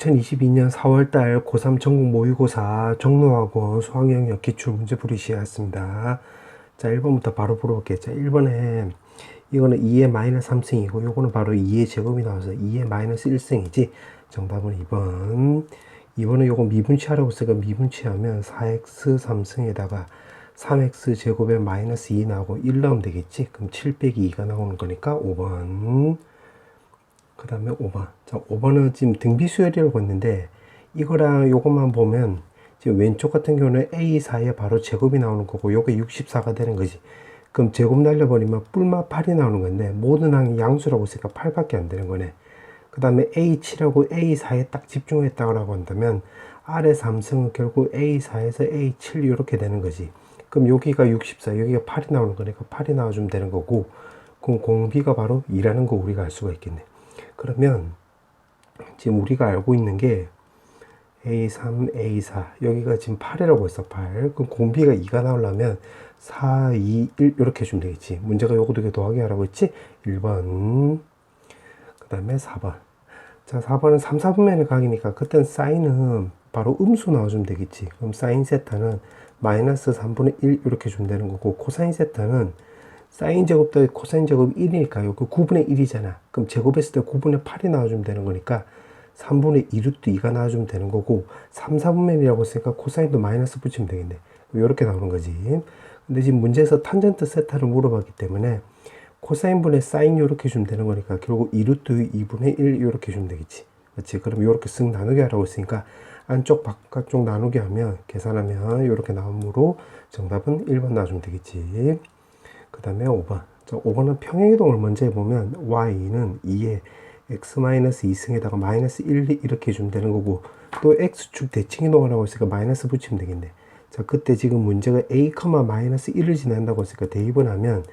2022년 4월달 고3 전국 모의고사 종로학원 수학영역 기출문제풀이 시작했습니다. 자, 1번부터 바로 풀어볼게요. 자, 1번에 이거는 2의 마이너스 3승이고 요거는 바로 2의 제곱이 나와서 2의 마이너스 1승이지. 정답은 2번. 2번은 요거 미분치하라고 했으니까 미분치하면 4x 3승에다가 3x 제곱에 마이너스 2 나오고 1 나오면 되겠지. 그럼 7 빼기 2가 나오는 거니까 5번. 그 다음에 5번. 자, 5번은 지금 등비수열이라고 했는데, 이거랑 요것만 보면, 지금 왼쪽 같은 경우는 A 사이에 바로 제곱이 나오는 거고, 요게 64가 되는 거지. 그럼 제곱 날려버리면 뿔마 8이 나오는 건데, 모든 항이 양수라고 했으니까 8밖에 안 되는 거네. 그 다음에 A7하고 A 사이에 딱 집중했다고 한다면, 아래 3승은 결국 A 4에서 A 7 이렇게 되는 거지. 그럼 여기가 64, 여기가 8이 나오는 거니까 8이 나와주면 되는 거고, 그럼 공비가 바로 2라는 거 우리가 알 수가 있겠네. 그러면 지금 우리가 알고 있는 게 A3, A4 여기가 지금 8이라고 했어. 8. 그럼 공비가 2가 나오려면 4, 2, 1 이렇게 해주면 되겠지. 문제가 요거 두 개 더하기 하라고 했지. 1번. 그 다음에 4번. 자, 4번은 3, 4분면의 각이니까 그땐 사인은 바로 음수 나와주면 되겠지. 그럼 사인 세타는 마이너스 3분의 1 이렇게 주면 되는 거고, 코사인 세타는 사인 제곱 더하기 코사인 제곱이 1이니까 여기 9분의 1이잖아. 그럼 제곱했을 때 9분의 8이 나와주면 되는 거니까 3분의 2루트 2가 나와주면 되는 거고, 3, 4분면이라고 했으니까 코사인도 마이너스 붙이면 되겠네. 이렇게 나오는 거지. 근데 지금 문제에서 탄젠트 세타를 물어봤기 때문에 코사인분의 사인 이렇게 주면 되는 거니까 결국 2루트 2분의 1 이렇게 주면 되겠지. 그렇지? 그럼 이렇게 쓱 나누기 하라고 했으니까 안쪽 바깥쪽 나누기 하면 계산하면 이렇게 나오므로 정답은 1번 나와주면 되겠지. 그 다음에 5번. 자, 5번은 평행이동을 먼저 해보면 y는 2에 x-2승에다가 마이너스 1 이렇게 해주면 되는 거고, 또 x축 대칭이동을 하고 있으니까 마이너스 붙이면 되겠네. 자, 그때 지금 문제가 a, 마이너스 1을 지난다고 했으니까 대입을 하면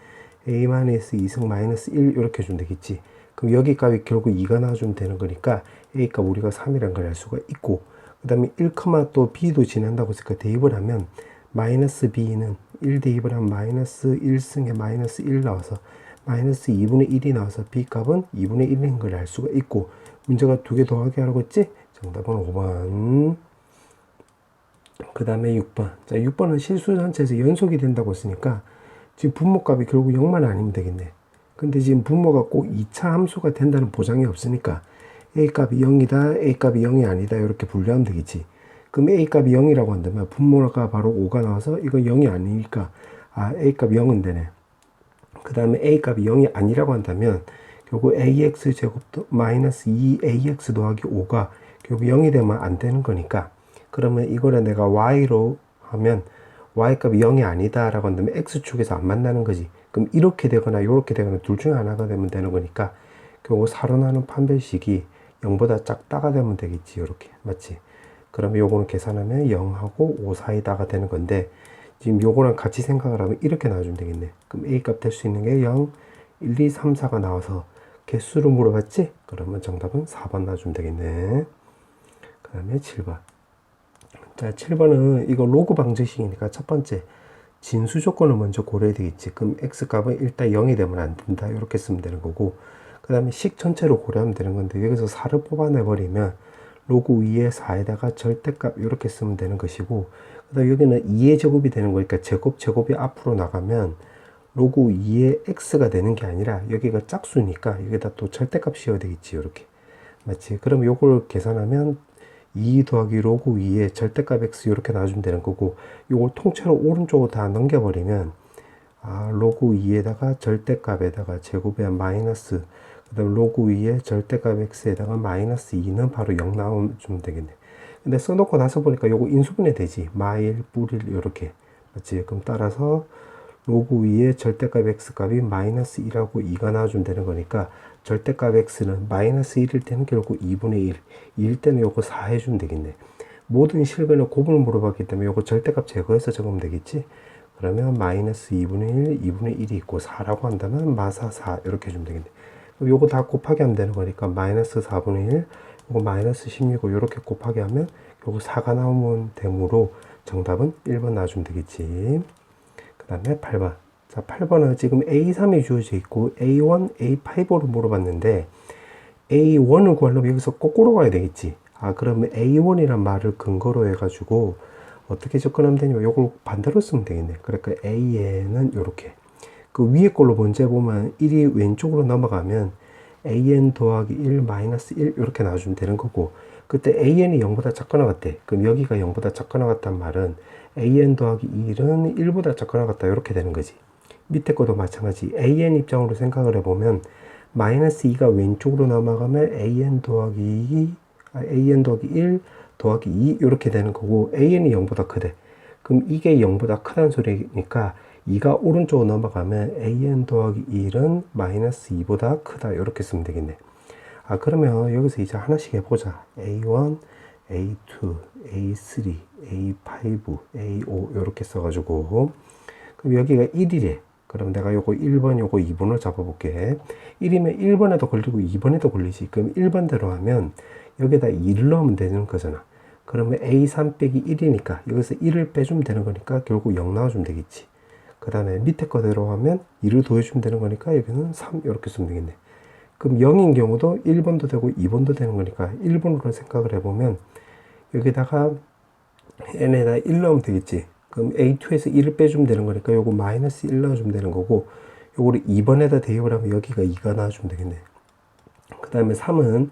a-2승 마이너스 1 이렇게 해주면 되겠지. 그럼 여기 값이 결국 2가 나와주면 되는 거니까 a 값 우리가 3이라는 걸 알 수가 있고, 그 다음에 1, 또 b도 지난다고 했으니까 대입을 하면 마이너스 b는 1 대입을 하면 마이너스 1승에 마이너스 1 나와서 마이너스 2분의 1이 나와서 b 값은 2분의 1인 걸 알 수가 있고, 문제가 두 개 더하기 하라고 했지? 정답은 5번. 그 다음에 6번. 자, 6번은 실수 전체에서 연속이 된다고 했으니까 지금 분모값이 결국 0만 아니면 되겠네. 근데 지금 분모가 꼭 2차 함수가 된다는 보장이 없으니까 a 값이 0이다, a 값이 0이 아니다 이렇게 분류하면 되겠지. 그럼 a 값이 0이라고 한다면 분모가 바로 5가 나와서 이건 0이 아니니까 a 값이 0은 되네. 그 다음에 a 값이 0이 아니라고 한다면 결국 ax 제곱 마이너스 2ax 더하기 5가 결국 0이 되면 안 되는 거니까, 그러면 이거를 내가 y로 하면 y 값이 0이 아니다 라고 한다면 x축에서 안 만나는 거지. 그럼 이렇게 되거나 이렇게 되거나 둘 중에 하나가 되면 되는 거니까 결국 사로 나눈 판별식이 0보다 작다가 되면 되겠지. 이렇게 맞지? 그러면 요거는 계산하면 0하고 5 사이다가 되는 건데, 지금 요거랑 같이 생각을 하면 이렇게 나와주면 되겠네. 그럼 a 값 될 수 있는 게 0, 1, 2, 3, 4가 나와서 개수를 물어봤지? 그러면 정답은 4번 나와주면 되겠네. 그 다음에 7번. 자, 7번은 이거 로그 방정식이니까 첫 번째 진수 조건을 먼저 고려해야 되겠지. 그럼 x 값은 일단 0이 되면 안 된다 이렇게 쓰면 되는 거고, 그 다음에 식 전체로 고려하면 되는 건데, 여기서 4를 뽑아내버리면 로그 2의 4에다가 절대값 이렇게 쓰면 되는 것이고, 그 다음 여기는 2의 제곱이 되는 거니까 제곱이 앞으로 나가면 로그 2의 x가 되는 게 아니라 여기가 짝수니까 여기다 또 절대값 씌워야 되겠지. 이렇게 맞지? 그럼 요걸 계산하면 2 더하기 로그 2의 절대값 x 이렇게 나와주면 되는 거고, 요걸 통째로 오른쪽으로 다 넘겨버리면 로그 2에다가 절대값에다가 제곱에 마이너스, 그 다음 로그 2의 절대값 x에다가 마이너스 2는 바로 0 나와주면 되겠네. 근데 써놓고 나서 보니까 요거 인수분해 되지. 마일, 뿌릴 이렇게 맞지? 그럼 따라서 로그 2의 절대값 x값이 마이너스 1하고 2가 나와주면 되는 거니까 절대값 x는 마이너스 1일 때는 결국 2분의 1, 2일 때는 요거 4 해주면 되겠네. 모든 실근의 곱을 물어봤기 때문에 요거 절대값 제거해서 적으면 되겠지. 그러면 마이너스 2분의 1, 2분의 1이 있고 4라고 한다면 마사 4 이렇게 해주면 되겠네. 요거 다 곱하기 하면 되는 거니까 마이너스 4분의 1, 요거 마이너스 16을 이렇게 곱하기 하면 요거 4가 나오면 되므로 정답은 1번 나와주면 되겠지. 그 다음에 8번. 자, 8번은 지금 A3이 주어져 있고 A1, A5로 물어봤는데 A1을 구하려면 여기서 거꾸로 가야 되겠지. 그러면 A1이란 말을 근거로 해가지고 어떻게 접근하면 되냐면 요걸 반대로 쓰면 되겠네. 그러니까 AN은 요렇게. 그 위에 걸로 먼저 보면 1이 왼쪽으로 넘어가면 AN 더하기 1 마이너스 1 이렇게 나와주면 되는 거고, 그때 AN이 0보다 작거나 같대. 그럼 여기가 0보다 작거나 같단 말은 AN 더하기 1은 1보다 작거나 같다 이렇게 되는 거지. 밑에 것도 마찬가지. AN 입장으로 생각을 해보면 마이너스 2가 왼쪽으로 넘어가면 AN 더하기 1 더하기 2 이렇게 되는 거고, AN이 0보다 크대. 그럼 이게 0보다 크다는 소리니까 2가 오른쪽으로 넘어가면 AN 더하기 1은 마이너스 2보다 크다 이렇게 쓰면 되겠네. 그러면 여기서 이제 하나씩 해보자. A1, A2, A3, A5, A5 이렇게 써가지고, 그럼 여기가 1이래. 그럼 내가 요거 1번, 요거 2번을 잡아볼게. 1이면 1번에도 걸리고 2번에도 걸리지. 그럼 1번대로 하면 여기다 2를 넣으면 되는 거잖아. 그러면 A3 빼기 1이니까 여기서 1을 빼주면 되는 거니까 결국 0 나와주면 되겠지. 그 다음에 밑에 거대로 하면 2를 더해주면 되는 거니까 여기는 3 이렇게 쓰면 되겠네. 그럼 0인 경우도 1번도 되고 2번도 되는 거니까 1번으로 생각을 해보면 여기다가 n에다 1 넣으면 되겠지. 그럼 A2에서 1을 빼주면 되는 거니까 요거 마이너스 1 넣어주면 되는 거고, 요거를 2번에다 대입을 하면 여기가 2가 나와주면 되겠네. 그 다음에 3은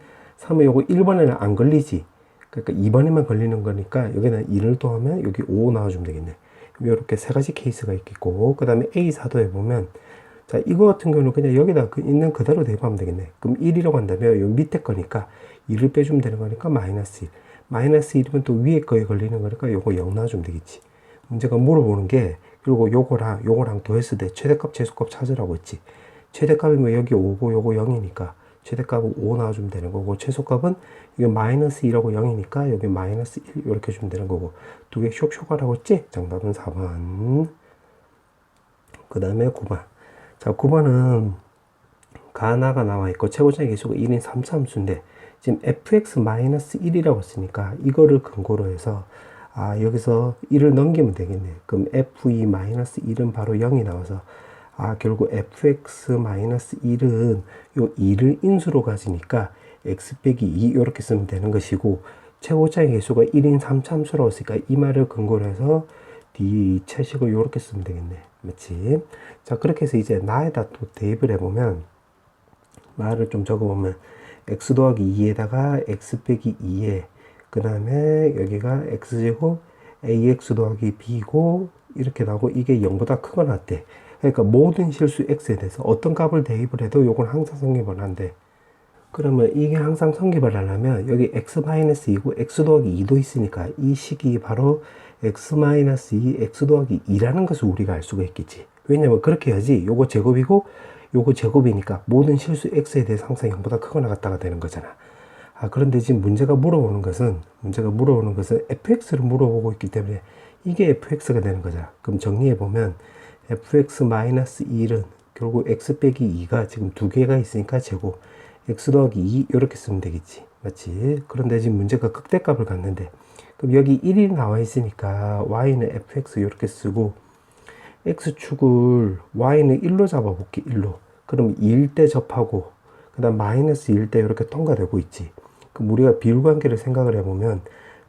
요거 1번에는 안 걸리지. 그러니까 2번에만 걸리는 거니까 여기는 1을 더하면 여기 5 나와주면 되겠네. 이렇게 세 가지 케이스가 있겠고, 그 다음에 A4도 해보면, 자, 이거 같은 경우는 그냥 여기다 있는 그대로 대입하면 되겠네. 그럼 1이라고 한다면 요 밑에 거니까 2를 빼주면 되는 거니까 마이너스 1. 마이너스 1이면 또 위에 거에 걸리는 거니까 요거 0 나와주면 되겠지. 문제가 물어보는 게, 그리고 요거랑 더했을 때 최대값, 최소값 찾으라고 했지. 최대값이면 여기 5고 요거 0이니까 최대값은 5 나와주면 되는 거고, 최소값은 이게 마이너스 2라고 0이니까 여기 마이너스 1 이렇게 주면 되는 거고, 두 개 쇽쇽하라고 했지? 정답은 4번. 그 다음에 9번. 자, 9번은 가나가 나와 있고 최고점의 개수가 1인 3차함수인데 지금 fx-1이라고 했으니까 이거를 근거로 해서 여기서 1을 넘기면 되겠네. 그럼 fe-1은 바로 0이 나와서 결국 fx-1은 요 2를 인수로 가지니까 x 빼기 2 이렇게 쓰면 되는 것이고, 최고차의 개수가 1인 3차함수라고 했으니까 이 말을 근거로 해서 d 채식을 이렇게 쓰면 되겠네. 맞지? 자, 그렇게 해서 이제 나에다 또 대입을 해보면, 말을 좀 적어보면 x 더하기 2에다가 x 빼기 2에 그 다음에 여기가 x제곱 ax 더하기 b고 이렇게 나오고, 이게 0보다 크거나 같대. 그러니까 모든 실수 x에 대해서 어떤 값을 대입을 해도 요건 항상 성립을 한대. 그러면 이게 항상 성립을 하려면 여기 x-2고 x 더하기 2도 있으니까 이 식이 바로 x-2 x 더하기 2라는 것을 우리가 알 수가 있겠지. 왜냐면 그렇게 해야지 요거 제곱이고 요거 제곱이니까 모든 실수 x에 대해서 항상 0보다 크거나 같다가 되는 거잖아. 그런데 지금 문제가 물어보는 것은 fx를 물어보고 있기 때문에 이게 fx가 되는 거잖아. 그럼 정리해보면 fx-1은 결국 x 빼기 2가 지금 두 개가 있으니까 제곱 x 더하기 2 이렇게 쓰면 되겠지. 맞지? 그런데 지금 문제가 극대값을 갖는데, 그럼 여기 1이 나와 있으니까 y는 fx 이렇게 쓰고 x축을 y는 1로 잡아볼게. 1로. 그럼 2일 때 접하고 그 다음 마이너스 2일 때 이렇게 통과되고 있지. 그럼 우리가 비율관계를 생각을 해보면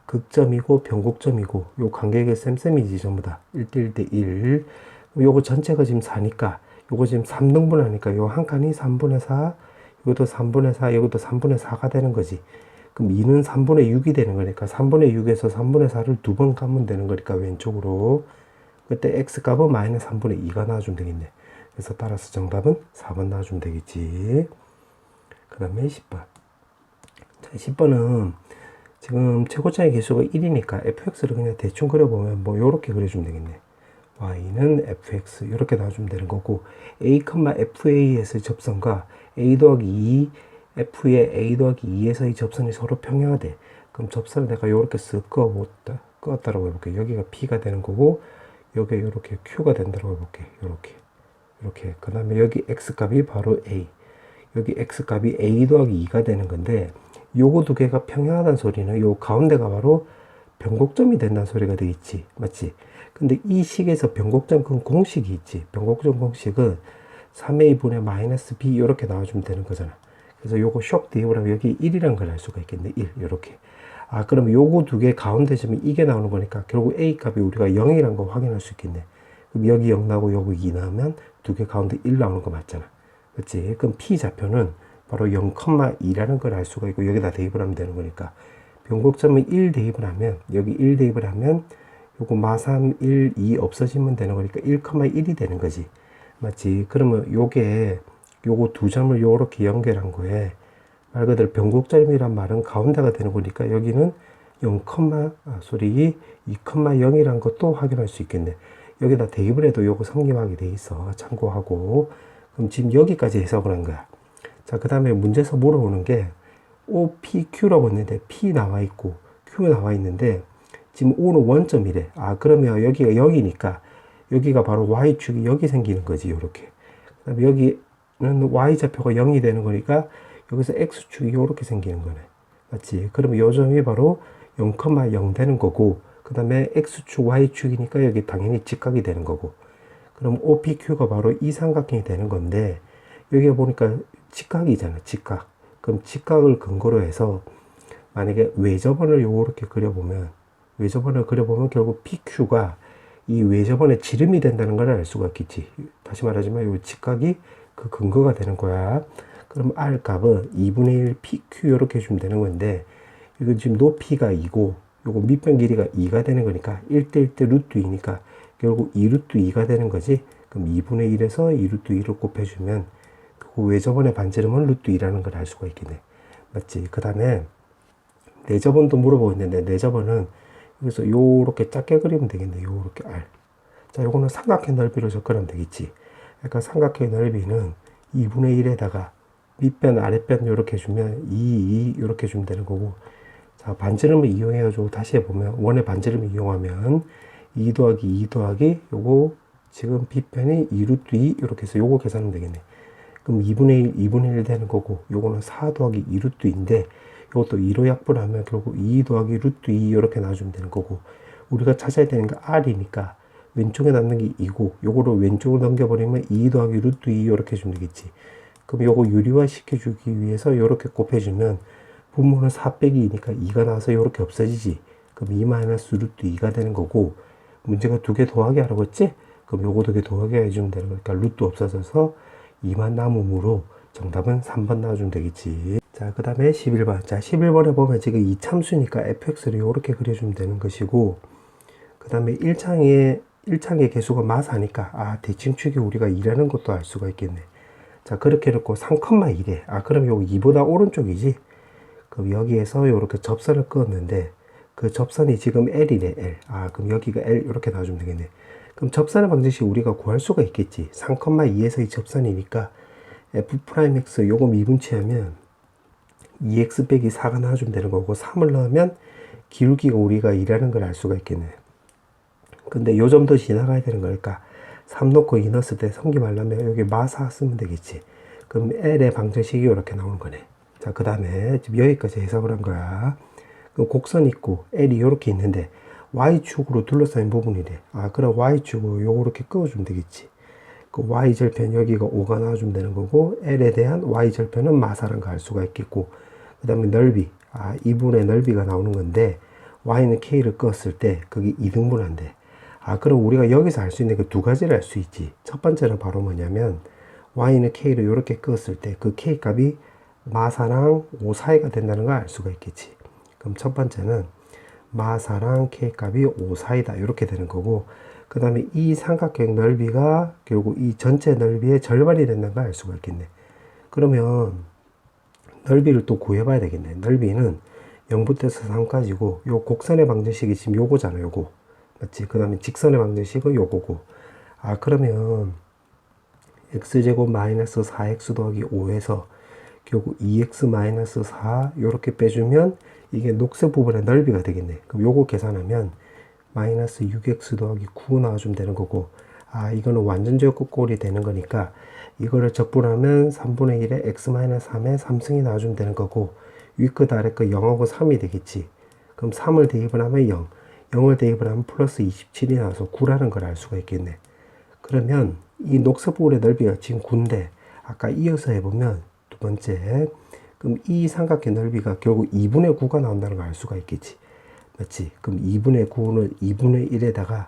극점이고 변곡점이고 요 관계가 쌤쌤이지 전부 다. 1대 1대 1. 요거 전체가 지금 4니까 요거 지금 3등분 하니까 요 한 칸이 3분의 4, 이것도 3분의 4, 이것도 3분의 4가 되는 거지. 그럼 2는 3분의 6이 되는 거니까 3분의 6에서 3분의 4를 두 번 가면 되는 거니까 왼쪽으로. 그때 x값은 마이너스 3분의 2가 나와주면 되겠네. 그래서 따라서 정답은 4번 나와주면 되겠지. 그 다음에 10번. 자, 10번은 지금 최고차의 개수가 1이니까 fx를 그냥 대충 그려보면 뭐 요렇게 그려주면 되겠네. y는 fx 이렇게 나와주면 되는 거고, a, fa에서의 접선과 a 더하기 2 f의 a 더하기 2에서의 접선이 서로 평행하대. 그럼 접선을 내가 요렇게 쓱 그었다라고 해볼게. 여기가 p가 되는 거고 여기 이렇게 q가 된다고 해볼게. 이렇게. 그 다음에 여기 x값이 바로 a, 여기 x값이 a 더하기 2가 되는 건데, 요거 두 개가 평행하다는 소리는 요 가운데가 바로 변곡점이 된다는 소리가 되겠지. 맞지? 근데 이 식에서 변곡점 그 공식이 있지. 변곡점 공식은 3a분의 마이너스 b 이렇게 나와주면 되는 거잖아. 그래서 요거 쇽 대입을 하면 여기 1이라는 걸 알 수가 있겠네. 1 이렇게. 아, 그럼 요거 두 개 가운데 점이 이게 나오는 거니까 결국 A 값이 우리가 0이란 거 확인할 수 있겠네. 그럼 여기 0 나오고 여기 2 나오면 두 개 가운데 1 나오는 거 맞잖아. 그치? 그럼 P 좌표는 바로 0,2라는 걸 알 수가 있고 여기다 대입을 하면 되는 거니까 변곡점은 1 대입을 하면 여기 1 대입을 하면 요거 마3, 1, 2 없어지면 되는 거니까 1,1이 되는 거지. 맞지? 그러면 요거 두 점을 요렇게 연결한 거에 말 그대로 변곡점이란 말은 가운데가 되는 거니까 여기는 2,0이란 것도 확인할 수 있겠네. 여기다 대입을 해도 요거 성립하게 돼 있어. 참고하고. 그럼 지금 여기까지 해석을 한 거야. 자, 그 다음에 문제에서 물어보는 게 OPQ라고 했는데 P 나와 있고 Q 나와 있는데 지금 O는 원점이래. 아, 그러면 여기가 0이니까 여기가 바로 Y축이 여기 생기는 거지. 요렇게. 그 다음에 여기는 Y좌표가 0이 되는 거니까 여기서 X축이 요렇게 생기는 거네. 맞지? 그러면 요 점이 바로 0,0 되는 거고 그 다음에 X축, Y축이니까 여기 당연히 직각이 되는 거고 그럼 OPQ가 바로 이 삼각형이 되는 건데 여기 보니까 직각이잖아. 직각. 그럼 직각을 근거로 해서 만약에 외접원을 요렇게 그려보면 결국 PQ가 이 외접원의 지름이 된다는 걸 알 수가 있겠지. 다시 말하자면 요 직각이 그 근거가 되는 거야. 그럼 R 값은 2분의 1 PQ 이렇게 주면 되는 건데 이거 지금 높이가 2고 요거 밑변 길이가 2가 되는 거니까 1대 1대 루트 2니까 결국 2 루트 2가 되는 거지. 그럼 2분의 1에서 2 루트 2를 곱해주면 그 외접원의 반지름은 루트 2라는 걸 알 수가 있겠네. 맞지? 그 다음에 내접원도 물어보고 있는데 내접원은 여기서 요렇게 작게 그리면 되겠네. 요렇게 R. 자, 요거는 삼각형 넓이로 접근하면 되겠지. 그러니까 삼각형의 넓이는 2분의 1에다가 밑변, 아랫변 요렇게 주면 2 요렇게 주면 되는 거고 자, 반지름을 이용해가지고 다시 해보면 원의 반지름을 이용하면 2 더하기 2 더하기 요거 지금 B편이 2 루트 2 이렇게 해서 요거 계산하면 되겠네. 그럼 2분의 1 되는 거고 요거는 4 더하기 2 루트 2인데 이것도 2로 약분하면 결국 2 더하기 루트 2 이렇게 나와주면 되는 거고 우리가 찾아야 되는 게 R이니까 왼쪽에 남는 게 2고 요거를 왼쪽으로 넘겨버리면 2 더하기 루트 2 이렇게 해주면 되겠지. 그럼 요거 유리화 시켜주기 위해서 이렇게 곱해주면 분모는 4 빼기 2니까 2가 나와서 이렇게 없어지지. 그럼 2 마이너스 루트 2가 되는 거고 문제가 두 개 더하기 하라고 했지? 그럼 요거 두 개 더하기 해주면 되는 거니까 루트 없어져서 2만 남음으로 정답은 3번 나와주면 되겠지. 자, 그 다음에 11번. 자, 11번에 보면 지금 이참수니까 fx를 이렇게 그려주면 되는 것이고 그 다음에 1창의 개수가 마사니까 아, 대칭축이 우리가 2라는 것도 알 수가 있겠네. 자, 그렇게 해놓고 3,1에 아, 그럼 요거 2보다 오른쪽이지? 그럼 여기에서 요렇게 접선을 그었는데 그 접선이 지금 L이래, L. 아, 그럼 여기가 L 이렇게 나와주면 되겠네. 그럼 접선의 방정식 우리가 구할 수가 있겠지. 3,2에서 이 접선이니까 f'x 요거 미분치하면 2x 빼기 4가 나와주면 되는 거고 3을 넣으면 기울기가 우리가 2라는 걸 알 수가 있겠네. 근데 요 점도 지나가야 되는 거니까 3 넣고 2 넣었을 때 성립하려면 여기 마4 쓰면 되겠지. 그럼 L의 방정식이 이렇게 나오는 거네. 자, 그 다음에 지금 여기까지 해석을 한 거야. 그럼 곡선 있고 L이 이렇게 있는데 Y축으로 둘러싸인 부분이래. 아, 그럼 Y축으로 요렇게 그어주면 되겠지. 그 Y절편 여기가 5가 나와주면 되는 거고 L에 대한 Y절편은 마사란 거 알 수가 있겠고 그 다음에 넓이. 아, 2분의 넓이가 나오는 건데 Y는 K를 그었을 때 그게 2등분한대. 아, 그럼 우리가 여기서 알 수 있는 그 두 가지를 알 수 있지. 첫 번째는 바로 뭐냐면 Y는 K를 이렇게 그었을 때 그 K 값이 마사랑 5 사이가 된다는 걸 알 수가 있겠지. 그럼 첫 번째는 마사랑 K 값이 5 사이다 이렇게 되는 거고 그 다음에 이 삼각형 넓이가 결국 이 전체 넓이의 절반이 된다는 걸 알 수가 있겠네. 그러면 넓이를 또 구해봐야 되겠네. 넓이는 0부터 3까지고 요 곡선의 방정식이 지금 요거잖아. 요거 맞지? 그 다음에 직선의 방정식은 요거고 아, 그러면 x제곱 마이너스 4x 더하기 5에서 결국 2x 마이너스 4 요렇게 빼주면 이게 녹색 부분의 넓이가 되겠네. 그럼 요거 계산하면 마이너스 6x 더하기 9 나와주면 되는 거고 아, 이거는 완전제곱 끝꼴이 되는 거니까 이거를 적분하면 3분의 1에 x 마이너스 3에 3승이 나와주면 되는 거고 위끝 아래끝 0하고 3이 되겠지. 그럼 3을 대입을 하면 0 0을 대입을 하면 플러스 27이 나와서 9라는 걸 알 수가 있겠네. 그러면 이 녹색 부분의 넓이가 지금 9인데 아까 이어서 해보면 두 번째 그럼 이 삼각형 넓이가 결국 2분의 9가 나온다는 걸 알 수가 있겠지. 맞지? 그럼 2분의 9는 2분의 1에다가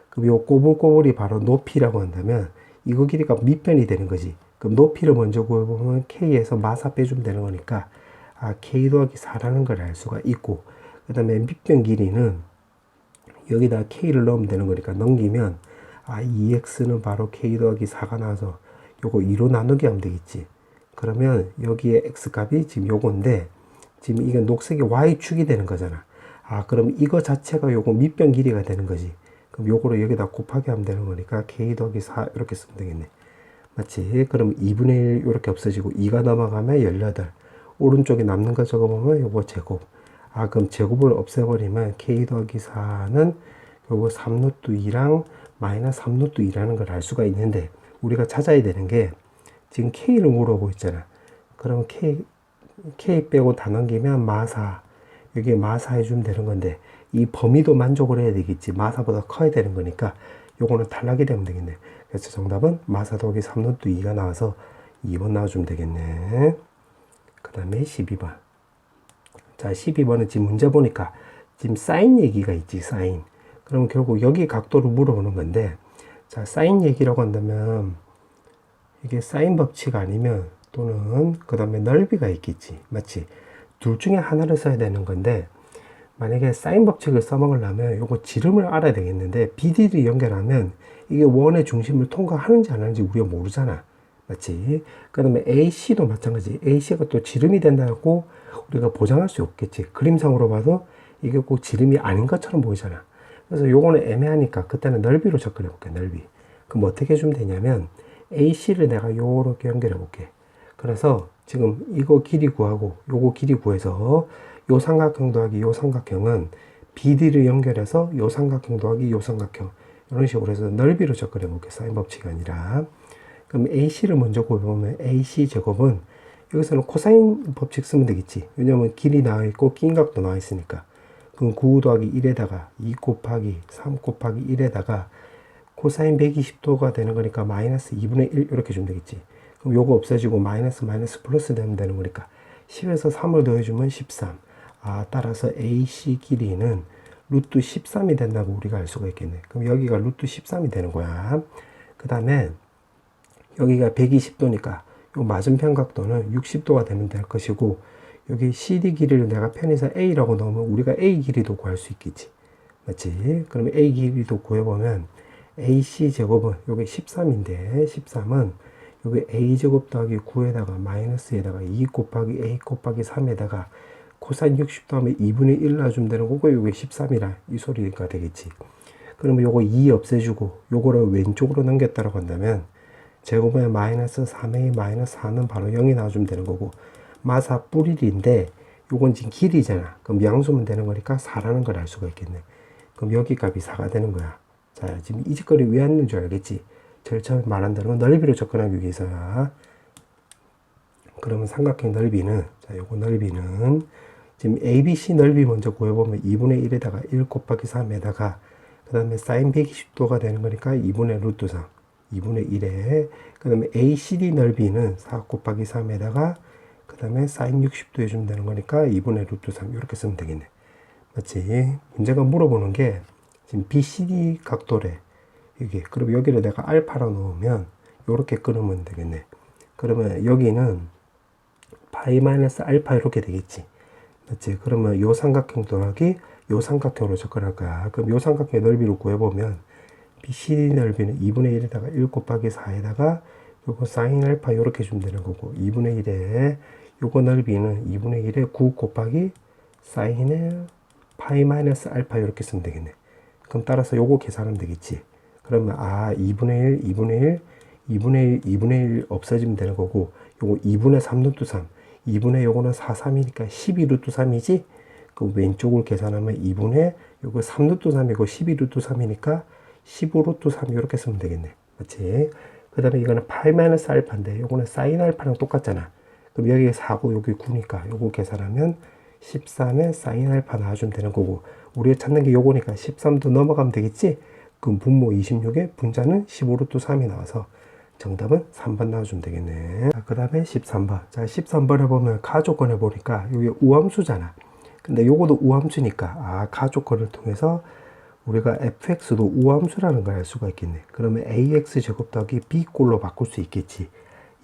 그럼 요 꼬불꼬불이 바로 높이라고 한다면 이거 길이가 밑변이 되는 거지. 그럼 높이를 먼저 구해보면 K에서 마사 빼주면 되는 거니까 K 더하기 4라는 걸 알 수가 있고, 그 다음에 밑변 길이는 여기다 K를 넣으면 되는 거니까 넘기면 2X는 바로 K 더하기 4가 나와서 요거 2로 나누게 하면 되겠지. 그러면 여기에 X 값이 지금 요건데 지금 이게 녹색이 Y축이 되는 거잖아. 그럼 이거 자체가 요거 밑변 길이가 되는 거지. 그럼 요거를 여기다 곱하기 하면 되는 거니까 K 더하기 4 이렇게 쓰면 되겠네. 맞지? 그럼 2분의 1 이렇게 없어지고 2가 넘어가면 18. 오른쪽에 남는 거 적어보면 요거 제곱. 그럼 제곱을 없애버리면 K 더하기 4는 요거 3루트 2랑 마이너스 3루트 2라는 걸 알 수가 있는데, 우리가 찾아야 되는 게 지금 K를 물어보고 있잖아. 그럼 K 빼고 다 넘기면 마사, 여기에 마사 해주면 되는 건데 이 범위도 만족을 해야 되겠지. 마사보다 커야 되는 거니까 요거는 탈락이 되면 되겠네. 그래서 정답은 마사 더하기 3루트 2가 나와서 2번 나와주면 되겠네. 그 다음에 12번. 자, 12번은 지금 문제 보니까 지금 사인 얘기가 있지, 사인. 그러면 결국 여기 각도를 물어보는 건데, 자, 사인 얘기라고 한다면 이게 사인 법칙 아니면 또는 그 다음에 넓이가 있겠지. 맞지? 둘 중에 하나를 써야 되는 건데, 만약에 사인 법칙을 써먹으려면 요거 지름을 알아야 되겠는데, BD를 연결하면 이게 원의 중심을 통과하는지 안 하는지 우리가 모르잖아. 맞지? 그 다음에 AC도 마찬가지. AC가 또 지름이 된다고 우리가 보장할 수 없겠지. 그림상으로 봐도 이게 꼭 지름이 아닌 것처럼 보이잖아. 그래서 요거는 애매하니까 그때는 넓이로 접근해 볼게. 넓이. 그럼 어떻게 해주면 되냐면 AC를 내가 요렇게 연결해 볼게. 그래서 지금 이거 길이 구하고 요거 길이 구해서 요 삼각형 더하기 요 삼각형은 BD를 연결해서 요 삼각형 더하기 요 삼각형, 이런 식으로 해서 넓이로 접근해 볼게. 사인 법칙이 아니라. 그럼 AC를 먼저 구해보면 AC 제곱은 여기서는 코사인 법칙 쓰면 되겠지. 왜냐면 길이 나와 있고 낀 각도 나와 있으니까. 그럼 9 더하기 1에다가 2 곱하기 3 곱하기 1에다가 코사인 120도가 되는 거니까 마이너스 2분의 1 이렇게 주면 되겠지. 그럼 요거 없어지고 마이너스 플러스 되면 되는 거니까 10에서 3을 더해주면 13. 따라서 AC 길이는 루트 13이 된다고 우리가 알 수가 있겠네. 그럼 여기가 루트 13이 되는 거야. 그 다음에 여기가 120도니까 요 맞은편 각도는 60도가 되면 될 것이고, 여기 CD 길이를 내가 편에서 A라고 넣으면 우리가 A 길이도 구할 수 있겠지. 맞지? 그러면 A 길이도 구해보면 AC 제곱은 여기 13인데 13은 여기 A 제곱 더하기 9에다가 마이너스에다가 2 곱하기 A 곱하기 3에다가 코사인 60도 하면 2분의 1 놔주면 되는 거고, 여기 13이라 이 소리가 되겠지. 그러면 요거 2 없애주고 요거를 왼쪽으로 넘겼다라고 한다면 제곱에 마이너스 3a 마이너스 4는 바로 0이 나와주면 되는 거고, 마사 뿔1인데 요건 지금 길이잖아. 그럼 양수면 되는 거니까 4라는 걸 알 수가 있겠네. 그럼 여기 값이 4가 되는 거야. 자, 지금 이 짓거리 왜 하는 줄 알겠지? 제일 처음에 말한 대로 넓이로 접근하기 위해서야. 그러면 삼각형 넓이는, 자, 요거 넓이는 지금 ABC 넓이 먼저 구해보면 2분의 1에다가 1 곱하기 3에다가 그 다음에 사인 120도가 되는 거니까 2분의 루트 3, 2분의 1에 그 다음에 ACD 넓이는 4 곱하기 3에다가 그 다음에 사인 60도 해주면 되는 거니까 2분의 루트 3 이렇게 쓰면 되겠네. 맞지? 문제가 물어보는 게 지금 BCD 각도래. 이게. 그럼 여기를 내가 알파로 넣으면 이렇게 끊으면 되겠네. 그러면 여기는 파이 마이너스 알파 이렇게 되겠지. 맞지? 그러면 요 삼각형 더하기 요 삼각형으로 접근할 거야. 그럼 요 삼각형의 넓이를 구해보면 BCD 넓이는 2분의 1에다가 1 곱하기 4에다가 요거 사인 알파 요렇게 주면 되는 거고, 2분의 1에 요거 넓이는 2분의 1에 9 곱하기 사인의 파이 마이너스 알파 이렇게 쓰면 되겠네. 그럼 따라서 요거 계산하면 되겠지. 그러면 2분의 1, 2분의 1, 2분의 1, 2분의 1 없어지면 되는 거고, 요거 2분의 3 루트 3, 2분의 요거는 4, 3이니까 12 루트 3이지? 그 왼쪽을 계산하면 2분의 요거 3 루트 3이고 12 루트 3이니까 15 루트 3 이렇게 쓰면 되겠네. 맞지? 그 다음에 이거는 파이 마이너스 알파인데 요거는 사인 알파랑 똑같잖아. 그럼 여기 4고 여기 9니까 요거 계산하면 13에 사인 알파 나와주면 되는 거고, 우리가 찾는 게 요거니까 13도 넘어가면 되겠지? 그럼 분모 26에 분자는 15루트 3이 나와서 정답은 3번 나와주면 되겠네. 그 다음에 13번. 자, 13번에 보면 가조건에 보니까 이게 우함수잖아. 근데 요거도 우함수니까 가조건을 통해서 우리가 fx도 우함수라는 걸 알 수가 있겠네. 그러면 ax 제곱 더하기 b꼴로 바꿀 수 있겠지.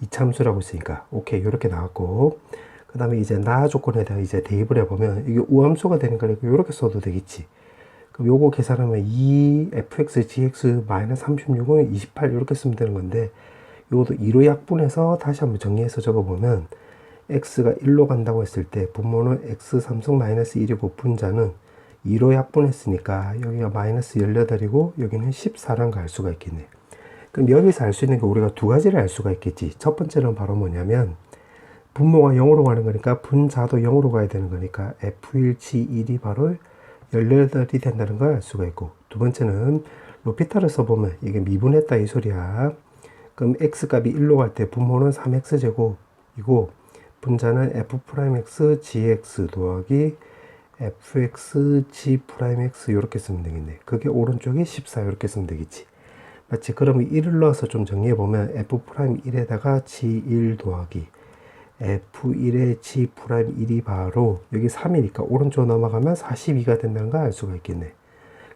이참수라고 있으니까. 오케이, 이렇게 나왔고, 그 다음에 이제 나 조건에다가 이제 대입을 해보면 이게 우함수가 되는 거니까 이렇게 써도 되겠지. 그럼 요거 계산하면 2fx gx 마이너스 36은 28 이렇게 쓰면 되는 건데, 요것도 2로 약분해서 다시 한번 정리해서 적어보면 x가 1로 간다고 했을 때 분모는 x 3승 마이너스 1이고 분자는 2로 약분했으니까 여기가 마이너스 18이고 여기는 14라는 걸 알 수가 있겠네. 그럼 여기서 알 수 있는 게 우리가 두 가지를 알 수가 있겠지. 첫 번째는 바로 뭐냐면 분모가 0으로 가는 거니까 분자도 0으로 가야 되는 거니까 f1치 1이 바로 18이 된다는 걸 알 수가 있고, 두 번째는 로피타를 써보면 이게 미분했다 이 소리야. 그럼 x값이 1로 갈 때 분모는 3x제곱이고 분자는 f'x gx 더하기 fx g'x 이렇게 쓰면 되겠네. 그게 오른쪽이 14 이렇게 쓰면 되겠지. 맞지? 그러면 1을 넣어서 좀 정리해보면 f'1에다가 g1 더하기 f1의 g'1이 바로 여기 3이니까 오른쪽 넘어가면 42가 된다는 걸 알 수가 있겠네.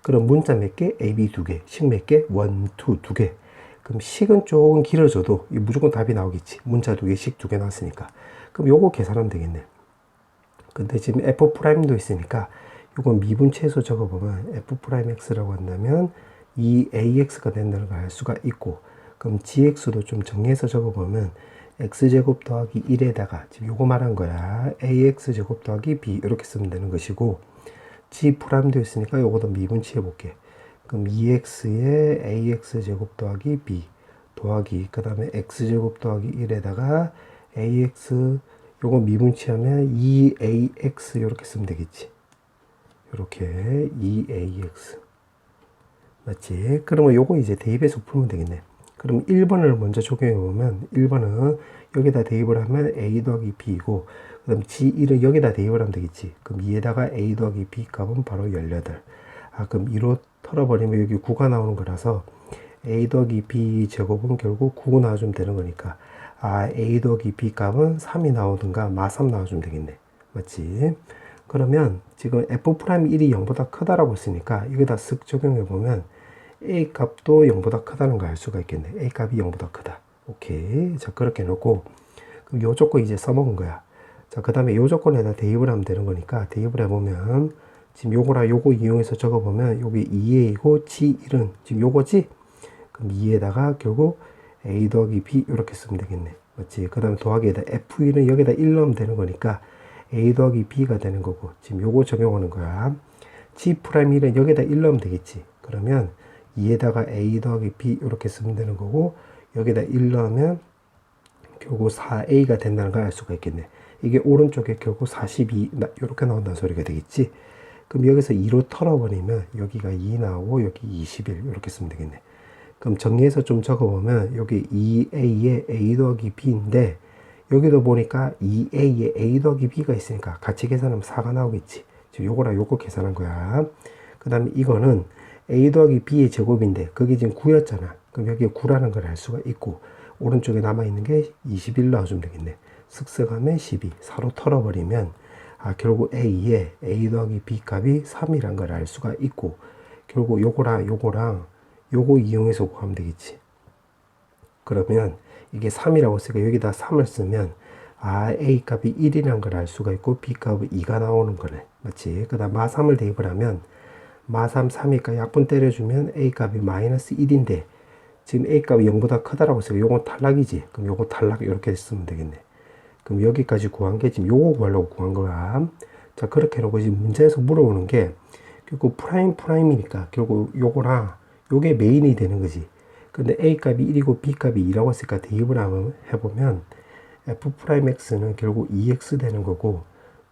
그럼 문자 몇 개? AB 2개. 식 몇 개? 1, 2, 2개. 그럼 식은 조금 길어져도 무조건 답이 나오겠지. 문자 2개, 식 2개 나왔으니까. 그럼 요거 계산하면 되겠네. 근데 지금 F'도 있으니까 요건 미분치해서 적어보면 F'X라고 한다면 2AX가 된다는 걸 알 수가 있고, 그럼 GX도 좀 정리해서 적어보면 X제곱 더하기 1에다가 지금 요거 말한 거야. AX제곱 더하기 B 이렇게 쓰면 되는 것이고, G'도 있으니까 요거도 미분치해 볼게. 그럼 2x에 ax제곱 더하기 b 더하기 그 다음에 x제곱 더하기 1에다가 ax 요거 미분치하면 2ax 이렇게 쓰면 되겠지. 이렇게 2ax 맞지? 그러면 요거 이제 대입해서 풀면 되겠네. 그럼 1번을 먼저 적용해 보면 1번은 여기다 대입을 하면 a 더하기 b이고, 그 다음 g1을 여기다 대입을 하면 되겠지. 그럼 2에다가 a 더하기 b 값은 바로 18. 그럼 2로 털어버리면 여기 9가 나오는 거라서 a 더하기 b 제곱은 결국 9 나와주면 되는 거니까 a 더하기 b 값은 3이 나오든가 마3 나와주면 되겠네. 맞지? 그러면 지금 f'1이 0보다 크다라고 했으니까 여기다 쓱 적용해보면 a 값도 0보다 크다는 걸 알 수가 있겠네. a 값이 0보다 크다. 오케이. 자, 그렇게 놓고 그럼 요 조건 이제 써먹은 거야. 자, 그 다음에 요 조건에다 대입을 하면 되는 거니까 대입을 해보면 지금 요거랑 요거 이용해서 적어보면 여기 2a이고 g1은 지금 요거지? 그럼 2에다가 결국 a 더하기 b 이렇게 쓰면 되겠네. 맞지? 그 다음에 더하기에다 f1은 여기다 1 넣으면 되는 거니까 a 더하기 b가 되는 거고, 지금 요거 적용하는 거야. g'1은 여기다 1 넣으면 되겠지. 그러면 2에다가 a 더하기 b 이렇게 쓰면 되는 거고, 여기다 1 넣으면 결국 4a가 된다는 걸 알 수가 있겠네. 이게 오른쪽에 결국 42 이렇게 나온다는 소리가 되겠지. 그럼 여기서 2로 털어버리면 여기가 2 나오고 여기 21 이렇게 쓰면 되겠네. 그럼 정리해서 좀 적어보면 여기 2a에 a 더하기 b인데 여기도 보니까 2a에 a 더하기 b가 있으니까 같이 계산하면 4가 나오겠지. 지금 요거랑 요거 계산한 거야. 그 다음에 이거는 a 더하기 b의 제곱인데 그게 지금 9였잖아. 그럼 여기에 9라는 걸 알 수가 있고 오른쪽에 남아있는 게 21 나와주면 되겠네. 슥슥하면 12, 4로 털어버리면 결국 a에 a 더하기 b 값이 3이란 걸 알 수가 있고, 결국 요거랑 요거 이용해서 구하면 되겠지. 그러면 이게 3이라고 했으니까 여기다 3을 쓰면 a 값이 1이란 걸 알 수가 있고 b 값이 2가 나오는 거네. 맞지? 그 다음 마3을 대입을 하면 마3 3이니까 약분 때려주면 a 값이 마이너스 1인데 지금 a 값이 0보다 크다라고 했어요. 요건 탈락이지. 그럼 요거 탈락 이렇게 쓰면 되겠네. 그럼 여기까지 구한 게 지금 요거 구하려고 구한 거야. 자, 그렇게 해놓고 지금 문제에서 물어보는 게 결국 프라임이니까 결국 요거랑 요게 메인이 되는 거지. 근데 a 값이 1이고 b 값이 2라고 했으니까 대입을 한번 해보면 f'x는 결국 2x 되는 거고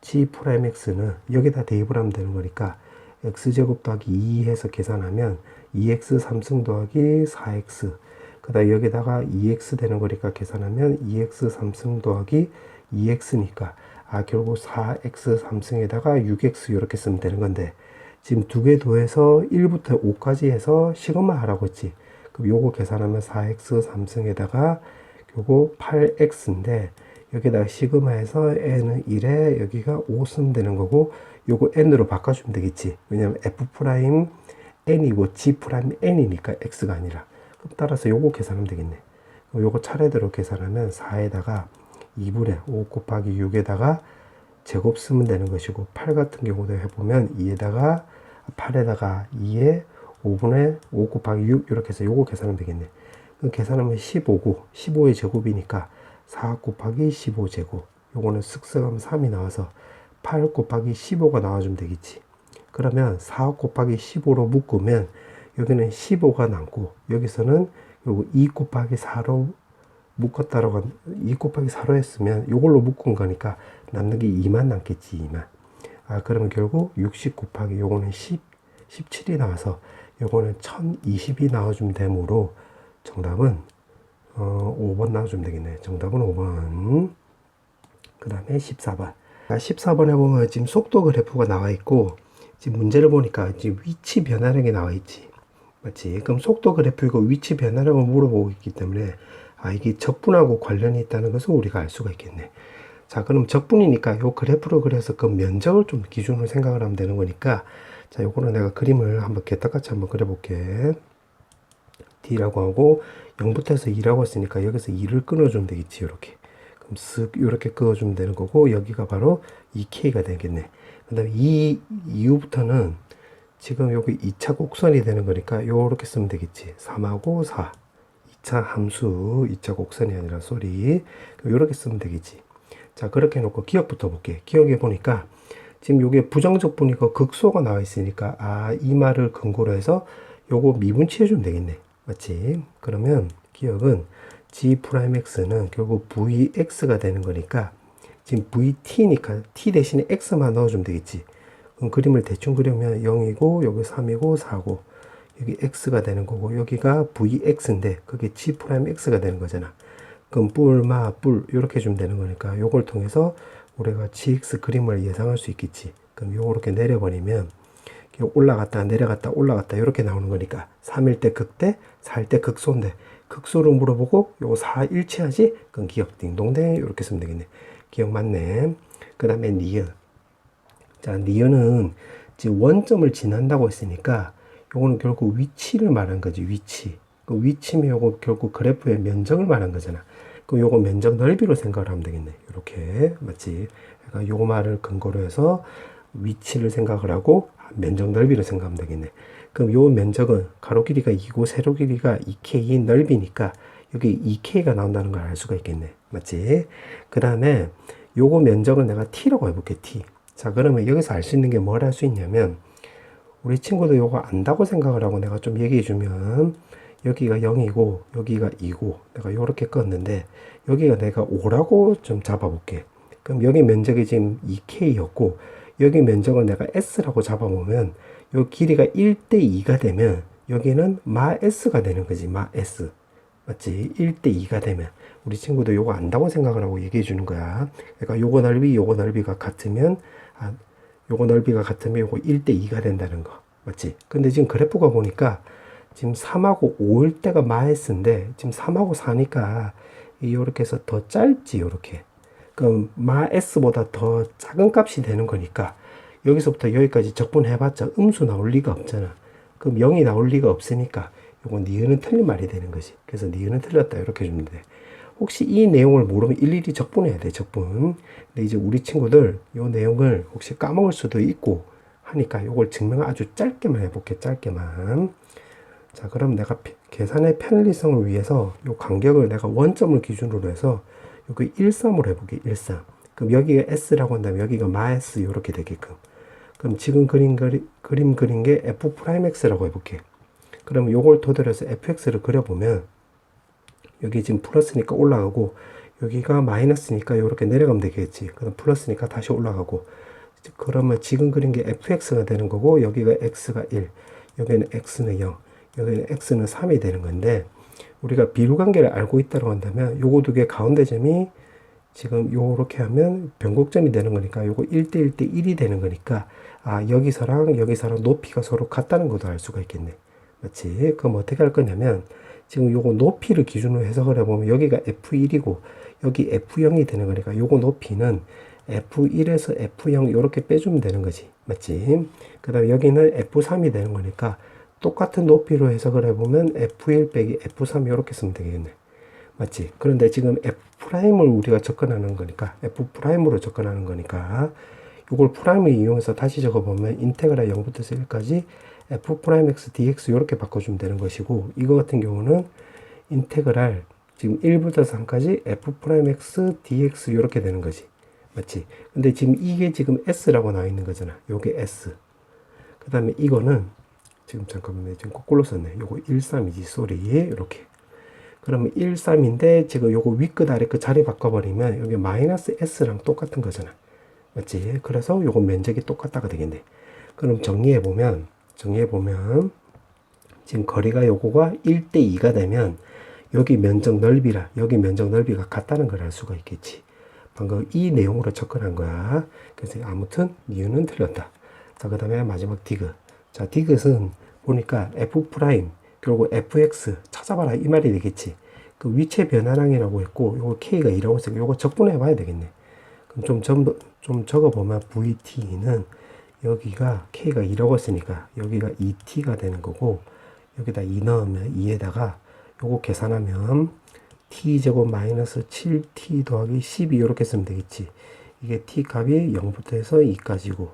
g'x는 여기다 대입을 하면 되는 거니까 x제곱 더하기 2 해서 계산하면 2x 3승 더하기 4x 그 다음 여기다가 2x 되는 거니까 계산하면 2x 3승 더하기 2x니까 결국 4x 3승에다가 6x 이렇게 쓰면 되는 건데 지금 두 개 더해서 1부터 5까지 해서 식어만 하라고 했지. 그럼 요거 계산하면 4x 3승에다가 요거 8x인데 여기다가 시그마에서 n은 1에 여기가 5 쓰면 되는 거고 요거 n으로 바꿔주면 되겠지. 왜냐면 f 프라임 n이고 g 프라임 n이니까 x가 아니라. 그럼 따라서 요거 계산하면 되겠네. 요거 차례대로 계산하면 4에다가 2분의 5 곱하기 6에다가 제곱 쓰면 되는 것이고 8 같은 경우도 해보면 2에다가 8에다가 2에 5분의 5 곱하기 6 이렇게 해서 요거 계산하면 되겠네. 그럼 계산하면 15고 15의 제곱이니까 4 곱하기 15제곱 요거는 쓱쓱하면 3이 나와서 8 곱하기 15가 나와주면 되겠지. 그러면 4 곱하기 15로 묶으면 여기는 15가 남고 여기서는 요거 2 곱하기 4로 묶었다라고 2 곱하기 4로 했으면 요걸로 묶은 거니까 남는 게 2만 남겠지. 2만. 그러면 결국 60 곱하기 요거는 17이 나와서 요거는 1020이 나와주면 되므로 정답은 5번 나와주면 되겠네. 정답은 5번. 그 다음에 14번. 14번에 보면 지금 속도 그래프가 나와 있고 지금 문제를 보니까 지금 위치 변화량이 나와 있지. 맞지? 그럼 속도 그래프이고 위치 변화량을 물어보고 있기 때문에 이게 적분하고 관련이 있다는 것을 우리가 알 수가 있겠네. 자, 그럼 적분이니까 요 그래프로 그려서 그 면적을 좀 기준으로 생각을 하면 되는 거니까 자, 요거는 내가 그림을 한번 개떡같이 한번 그려볼게. D라고 하고 0부터 해서 2라고 했으니까 여기서 2를 끊어주면 되겠지. 요렇게. 그럼 쓱 요렇게 그어주면 되는 거고 여기가 바로 2K가 되겠네. 그 다음에 이 이후부터는 지금 여기 2차 곡선이 되는 거니까 요렇게 쓰면 되겠지. 3하고 4. 2차 함수, 2차 곡선이 아니라 소리. 요렇게 쓰면 되겠지. 자, 그렇게 해놓고 기억부터 볼게. 기억해 보니까 지금 요게 부정적분이고 극소가 나와 있으니까 이 말을 근거로 해서 요거 미분치해 주면 되겠네. 맞지? 그러면 기억은 G'X는 결국 Vx가 되는 거니까 지금 VT니까 T 대신에 X만 넣어주면 되겠지. 그럼 그림을 대충 그리면 0이고 여기 3이고 4고 여기 X가 되는 거고 여기가 Vx인데 그게 G'X가 되는 거잖아. 그럼 뿔 이렇게 해주면 되는 거니까 요걸 통해서 우리가 GX 그림을 예상할 수 있겠지. 그럼 요렇게 내려버리면 올라갔다 내려갔다 올라갔다 이렇게 나오는 거니까 3일 때 극대 4일 때 극소인데 극소를 물어보고 요거 4 일치하지? 그럼 기억 딩동댕 이렇게 쓰면 되겠네. 기억 맞네. 그 다음에 니은. 자, 니은은 지금 원점을 지난다고 했으니까 요거는 결국 위치를 말한 거지. 위치. 그 위치면 요거 결국 그래프의 면적을 말한 거잖아. 그럼 요거 면적 넓이로 생각을 하면 되겠네. 이렇게 맞지? 그러니까 요 말을 근거로 해서 위치를 생각을 하고 면적 넓이를 생각하면 되겠네. 그럼 요 면적은 가로 길이가 2고 세로 길이가 2K 넓이니까 여기 2K가 나온다는 걸 알 수가 있겠네. 맞지? 그 다음에 요거 면적을 내가 T라고 해볼게. T. 자, 그러면 여기서 알 수 있는 게 뭘 할 수 있냐면 우리 친구도 요거 안다고 생각을 하고 내가 좀 얘기해 주면 여기가 0이고 여기가 2고 내가 요렇게 껐는데 여기가 내가 5라고 좀 잡아볼게. 그럼 여기 면적이 지금 2K였고 여기 면적을 내가 S라고 잡아보면 요 길이가 1대 2가 되면 여기는 마 S가 되는 거지. 마 S. 맞지? 1대 2가 되면 우리 친구도 요거 안다고 생각을 하고 얘기해 주는 거야. 그러니까 요거 넓이가 같으면 요거 넓이가 같으면 요거 1대 2가 된다는 거. 맞지? 근데 지금 그래프가 보니까 지금 3하고 5일 때가 마 S인데 지금 3하고 4니까 요렇게 해서 더 짧지. 요렇게. 그럼 마 S보다 더 작은 값이 되는 거니까 여기서부터 여기까지 적분해봤자 음수 나올 리가 없잖아. 그럼 0이 나올 리가 없으니까 요건 니은은 틀린 말이 되는 거지. 그래서 니은은 틀렸다 이렇게 해주면 돼. 혹시 이 내용을 모르면 일일이 적분해야 돼. 적분. 근데 이제 우리 친구들 요 내용을 혹시 까먹을 수도 있고 하니까 요걸 증명 아주 짧게만 해볼게. 짧게만. 자, 그럼 내가 계산의 편리성을 위해서 요 간격을 내가 원점을 기준으로 해서 여기 13으로 해볼게. 13. 그럼 여기가 S라고 한다면 여기가 마S 이렇게 되게끔. 그럼 지금 그림 그린 게 F'X라고 해볼게. 그럼 요걸 토대로 해서 fx를 그려보면 여기 지금 플러스니까 올라가고 여기가 마이너스니까 이렇게 내려가면 되겠지. 그럼 플러스니까 다시 올라가고 그러면 지금 그린 게 fx가 되는 거고 여기가 x가 1, 여기는 x는 0, 여기는 x는 3이 되는 건데 우리가 비율관계를 알고 있다고 한다면 요거 두 개 가운데 점이 지금 요렇게 하면 변곡점이 되는 거니까 요거 1대 1대 1이 되는 거니까 여기서랑 높이가 서로 같다는 것도 알 수가 있겠네. 맞지? 그럼 어떻게 할 거냐면 지금 요거 높이를 기준으로 해석을 해보면 여기가 F1이고 여기 F0이 되는 거니까 요거 높이는 F1에서 F0 이렇게 빼주면 되는 거지. 맞지? 그 다음에 여기는 F3이 되는 거니까 똑같은 높이로 해석을 해보면 F1 빼기 F3 이렇게 쓰면 되겠네. 맞지? 그런데 지금 F'을 우리가 접근하는 거니까 F'으로 접근하는 거니까 이걸 프라임을 이용해서 다시 적어보면 인테그랄 0부터 1까지 F'X dx 이렇게 바꿔주면 되는 것이고 이거 같은 경우는 인테그랄 지금 1부터 3까지 F'X dx 이렇게 되는 거지. 맞지? 근데 지금 이게 지금 S라고 나와 있는 거잖아. 요게 S. 그 다음에 이거는 지금 잠깐만요. 지금 거꾸로 썼네. 요거 13이지. 쏘리. 이렇게. 그러면 13인데 지금 요거 윗끝 아래끝 자리 바꿔버리면 여기 마이너스 S랑 똑같은 거잖아. 맞지? 그래서 요거 면적이 똑같다가 되겠네. 그럼 정리해보면 지금 거리가 요거가 1대2가 되면 여기 면적 넓이라 여기 면적 넓이가 같다는 걸 알 수가 있겠지. 방금 이 내용으로 접근한 거야. 그래서 아무튼 이유는 틀렸다. 자, 그 다음에 마지막 디귿. 자, 디귿은 보니까 F' 결국 fx 찾아봐라 이 말이 되겠지. 그 위치 변화량이라고 했고 요거 k가 2라고 했으니까 요거 적분해 봐야 되겠네. 그럼 좀 적어보면 vt는 여기가 k가 2라고 했으니까 여기가 2t가 되는 거고 여기다 2 넣으면 2에다가 요거 계산하면 t제곱 마이너스 7t 더하기 12 이렇게 쓰면 되겠지. 이게 t 값이 0부터 해서 2까지고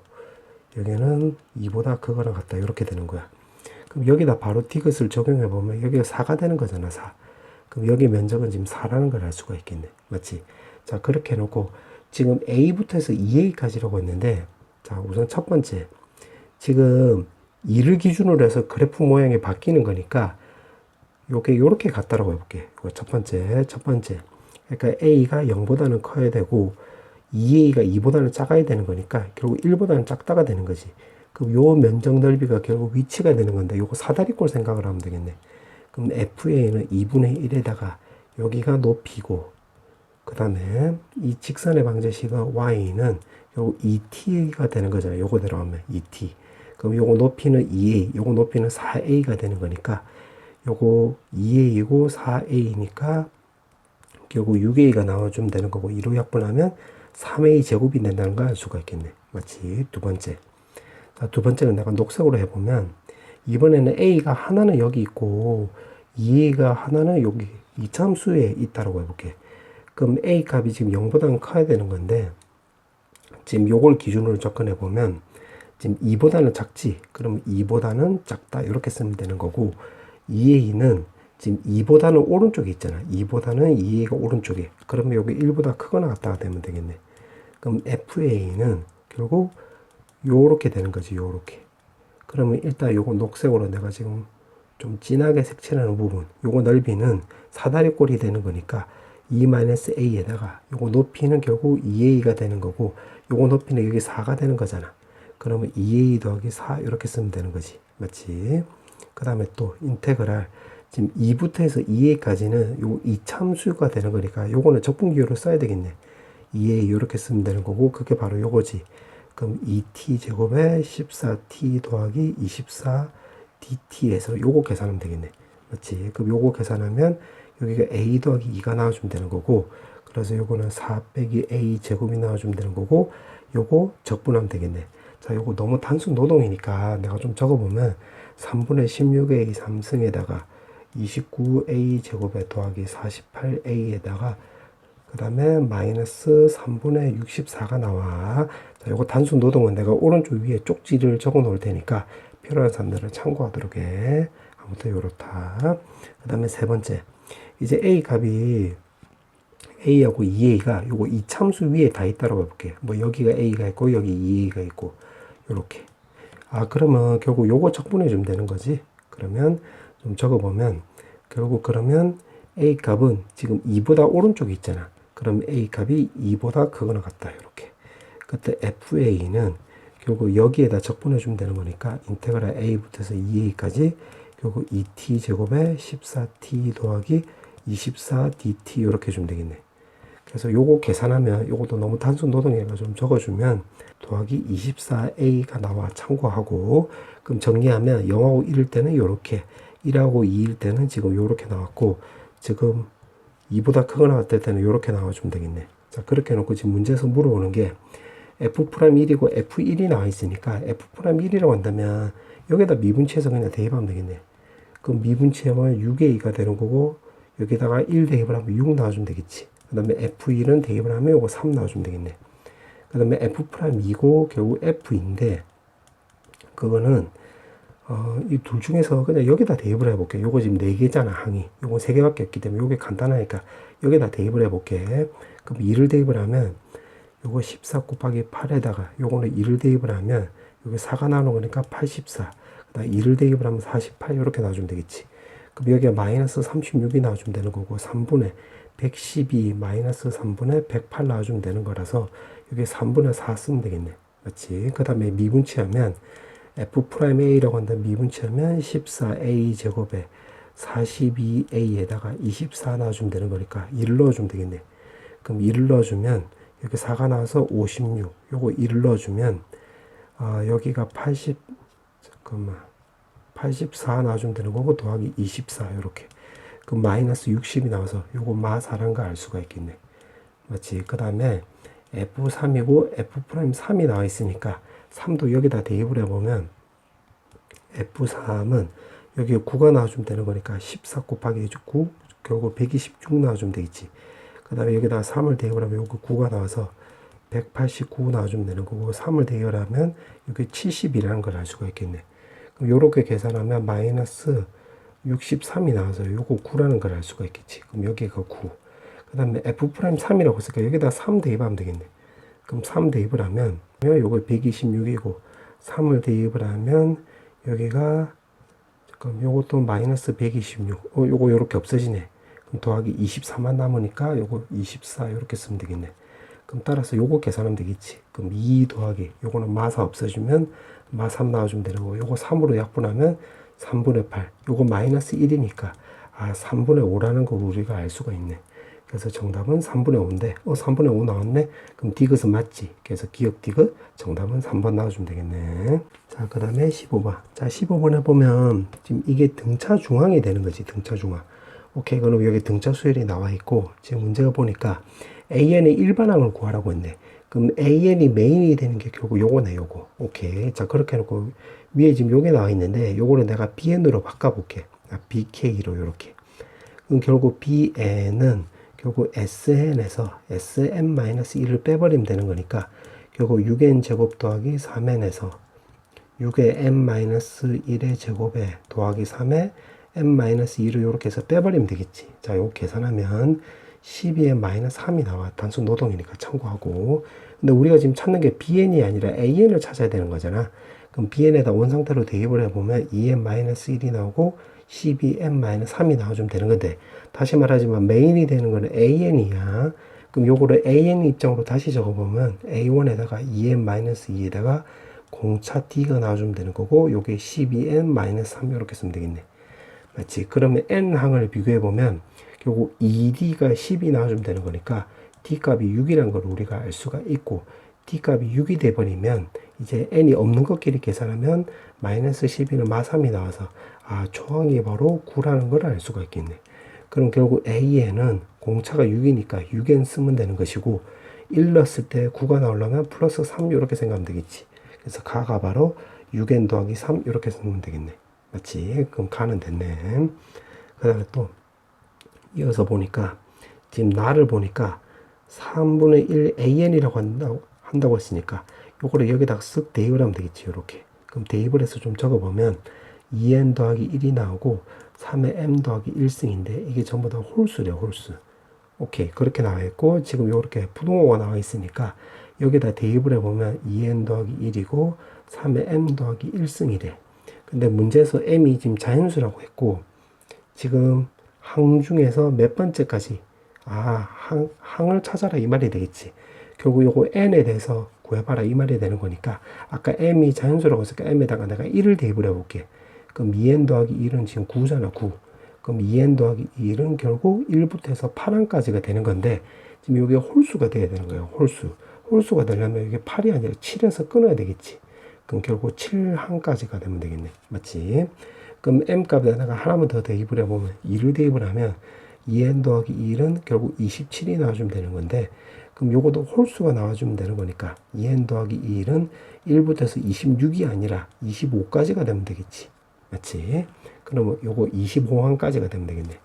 여기는 2보다 크거나 같다 이렇게 되는 거야. 그럼 여기다 바로 디귿을 적용해 보면 여기가 4가 되는 거잖아. 4. 그럼 여기 면적은 지금 4라는 걸 알 수가 있겠네. 맞지? 자, 그렇게 해놓고 지금 A부터 해서 2A까지라고 했는데 자, 우선 첫 번째 지금 2를 기준으로 해서 그래프 모양이 바뀌는 거니까 요게 요렇게 같다라고 해볼게. 첫 번째. 그러니까 A가 0보다는 커야 되고 2A가 2보다는 작아야 되는 거니까 결국 1보다는 작다가 되는 거지. 그럼 요 면적 넓이가 결국 위치가 되는 건데 요거 사다리꼴 생각을 하면 되겠네. 그럼 FA는 2분의 1에다가 여기가 높이고 그 다음에 이 직선의 방정식은 Y는 결국 2T가 되는 거잖아요. 요거대로 하면 2T. 그럼 요거 높이는 2A, 요거 높이는 4A가 되는 거니까 요거 2A이고 4A니까 결국 6A가 나와주면 되는 거고 2로 약분하면 3A 제곱이 된다는 걸 알 수가 있겠네. 맞지? 두 번째. 자, 두 번째는 내가 녹색으로 해보면 이번에는 A가 하나는 여기 있고 2A가 하나는 여기 이차함수에 있다라고 해볼게. 그럼 A 값이 지금 0보다는 커야 되는 건데 지금 요걸 기준으로 접근해보면 지금 2보다는 작지. 그러면 2보다는 작다 이렇게 쓰면 되는 거고 2A는 지금 2보다는 오른쪽에 있잖아. 2보다는 2A가 오른쪽에. 그러면 여기 1보다 크거나 같다가 되면 되겠네. 그럼 FA는 결국 요렇게 되는 거지. 요렇게. 그러면 일단 요거 녹색으로 내가 지금 좀 진하게 색칠하는 부분 요거 넓이는 사다리꼴이 되는 거니까 2-a에다가 요거 높이는 결국 2a가 되는 거고 요거 높이는 여기 4가 되는 거잖아. 그러면 2a 더하기 4 이렇게 쓰면 되는 거지. 맞지? 그 다음에 또 인테그랄 지금 2부터 해서 2a까지는 요 이차함수가 되는 거니까 요거는 적분기호를 써야 되겠네. 2a 이렇게 쓰면 되는 거고 그게 바로 요거지. 그럼 2t 제곱에 14t 더하기 24dt에서 요거 계산하면 되겠네. 맞지? 그럼 요거 계산하면 여기가 a 더하기 2가 나와주면 되는 거고 그래서 요거는 4 빼기 a 제곱이 나와주면 되는 거고 요거 적분하면 되겠네. 자, 요거 너무 단순 노동이니까 내가 좀 적어보면 3분의 16a 3승에다가 29a 제곱에 더하기 48a에다가 그 다음에 마이너스 3분의 64가 나와. 자, 요거 단순 노동은 내가 오른쪽 위에 쪽지를 적어 놓을 테니까 필요한 사람들은 참고하도록 해. 아무튼 요렇다. 그 다음에 세 번째. 이제 A 값이 A하고 2A가 요거 이 참수 위에 다 있다라고 해볼게. 뭐 여기가 A가 있고 여기 2A가 있고 요렇게. 아, 그러면 결국 요거 적분해 주면 되는 거지. 그러면 좀 적어보면 결국 그러면 A 값은 지금 2보다 오른쪽에 있잖아. 그럼 A 값이 2보다 크거나 같다. 이렇게. 그때 FA는 결국 여기에다 적분해 주면 되는 거니까 인테그랄 A부터 해서 2A까지 결국 2t 제곱에 14t 더하기 24dt 이렇게 주면 되겠네. 그래서 요거 계산하면 요것도 너무 단순 노동이라 좀 적어주면 더하기 24a가 나와 참고하고 그럼 정리하면 0하고 1일 때는 요렇게 1하고 2일 때는 지금 요렇게 나왔고, 지금 2보다 크거나 같을 때는 요렇게 나와주면 되겠네. 자, 그렇게 해놓고 지금 문제에서 물어보는 게 F'1이고 F1이 나와 있으니까 F'1이라고 한다면 여기다 미분치해서 그냥 대입하면 되겠네. 그럼 미분치하면 6의 2가 되는 거고, 여기다가 1 대입을 하면 6 나와주면 되겠지. 그 다음에 F1은 대입을 하면 요거 3 나와주면 되겠네. 그 다음에 F'2고 결국 F인데, 그거는 이 둘 중에서 그냥 여기다 대입을 해볼게. 요거 지금 4개잖아, 항이. 요거 3개밖에 없기 때문에 요게 간단하니까 여기다 대입을 해볼게. 그럼 2를 대입을 하면 요거 14 곱하기 8에다가 요거는 2를 대입을 하면 요게 4가 나오는 거니까 84. 그다음 2를 대입을 하면 48 이렇게 나와주면 되겠지. 그럼 여기가 마이너스 36이 나와주면 되는 거고, 3분의 112 마이너스 3분의 108 나와주면 되는 거라서 여기 3분의 4 쓰면 되겠네. 맞지? 그 다음에 미분치하면 F'A라고 한다면 미분치하면 14A 제곱에 42A에다가 24 넣어주면 되는 거니까 1을 넣어주면 되겠네. 그럼 1을 넣어주면 여기 4가 나와서 56. 요거 1을 넣어주면 여기가 84 넣어주면 되는 거고 더하기 24 요렇게. 그럼 마이너스 60이 나와서 요거 마4란 거 알 수가 있겠네. 맞지? 그 다음에 F3이고 F'3이 나와 있으니까 3도 여기다 대입을 해보면 F3은 여기 9가 나와주면 되는 거니까 14 곱하기 9 결국 126 나와주면 되겠지. 그 다음에 여기다 3을 대입을 하면 여기 9가 나와서 189 나와주면 되는 거고, 3을 대입하면 여기 70이라는 걸 알 수가 있겠네. 그럼 요렇게 계산하면 마이너스 63이 나와서 요거 9라는 걸 알 수가 있겠지. 그럼 여기가 9. 그 다음에 F'3이라고 했으니까 여기다 3 대입하면 되겠네. 그럼 3 대입을 하면 요거 126이고 3을 대입을 하면 여기가 잠깐 요것도 마이너스 126. 요거 요렇게 없어지네. 그럼 더하기 24만 남으니까 요거 24 요렇게 쓰면 되겠네. 그럼 따라서 요거 계산하면 되겠지. 그럼 2 더하기 요거는 마4 없어지면 마3 나와주면 되는 거고, 요거 3으로 약분하면 3분의 8. 요거 마이너스 1이니까 3분의 5라는 걸 우리가 알 수가 있네. 그래서 정답은 3분의 5인데 3분의 5 나왔네. 그럼 디귿은 맞지. 그래서 기억 디귿 정답은 3번 나와주면 되겠네. 자, 그 다음에 15번. 자, 15번에 보면 지금 이게 등차 중앙이 되는 거지. 등차 중앙. 오케이. 그럼 여기 등차 수열이 나와 있고, 지금 문제가 보니까 AN의 일반항을 구하라고 했네. 그럼 AN이 메인이 되는 게 결국 요거네, 요거. 오케이. 자, 그렇게 해놓고 위에 지금 요게 나와 있는데 요거를 내가 BN으로 바꿔볼게. BK로 요렇게. 그럼 결국 BN은 결국 SN에서 SM-1을 빼버리면 되는 거니까 결국 6n 제곱 더하기 3n에서 6의 n-1의 제곱에 더하기 3의 n-2를 이렇게 해서 빼버리면 되겠지. 자, 요거 계산하면 12의 마이너스 3이 나와. 단순 노동이니까 참고하고. 근데 우리가 지금 찾는 게 BN이 아니라 AN을 찾아야 되는 거잖아. 그럼 BN에다 원상태로 대입을 해보면 2n-1이 나오고 12n-3이 나와주면 되는 건데, 다시 말하지만 메인이 되는 거는 AN이야. 그럼 요거를 AN 입장으로 다시 적어보면 A1에다가 2n-2에다가 공차 D가 나와주면 되는 거고, 요게 12n-3 이렇게 쓰면 되겠네. 맞지? 그러면 N항을 비교해보면 결국 2D가 10이 나와주면 되는 거니까 D값이 6이라는 걸 우리가 알 수가 있고, D값이 6이 돼버리면 이제 N이 없는 것끼리 계산하면 마이너스 12는 마3이 나와서 초항이 바로 9라는 걸 알 수가 있겠네. 그럼 결국 AN은 공차가 6이니까 6N 쓰면 되는 것이고, 1 넣었을 때 9가 나오려면 플러스 3 이렇게 생각하면 되겠지. 그래서 가가 바로 6N 더하기 3 이렇게 쓰면 되겠네. 맞지? 그럼 가는 됐네. 그 다음에 또 이어서 보니까 지금 나를 보니까 3분의 1 AN이라고 한다고 했으니까 요거를 여기다가 쓱 대입을 하면 되겠지. 요렇게. 그럼 대입을 해서 좀 적어보면 2n 더하기 1이 나오고 3의 m 더하기 1승인데 이게 전부 다 홀수래요. 홀수. 오케이. 그렇게 나와 있고, 지금 요렇게 부동호가 나와 있으니까 여기다 대입을 해보면 2n 더하기 1이고 3의 m 더하기 1승이래. 근데 문제에서 m이 지금 자연수라고 했고, 지금 항 중에서 몇 번째까지 항을 찾아라 이 말이 되겠지. 결국 요거 n에 대해서 구해봐라 이 말이 되는 거니까, 아까 m이 자연수라고 했으니까 m에다가 내가 1을 대입을 해볼게. 그럼 2n 더하기 1은 지금 9잖아 9. 그럼 2n 더하기 1은 결국 1부터 해서 8항까지가 되는 건데, 지금 여기가 홀수가 돼야 되는 거예요. 홀수가 되려면 이게 8이 아니라 7에서 끊어야 되겠지. 그럼 결국 7항까지가 되면 되겠네. 맞지? 그럼 m 값에다가 하나만 더 대입을 해보면 2를 대입을 하면 2n 더하기 1은 결국 27이 나와주면 되는 건데, 그럼 요것도 홀수가 나와주면 되는 거니까 2n 더하기 1은 1부터 해서 26이 아니라 25까지가 되면 되겠지. 맞지? 그러면 요거 25항까지가 되면 되겠네.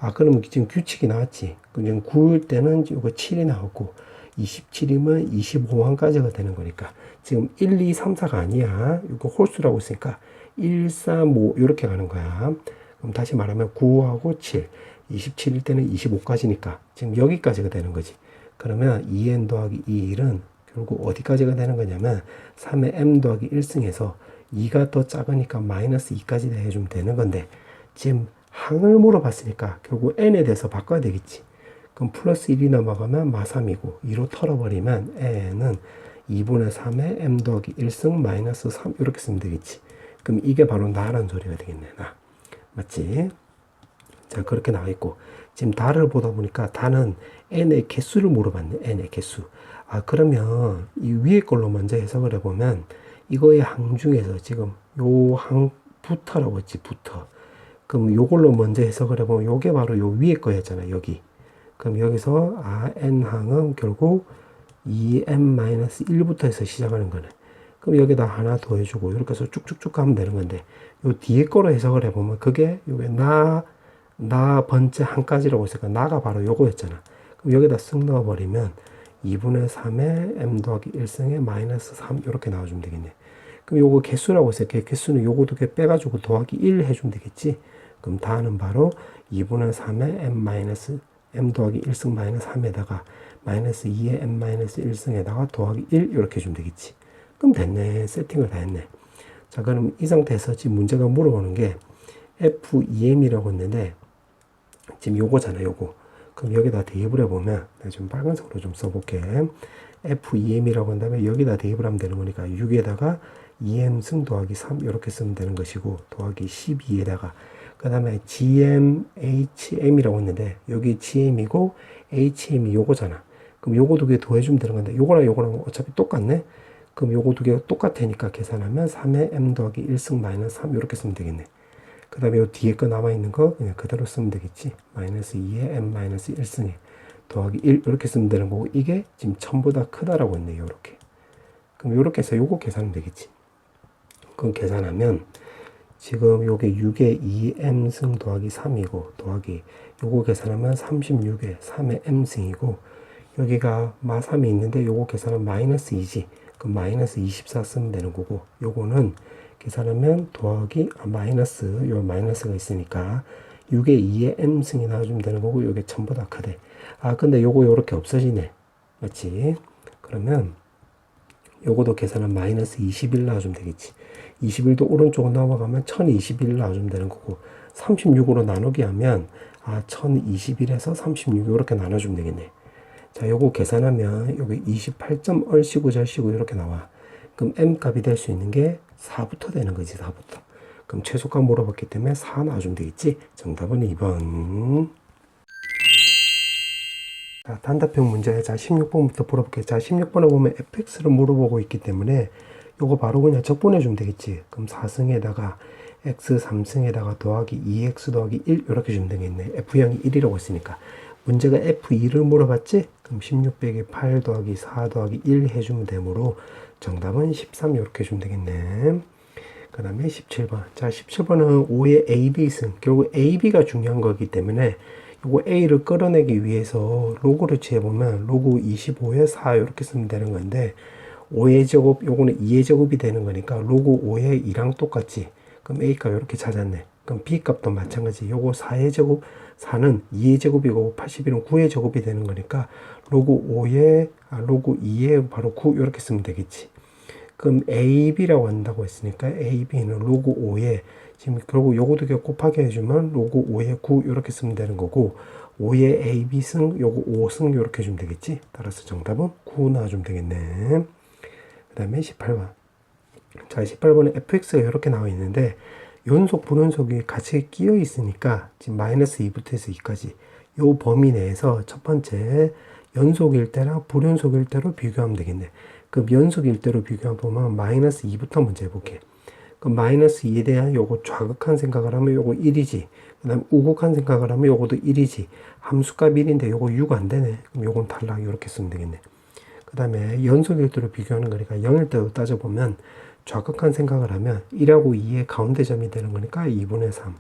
아, 그러면 지금 규칙이 나왔지. 그럼 구일 때는 요거 7이 나왔고 27이면 25항까지가 되는 거니까 지금 1, 2, 3, 4가 아니야. 이거 홀수라고 했으니까 1, 3, 5 이렇게 가는 거야. 그럼 다시 말하면 9하고 7, 27일 때는 25까지니까 지금 여기까지가 되는 거지. 그러면 2n 더하기 2은 결국 어디까지가 되는 거냐면 3의 m 더하기 1승에서 2가 더 작으니까 마이너스 2까지 해주면 되는 건데, 지금 항을 물어봤으니까 결국 n에 대해서 바꿔야 되겠지. 그럼 플러스 1이 넘어가면 마3이고 2로 털어버리면 n은 2분의 3의 m 더하기 1승 마이너스 3 이렇게 쓰면 되겠지. 그럼 이게 바로 나라는 소리가 되겠네. 나. 맞지? 자, 그렇게 나와 있고, 지금 다를 보다 보니까 다는 n의 개수를 물어봤네. n의 개수. 아, 그러면 이 위에 걸로 먼저 해석을 해보면 이거의 항 중에서 지금 요 항부터라고 했지. 부터. 그럼 요걸로 먼저 해석을 해보면 요게 바로 요 위에 거였잖아. 여기. 그럼 여기서 n항은 결국 2m-1부터 해서 시작하는 거네. 그럼 여기다 하나 더 해주고 이렇게 해서 쭉쭉쭉 가면 되는 건데, 요 뒤에 거로 해석을 해보면 그게 요게 나 번째 항까지라고 했으니까 나가 바로 요거였잖아. 그럼 여기다 쓱 넣어버리면 2분의 3의 m 더하기 1승의 마이너스 3 이렇게 나와주면 되겠네. 그럼 요거 개수라고 했어요. 개수는 요거 두 개 빼가지고 더하기 1 해주면 되겠지. 그럼 다는 바로 2분의 3의 m 더하기 1승 마이너스 3에다가 마이너스 2의 m-1승에다가 더하기 1 이렇게 해주면 되겠지. 그럼 됐네. 세팅을 다 했네. 자, 그럼 이 상태에서 지금 문제가 물어보는 게 FEM이라고 했는데 지금 요거잖아. 요거. 그럼 여기다 대입을 해보면 내가 좀 빨간색으로 좀 써볼게. FEM이라고 한 다음에 여기다 대입을 하면 되는 거니까 6에다가 2m승 더하기 3 이렇게 쓰면 되는 것이고, 더하기 12에다가 그 다음에 GMHM이라고 했는데 여기 GM이고 HM이 요거잖아. 그럼 요거 두 개 더해주면 되는 건데 요거랑 요거랑 어차피 똑같네. 그럼 요거 두 개가 똑같으니까 계산하면 3의 m 더하기 1승 마이너스 3 이렇게 쓰면 되겠네. 그 다음에 요 뒤에 거 남아있는 거 그냥 그대로 쓰면 되겠지. 마이너스 2의 m 마이너스 1승에 더하기 1 이렇게 쓰면 되는 거고, 이게 지금 1000보다 크다라고 했네. 요렇게. 그럼 요렇게 해서 요거 계산하면 되겠지. 그럼 계산하면 지금 요게 6의 2m승 더하기 3이고 더하기 요거 계산하면 36의 3의 m승이고, 여기가 마3이 있는데 요거 계산하면 마이너스 2지. 그럼 마이너스 24 쓰면 되는 거고, 요거는 계산하면 더하기 마이너스 요 마이너스가 있으니까 6의 2의 m승이 나와주면 되는 거고, 요게 1000보다 크대. 아, 근데 요거 요렇게 없어지네. 맞지? 그러면 요거도 계산하면 마이너스 21 나와주면 되겠지. 21도 오른쪽으로 넘어가면 1021 나와주면 되는 거고, 36으로 나누기 하면 1021에서 36 이렇게 나눠주면 되겠네. 자, 요거 계산하면 여기 28점 얼씨구 절씨구 이렇게 나와. 그럼 m 값이 될 수 있는 게 4부터 되는 거지. 4부터. 그럼 최소값 물어봤기 때문에 4 나와주면 되겠지. 정답은 2번. 자, 단답형 문제. 자, 16번부터 풀어볼게요. 자, 16번에 보면 fx를 물어보고 있기 때문에 요거 바로 그냥 적분해 주면 되겠지. 그럼 4승에다가 x 3승에다가 더하기 2x 더하기 1 이렇게 주면 되겠네. f형이 1이라고 했으니까. 문제가 f2를 물어봤지? 그럼 16 빼기 8 더하기 4 더하기 1 해주면 되므로 정답은 13 이렇게 해주면 되겠네. 그 다음에 17번. 자, 17번은 5의 AB승. 결국 AB가 중요한 거기 때문에 요거 A를 끌어내기 위해서 로그를 취해보면 로그 25의 4 이렇게 쓰면 되는 건데, 5의 제곱, 요거는 2의 제곱이 되는 거니까 로그 5의 2랑 똑같지. 그럼 A값 이렇게 찾았네. 그럼 B값도 마찬가지. 요거 4의 제곱, 4는 2의 제곱이고 81은 9의 제곱이 되는 거니까 로그 5의, 로그 2의 바로 9 이렇게 쓰면 되겠지. 그럼 AB라고 한다고 했으니까 AB는 로그 5의, 지금 결국 요거 두 개 곱하기 해주면 로그 5의 9 이렇게 쓰면 되는 거고, 5의 AB승, 요거 5승 이렇게 해주면 되겠지. 따라서 정답은 9 나와주면 되겠네. 그 다음에 18번. 자, 18번에 fx가 이렇게 나와 있는데 연속, 불연속이 같이 끼어 있으니까 지금 마이너스 2부터 해서 2까지 요 범위 내에서 첫 번째 연속일 때랑 불연속일 때로 비교하면 되겠네. 그럼 연속일 때로 비교하면 마이너스 2부터 먼저 해볼게. 그럼 마이너스 2에 대한 요거 좌극한 생각을 하면 요거 1이지. 그 다음에 우극한 생각을 하면 요거도 1이지. 함수값 1인데 요거 6 안 되네. 그럼 요건 탈락. 이렇게 쓰면 되겠네. 그 다음에 연속일도로 비교하는 거니까 0일 때도 따져보면 좌극한 생각을 하면 1하고 2의 가운데 점이 되는 거니까 2분의 3.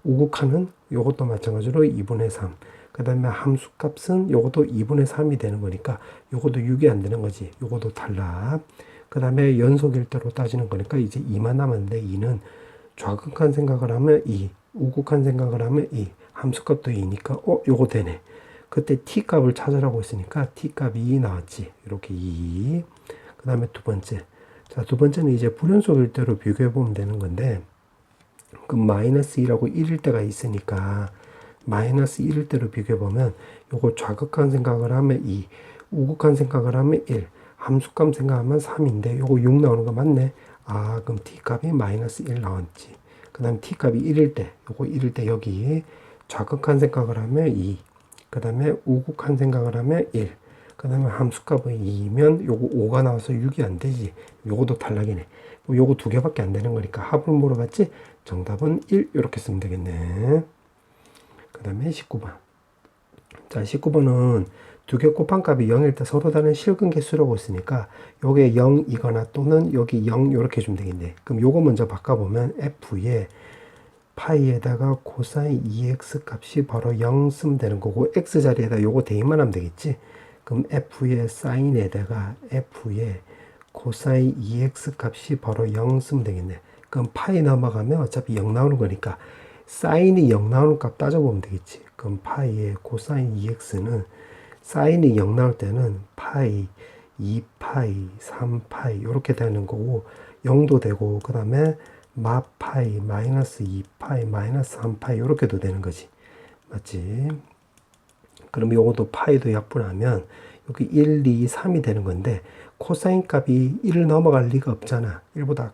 우극한은 요것도 마찬가지로 2분의 3. 그 다음에 함수값은 요것도 2분의 3이 되는 거니까 요것도 6이 안 되는 거지. 요것도 탈락. 그 다음에 연속일대로 따지는 거니까 이제 2만 남았는데 2는 좌극한 생각을 하면 2, 우극한 생각을 하면 2, 함수값도 2니까 요거 되네. 그때 t값을 찾으라고 했으니까 t값이 2 나왔지. 이렇게 2. 그 다음에 두 번째. 자, 두 번째는 이제 불연속일대로 비교해 보면 되는 건데, 그럼 마이너스 2라고 1일 때가 있으니까 마이너스 1일 때로 비교해 보면 요거 좌극한 생각을 하면 2, 우극한 생각을 하면 1, 함수값 생각하면 3인데 요거 6 나오는 거 맞네. 아, 그럼 t값이 마이너스 1 나왔지. 그 다음에 t값이 1일 때, 요거 1일 때 여기 좌극한 생각을 하면 2, 그 다음에 우극한 생각을 하면 1, 그 다음에 함수값은 2면 요거 5가 나와서 6이 안 되지. 요거도 탈락이네. 요거 두 개밖에 안 되는 거니까 합을 물어봤지. 정답은 1 이렇게 쓰면 되겠네. 그 다음에 19번. 자, 19번은 두 개 곱한 값이 0일 때 서로 다른 실근 개수라고 했으니까 요게 0이거나 또는 여기 0 이렇게 주면 되겠네. 그럼 요거 먼저 바꿔보면 f에 파이에다가 코사인 2x 값이 바로 0 쓰면 되는 거고 x 자리에다 요거 대입만 하면 되겠지. 그럼 f의 사인에다가 f의 코사인 2x 값이 바로 0 쓰면 되겠네. 그럼 파이 넘어가면 어차피 0 나오는 거니까 사인이 0 나오는 값 따져보면 되겠지. 그럼 파이의 코사인 2x는 사인이 0 나올 때는 파이, 2파이, 3파이 이렇게 되는 거고 0도 되고 그 다음에 마파이, 마이너스 2파이, 마이너스 3파이 이렇게도 되는 거지. 맞지? 그럼 요것도 파이도 약분하면 여기 1, 2, 3이 되는 건데 코사인 값이 1을 넘어갈 리가 없잖아. 1보다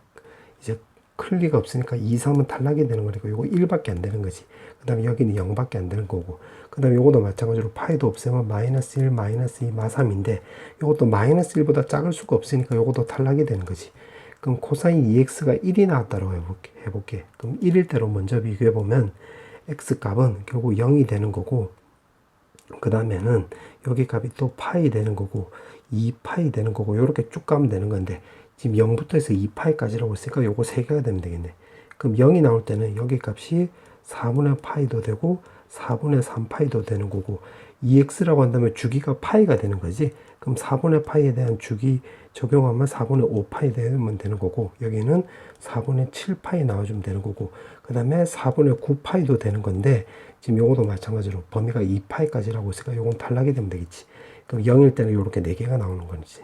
이제 클 리가 없으니까 2, 3은 탈락이 되는 거니까 요거 1밖에 안 되는 거지. 그 다음에 여기는 0밖에 안 되는 거고 그 다음에 요것도 마찬가지로 파이도 없애면 마이너스 1, 마이너스 2, 마 3인데 요것도 마이너스 1보다 작을 수가 없으니까 요것도 탈락이 되는 거지. 그럼 코사인 2x가 1이 나왔다고 해볼게. 그럼 1일 때로 먼저 비교해보면 x값은 결국 0이 되는 거고 그 다음에는 여기 값이 또 파이 되는 거고 2파이 되는 거고 이렇게 쭉 가면 되는 건데 지금 0부터 해서 2파이까지라고 했으니까 요거 3개가 되면 되겠네. 그럼 0이 나올 때는 여기 값이 4분의 파이도 되고 4분의 3파이도 되는 거고 2x라고 한다면 주기가 파이가 되는 거지. 그럼 4분의 파이에 대한 주기 적용하면 4분의 5파이 되면 되는 거고 여기는 4분의 7파이 나와주면 되는 거고 그 다음에 4분의 9파이도 되는 건데 지금 요것도 마찬가지로 범위가 2파이까지라고 했으니까 요건 탈락이 되면 되겠지. 그럼 0일 때는 요렇게 4개가 나오는 거지.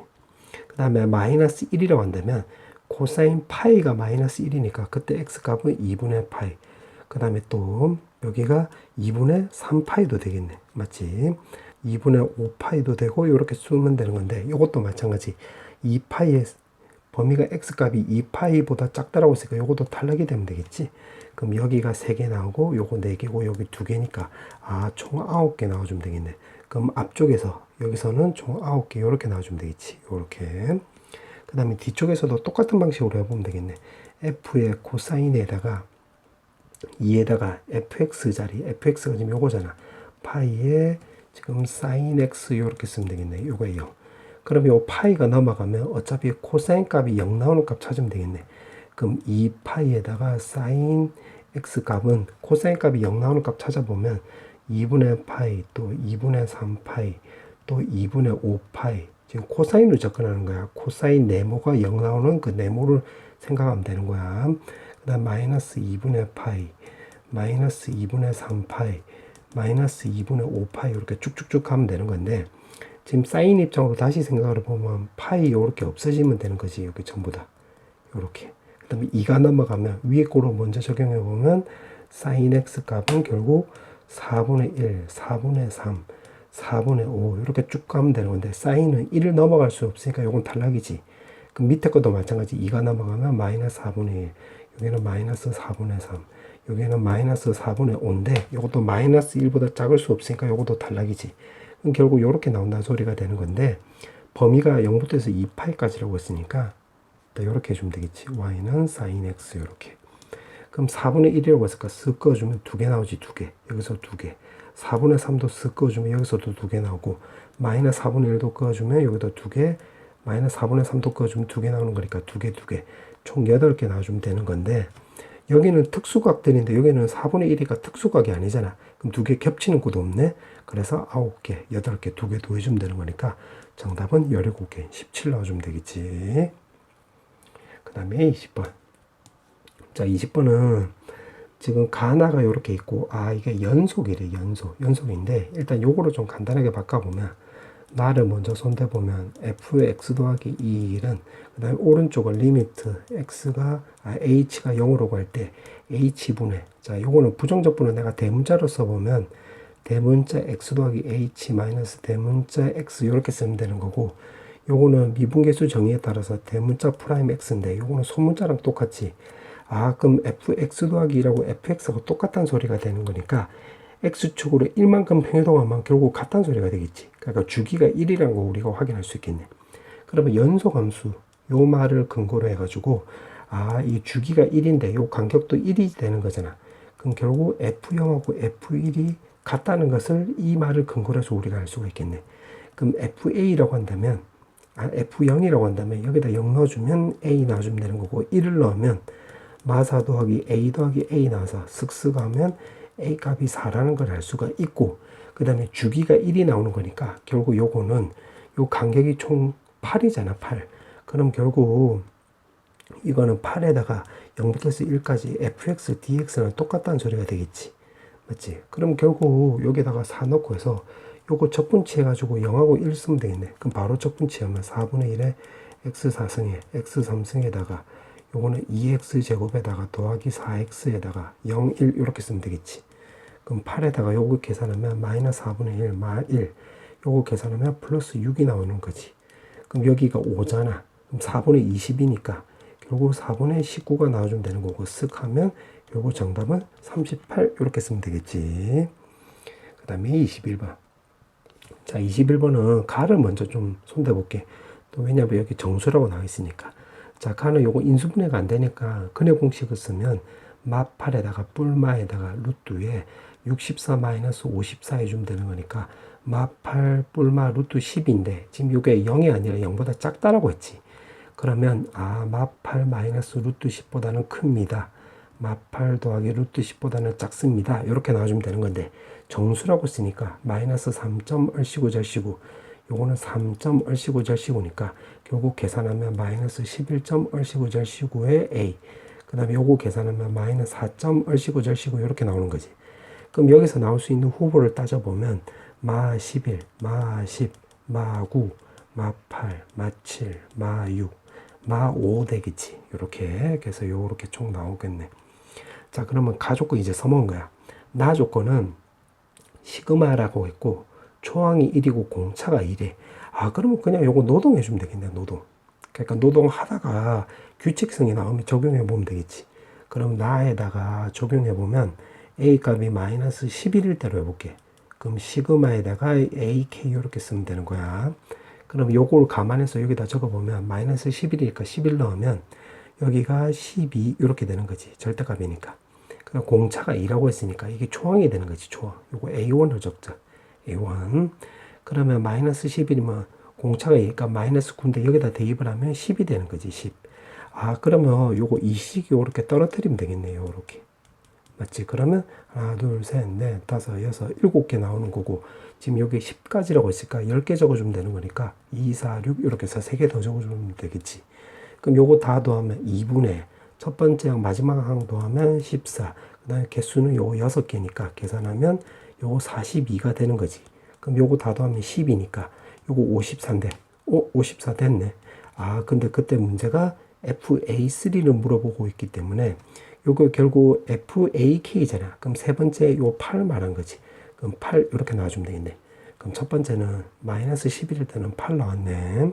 그 다음에 마이너스 1이라고 한다면 코사인 파이가 마이너스 1이니까 그때 x값은 2분의 파이 그 다음에 또 여기가 2분의 3파이도 되겠네. 맞지? 2분의 5파이도 되고 이렇게 쓰면 되는 건데 이것도 마찬가지 2파이의 범위가 x값이 2파이보다 작다라고 했으니까 이것도 탈락이 되면 되겠지. 그럼 여기가 3개 나오고 요거 4개고 여기 2개니까 총 9개 나와주면 되겠네. 그럼 앞쪽에서 여기서는 총 9개 이렇게 나와주면 되겠지. 이렇게. 그 다음에 뒤쪽에서도 똑같은 방식으로 해보면 되겠네. f의 코사인에다가 2에다가 fx 자리, fx가 지금 요거잖아. 파이에 지금 sin x 이렇게 쓰면 되겠네. 요거 0. 그럼 요 파이가 넘어가면 어차피 코사인 값이 0 나오는 값 찾으면 되겠네. 그럼 2파이에다가 sin x 값은 코사인 값이 0 나오는 값 찾아보면 2분의 파이, 또 2분의 3파이, 또 2분의 5파이. 지금 코사인으로 접근하는 거야. 코사인 네모가 0 나오는 그 네모를 생각하면 되는 거야. 그 다음 마이너스 2분의 파이, 마이너스 2분의 3파이, 마이너스 2분의 5파이 이렇게 쭉쭉쭉 하면 되는 건데 지금 사인 입장으로 다시 생각을 보면 파이 이렇게 없어지면 되는 거지. 여기 전부 다 이렇게. 그 다음에 2가 넘어가면 위에 거로 먼저 적용해 보면 sin x 값은 결국 4분의 1, 4분의 3, 4분의 5 이렇게 쭉 가면 되는 건데 사인은 1을 넘어갈 수 없으니까 이건 탈락이지. 그럼 밑에 것도 마찬가지 2가 넘어가면 마이너스 4분의 1, 여기는 마이너스 4분의 3, 여기는 마이너스 4분의 5인데 이것도 마이너스 1보다 작을 수 없으니까 이것도 탈락이지. 그럼 결국 이렇게 나온다는 소리가 되는 건데 범위가 0부터 해서 2파이까지라고 했으니까 이렇게 해주면 되겠지. y는 sin x 이렇게. 그럼 4분의 1이라고 했을까? 쓱 그어주면 2개 나오지. 2개. 여기서 2개. 4분의 3도 쓱 그어주면 여기서도 2개 나오고, 마이너스 4분의 1도 그어주면 여기도 2개, 마이너스 4분의 3도 그어주면 2개 나오는 거니까 2개, 2개. 총 8개 나와주면 되는 건데, 여기는 특수각들인데 여기는 4분의 1이가 특수각이 아니잖아. 그럼 2개 겹치는 것도 없네. 그래서 9개, 8개, 2개 더해주면 되는 거니까 정답은 17개, 17 나와주면 되겠지. 그 다음에 20번. 자, 20번은 지금 가나가 이렇게 있고, 이게 연속이래. 연속인데, 일단 요거를 좀 간단하게 바꿔보면, 나를 먼저 손대보면 fx 더하기 2는 그 다음에 오른쪽은 리미트 h가 0으로 갈 때 h분의, 자 요거는 부정적분은 내가 대문자로 써보면 대문자 x 더하기 h 마이너스 대문자 x 이렇게 쓰면 되는 거고, 요거는 미분계수 정의에 따라서 대문자 프라임 x인데 요거는 소문자랑 똑같이 그럼 fx 더하기 2라고 fx하고 똑같다는 소리가 되는 거니까 x축으로 1만큼 평이동하면 결국 같다는 소리가 되겠지. 그러니까 주기가 1이라는 거 우리가 확인할 수 있겠네. 그러면 연소함수 요 말을 근거로 해가지고 이 주기가 1인데 요 간격도 1이 되는 거잖아. 그럼 결국 F0하고 F1이 같다는 것을 이 말을 근거로 해서 우리가 알 수가 있겠네. 그럼 FA라고 한다면 F0이라고 한다면 여기다 0 넣어주면 A 넣어주면 되는 거고, 1을 넣으면 마사 더하기 A 더하기 A 나와서 쓱쓱 하면 A 값이 4라는 걸 알 수가 있고, 그 다음에 주기가 1이 나오는 거니까 결국 요거는 요 간격이 총 8이잖아. 8. 그럼 결국 이거는 8에다가 0부터 1까지 fx, dx는 똑같다는 소리가 되겠지. 맞지? 그럼 결국 여기다가 4 넣고 해서 요거 적분치 해가지고 0하고 1 쓰면 되겠네. 그럼 바로 적분치 하면 4분의 1에 x 4승에 x 3승에다가 요거는 2x 제곱에다가 더하기 4x에다가 0, 1 이렇게 쓰면 되겠지. 그럼 8에다가 요거 계산하면 마이너스 4분의 1 마 1, 요거 계산하면 플러스 6이 나오는 거지. 그럼 여기가 5잖아. 그럼 4분의 20이니까 결국 4분의 19가 나와주면 되는 거고, 쓱 하면 결국 정답은 38 이렇게 쓰면 되겠지. 그 다음에 21번. 자, 21번은 가를 먼저 좀 손대 볼게. 또 왜냐면 여기 정수라고 나와 있으니까. 자, 가는 요거 인수분해가 안 되니까 근해 공식을 쓰면 마8에다가 뿔마에다가 루트에 64 마이너스 54 해주면 되는 거니까 마8 뿔마 루트 10인데 지금 요게 0이 아니라 0보다 작다라고 했지. 그러면 마8 마이너스 루트 10보다는 큽니다. 마8 더하기 루트 10보다는 작습니다. 이렇게 나와주면 되는 건데 정수라고 쓰니까 마이너스 3점 얼씨구 절씨구, 요거는 3점 얼씨구 절씨구니까 결국 계산하면 마이너스 11점 얼씨구 절씨구의 a, 그 다음에 요거 계산하면 마이너스 4점 얼씨구 절씨구 이렇게 나오는 거지. 그럼 여기서 나올 수 있는 후보를 따져보면 마 11, 마 10, 마 9, 마 8, 마 7, 마 6, 마 5 되겠지. 이렇게 그래서 요렇게 총 나오겠네. 자, 그러면 가 조건 이제 써먹은 거야. 나 조건은 시그마라고 했고 초항이 1이고 공차가 1에. 그러면 그냥 요거 노동해주면 되겠네. 노동. 그러니까 노동하다가 규칙성이 나오면 적용해보면 되겠지. 그럼 나에다가 적용해보면 A 값이 마이너스 11일 대로 해볼게. 그럼 시그마에다가 AK 이렇게 쓰면 되는 거야. 그럼 요걸 감안해서 여기다 적어보면 마이너스 11이니까 11 넣으면 여기가 12 이렇게 되는 거지. 절대값이니까. 그럼 공차가 2라고 했으니까 이게 초항이 되는 거지. 초항. 요거 A1을 적자. A1. 그러면 마이너스 11이면 공차가 2니까 마이너스 9인데 여기다 대입을 하면 10이 되는 거지. 10. 그러면 요거 이식이 이렇게 떨어뜨리면 되겠네요. 이렇게. 맞지? 그러면 하나, 둘, 셋, 넷, 다섯, 여섯, 7개 나오는 거고, 지금 여기 10가지라고 했으니까 10개 적어주면 되는 거니까 2, 4, 6 이렇게 해서 3개 더 적어주면 되겠지. 그럼 요거 다 더하면 2분의 첫 번째 항 마지막 항 더하면 14, 그 다음에 개수는 요거 6개니까 계산하면 요거 42가 되는 거지. 그럼 요거 다 더하면 10이니까 요거 54인데 54 됐네. 근데 그때 문제가 FA3를 물어보고 있기 때문에 요거 결국 FAK잖아. 그럼 세 번째 요 8 말한 거지. 그럼 8 이렇게 나와주면 되겠네. 그럼 첫 번째는 마이너스 11일 때는 8 나왔네.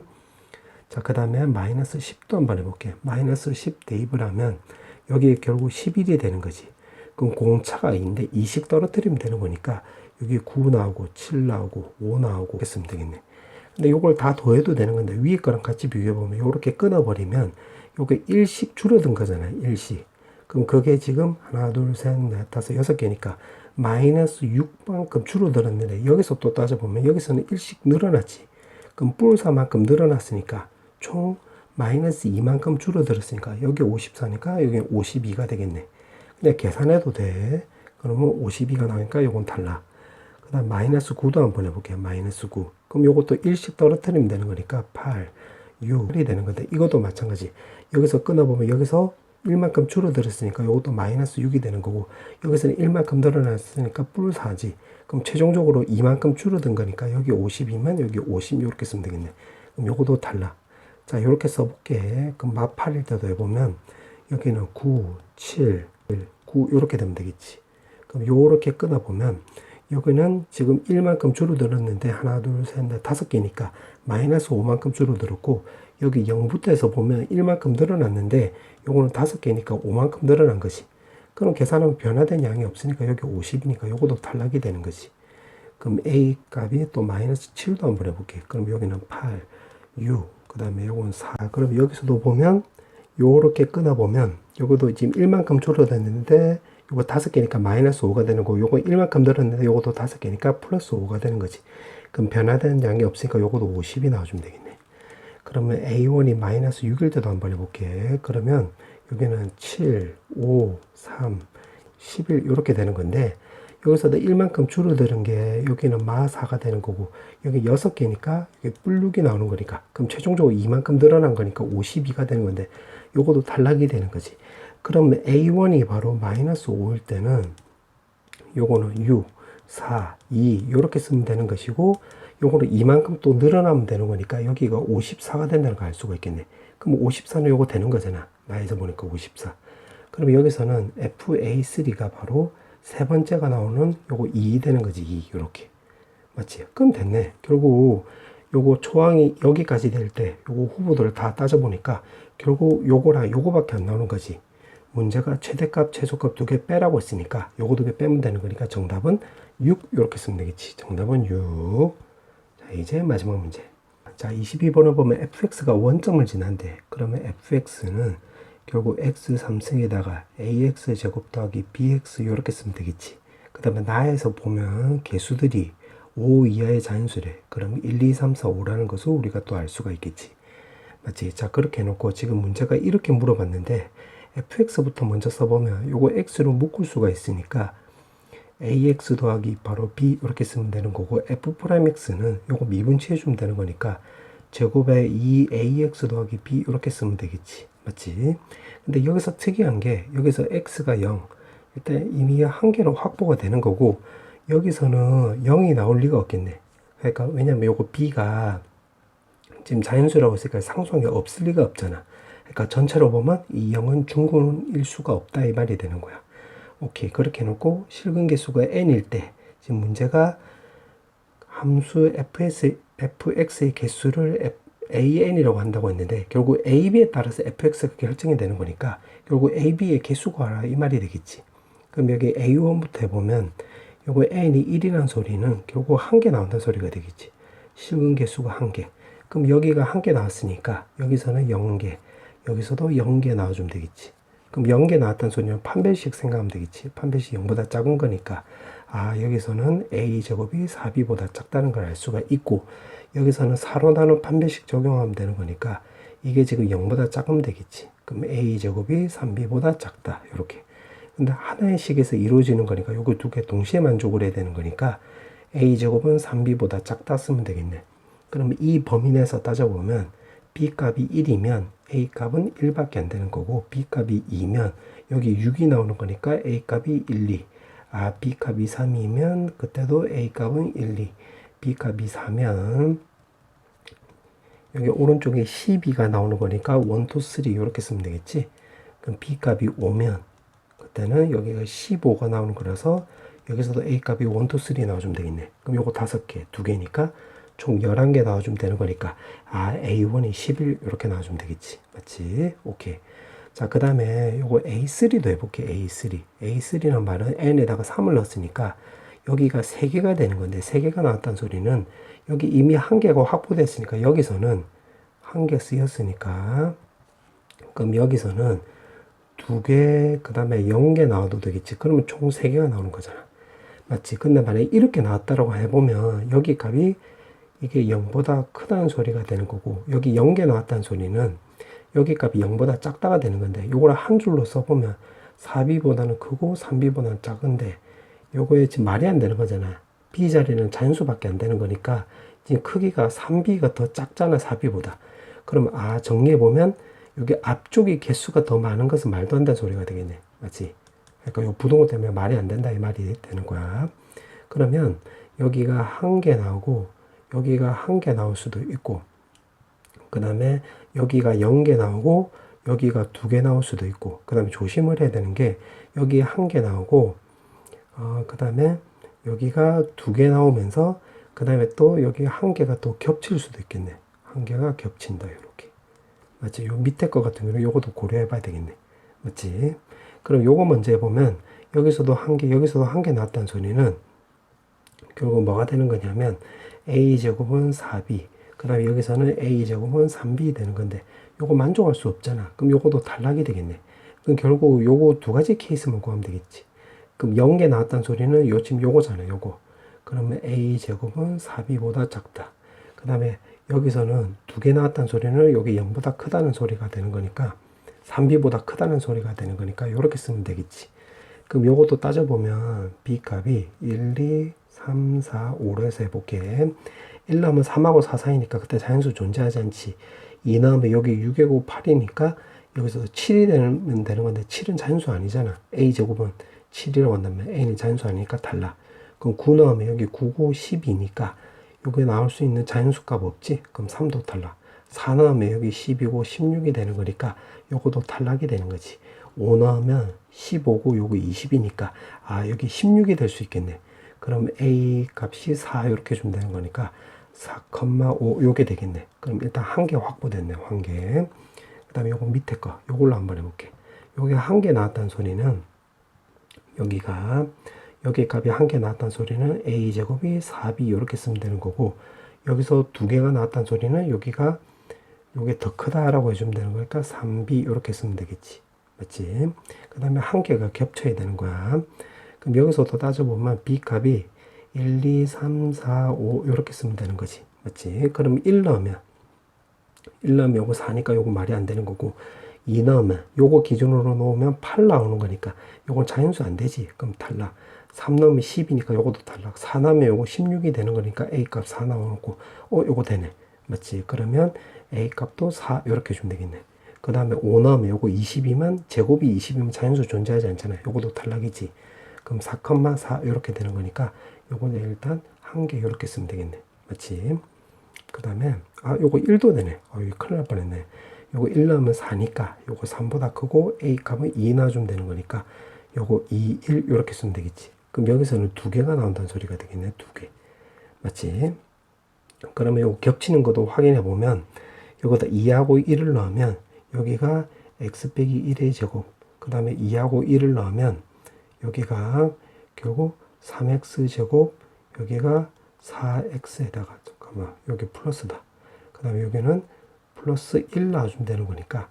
자, 그 다음에 마이너스 10도 한번 해볼게. 마이너스 10 대입을 하면 여기 결국 11이 되는 거지. 그럼 공차가 2인데 2씩 떨어뜨리면 되는 거니까 여기 9 나오고 7 나오고 5 나오고 했으면 되겠네. 근데 요걸 다 더해도 되는 건데 위에 거랑 같이 비교해보면 요렇게 끊어버리면 요게 1씩 줄어든 거잖아요. 1씩. 그럼 그게 지금 하나, 둘, 셋, 넷, 다섯, 6개니까 마이너스 6만큼 줄어들었는데 여기서 또 따져보면 여기서는 1씩 늘어났지. 그럼 뿔사만큼 늘어났으니까 총 마이너스 2만큼 줄어들었으니까 여기 54니까 여기 52가 되겠네. 그냥 계산해도 돼. 그러면 52가 나오니까 요건 탈락. 그 다음 마이너스 9도 한번 해볼게요. 마이너스 9. 그럼 요것도 1씩 떨어뜨리면 되는 거니까 8, 6이 되는 건데 이것도 마찬가지. 여기서 끊어보면 여기서 1만큼 줄어들었으니까 요것도 마이너스 6이 되는 거고 여기서는 1만큼 늘어났으니까 뿔 4지. 그럼 최종적으로 2만큼 줄어든 거니까 여기 52만 여기 50 이렇게 쓰면 되겠네. 그럼 요것도 탈락. 자 이렇게 써볼게. 그럼 마 8일 때도 해보면 여기는 9, 7, 9 이렇게 되면 되겠지. 그럼 요렇게 끊어보면 여기는 지금 1만큼 줄어들었는데 하나, 둘, 셋, 넷, 5개니까 마이너스 5만큼 줄어들었고 여기 0부터 해서 보면 1만큼 늘어났는데 요거는 5개니까 5만큼 늘어난 거지. 그럼 계산하면 변화된 양이 없으니까 여기 50이니까 요것도 탈락이 되는 거지. 그럼 A 값이 또 마이너스 7도 한번 해볼게. 그럼 여기는 8, 6, 그 다음에 요건 4. 그럼 여기서도 보면 요렇게 끊어보면 요것도 지금 1만큼 줄어들었는데 요거 5개니까 마이너스 5가 되는 거고 요거 1만큼 늘었는데 요것도 5개니까 플러스 5가 되는 거지. 그럼 변화되는 양이 없으니까 요것도 50이 나와주면 되겠네. 그러면 A1이 마이너스 6일 때도 한번 해볼게. 그러면 여기는 7, 5, 3, 11 이렇게 되는 건데 여기서도 1만큼 줄어드는 게 여기는 마4가 되는 거고 여기 6개니까 여기 뿔6이 나오는 거니까 그럼 최종적으로 2만큼 늘어난 거니까 52가 되는 건데 요것도 탈락이 되는 거지. 그러면 A1이 바로 마이너스 5일 때는 요거는 6, 4, 2 이렇게 쓰면 되는 것이고 요거는 이만큼 또 늘어나면 되는 거니까 여기가 54가 된다는 걸 알 수가 있겠네. 그럼 54는 요거 되는 거잖아. 나에서 보니까 54. 그럼 여기서는 FA3가 바로 세 번째가 나오는 요거 2 되는 거지. 2 요렇게. 맞지? 그럼 됐네. 결국 요거 초항이 여기까지 될 때 요거 후보들을 다 따져보니까 결국 요거랑 요거밖에 안 나오는 거지. 문제가 최대값, 최소값 두 개 빼라고 했으니까 요거 두 개 빼면 되는 거니까 정답은 6 이렇게 쓰면 되겠지. 정답은 6. 자, 이제 마지막 문제. 자, 22번을 보면 fx가 원점을 지난대. 그러면 fx는 결국 x 3승에다가 ax 제곱 더하기 bx 이렇게 쓰면 되겠지. 그 다음에 나에서 보면 개수들이 5 이하의 자연수래. 그럼 1, 2, 3, 4, 5라는 것을 우리가 또 알 수가 있겠지. 맞지? 자, 그렇게 해놓고 지금 문제가 이렇게 물어봤는데 fx부터 먼저 써보면 요거 x로 묶을 수가 있으니까 ax 더하기 바로 b 이렇게 쓰면 되는 거고 f'x는 요거 미분치해 주면 되는 거니까 제곱에 2ax 더하기 b 이렇게 쓰면 되겠지. 맞지? 근데 여기서 특이한 게 여기서 x가 0 일단 이미 한 개로 확보가 되는 거고 여기서는 0이 나올 리가 없겠네. 그러니까 왜냐면 요거 b가 지금 자연수라고 했으니까 상수한 게 없을 리가 없잖아. 그러니까 전체로 보면 이 0은 중근일 수가 없다 이 말이 되는 거야. 오케이. 그렇게 해놓고 실근 개수가 n일 때 지금 문제가 함수 fx의 개수를 an이라고 한다고 했는데 결국 ab에 따라서 fx가 결정이 되는 거니까 결국 ab의 개수가 하라 이 말이 되겠지. 그럼 여기 a1부터 해보면 요거 n이 1이라는 소리는 결국 한 개 나온다는 소리가 되겠지. 실근 개수가 한 개. 그럼 여기가 한 개 나왔으니까 여기서는 0개. 여기서도 0개 나와주면 되겠지. 그럼 0개 나왔다는 소리는 판별식 생각하면 되겠지. 판별식 0보다 작은 거니까 아 여기서는 a제곱이 4b보다 작다는 걸 알 수가 있고 여기서는 4로 나눈 판별식 적용하면 되는 거니까 이게 지금 0보다 작으면 되겠지. 그럼 a제곱이 3b보다 작다 이렇게. 근데 하나의 식에서 이루어지는 거니까 요거 두 개 동시에 만족을 해야 되는 거니까 a제곱은 3b보다 작다 쓰면 되겠네. 그럼 이 범위 내에서 따져보면 b값이 1이면 a값은 1밖에 안 되는 거고 b값이 2면 여기 6이 나오는 거니까 a값이 1, 2. 아 b값이 3이면 그때도 a값은 1, 2. b값이 4면 여기 오른쪽에 12가 나오는 거니까 1, 2, 3 이렇게 쓰면 되겠지. 그럼 b값이 5면 그때는 여기가 15가 나오는 거라서 여기서도 a값이 1, 2, 3 나와주면 되겠네. 그럼 요거 5개, 2개니까 총 11개 나와주면 되는 거니까 아 A1이 11 이렇게 나와주면 되겠지. 맞지? 오케이. 자 그 다음에 요거 A3도 해볼게. A3. A3란 말은 n에다가 3을 넣었으니까 여기가 3개가 되는 건데 3개가 나왔다는 소리는 여기 이미 1개가 확보됐으니까 여기서는 1개 쓰였으니까 그럼 여기서는 2개, 그 다음에 0개 나와도 되겠지. 그러면 총 3개가 나오는 거잖아. 맞지? 근데 만약에 이렇게 나왔다라고 해보면 여기 값이 이게 0보다 크다는 소리가 되는 거고, 여기 0개 나왔다는 소리는 여기 값이 0보다 작다가 되는 건데, 요걸 한 줄로 써보면 4b보다는 크고 3b보다는 작은데, 요거에 지금 말이 안 되는 거잖아. b 자리는 잔수밖에 안 되는 거니까 지금 크기가 3b가 더 작잖아, 4b보다. 그러면 정리해보면 여기 앞쪽이 개수가 더 많은 것은 말도 안 되는 소리가 되겠네. 맞지? 그러니까 요 부동호 때문에 말이 안 된다 이 말이 되는 거야. 그러면 여기가 1개 나오고 여기가 1개 나올 수도 있고, 그 다음에 여기가 0개 나오고 여기가 2개 나올 수도 있고, 그 다음에 조심을 해야 되는 게 여기 1개 나오고 그 다음에 여기가 2개 나오면서 그 다음에 또 여기 1개가 또 겹칠 수도 있겠네. 1개가 겹친다 이렇게. 맞지? 요 밑에 거 같은 경우는 요것도 고려해 봐야 되겠네. 맞지? 그럼 요거 먼저 해보면 여기서도 1개 여기서도 1개 나왔다는 소리는 결국 뭐가 되는 거냐면 a제곱은 4b, 그 다음에 여기서는 a제곱은 3b 되는 건데, 요거 만족할 수 없잖아. 그럼 요것도 탈락이 되겠네. 그럼 결국 요거 2가지 케이스만 구하면 되겠지. 그럼 0개 나왔다는 소리는 요 지금 요거잖아, 요거. 그러면 a제곱은 4b보다 작다. 그 다음에 여기서는 2개 나왔다는 소리는 여기 0보다 크다는 소리가 되는 거니까 3b보다 크다는 소리가 되는 거니까 요렇게 쓰면 되겠지. 그럼 요것도 따져보면 b 값이 1, 2, 3, 4, 5로 해서 해볼게. 1 넣으면 3하고 4 사이니까 그때 자연수 존재하지 않지. 2 넣으면 여기 6이고 8이니까 여기서 7이 되면 되는 건데 7은 자연수 아니잖아. a제곱은 7이라고 한다면 a는 자연수 아니니까 달라. 그럼 9 넣으면 여기 9고 10이니까 여기 나올 수 있는 자연수 값 없지? 그럼 3도 탈락. 4 넣으면 여기 10이고 16이 되는 거니까 요것도 탈락이 되는 거지. 5 넣으면 15고 요거 20이니까 여기 16이 될 수 있겠네. 그럼 a 값이 4 이렇게 주면 되는 거니까 4,5 요게 되겠네. 그럼 일단 1개 확보됐네. 1개. 그 다음에 요거 밑에 거 요걸로 한번 해볼게. 요게 1개 나왔다는 소리는 여기가 여기 값이 1개 나왔다는 소리는 a제곱이 4b 이렇게 쓰면 되는 거고, 여기서 2개가 나왔다는 소리는 여기가 요게 더 크다라고 해주면 되는 거니까 3b 이렇게 쓰면 되겠지. 맞지? 그 다음에 1개가 겹쳐야 되는 거야. 그럼 여기서도 따져보면 b 값이 1, 2, 3, 4, 5 이렇게 쓰면 되는 거지. 맞지? 그럼 1 넣으면 요거 4니까 요거 말이 안 되는 거고, 2 넣으면 요거 기준으로 놓으면 8 나오는 거니까 요건 자연수 안 되지. 그럼 탈락. 3 넣으면 10이니까 요것도 탈락. 4 넣으면 요거 16이 되는 거니까 a 값 4 나오고 요거 되네. 맞지? 그러면 a 값도 4 이렇게 주면 되겠네. 그 다음에 5 넣으면 요거 20이면 제곱이 20이면 자연수 존재하지 않잖아요. 요것도 탈락이지. 그럼 4,4 이렇게 되는 거니까 요거는 일단 1개 이렇게 쓰면 되겠네. 맞지? 그 다음에 요거 1도 되네. 이거 큰일 날 뻔했네. 요거 1 넣으면 4니까 요거 3보다 크고 a 값은 2 넣어주면 되는 거니까 요거 2, 1 이렇게 쓰면 되겠지. 그럼 여기서는 2개가 나온다는 소리가 되겠네. 2개. 맞지? 그러면 요거 겹치는 것도 확인해 보면 요거다 2하고 1을 넣으면 여기가 x 빼기 1의 제곱, 그 다음에 2하고 1을 넣으면 여기가 결국 3x 제곱, 여기가 4x에다가 잠깐만 여기 플러스다. 그 다음에 여기는 플러스 1 넣어주면 되는 거니까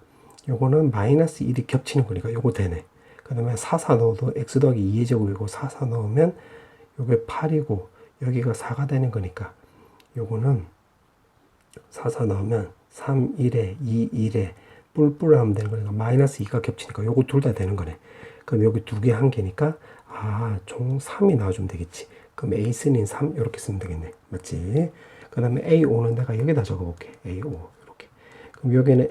요거는 마이너스 1이 겹치는 거니까 요거 되네. 그 다음에 4 넣어도 x 더하기 2의 제곱이고 4 넣으면 요게 8이고 여기가 4가 되는 거니까 요거는 4 넣으면 3, 1에 2, 1에 뿔뿔 하면 되는 거니까 마이너스 2가 겹치니까 요거 둘 다 되는 거네. 그럼 여기 2개 1개니까 총 3이 나와주면 되겠지. 그럼 a-는 3 이렇게 쓰면 되겠네. 맞지? 그 다음에 a5는 내가 여기다 적어볼게. a5 이렇게. 그럼 여기는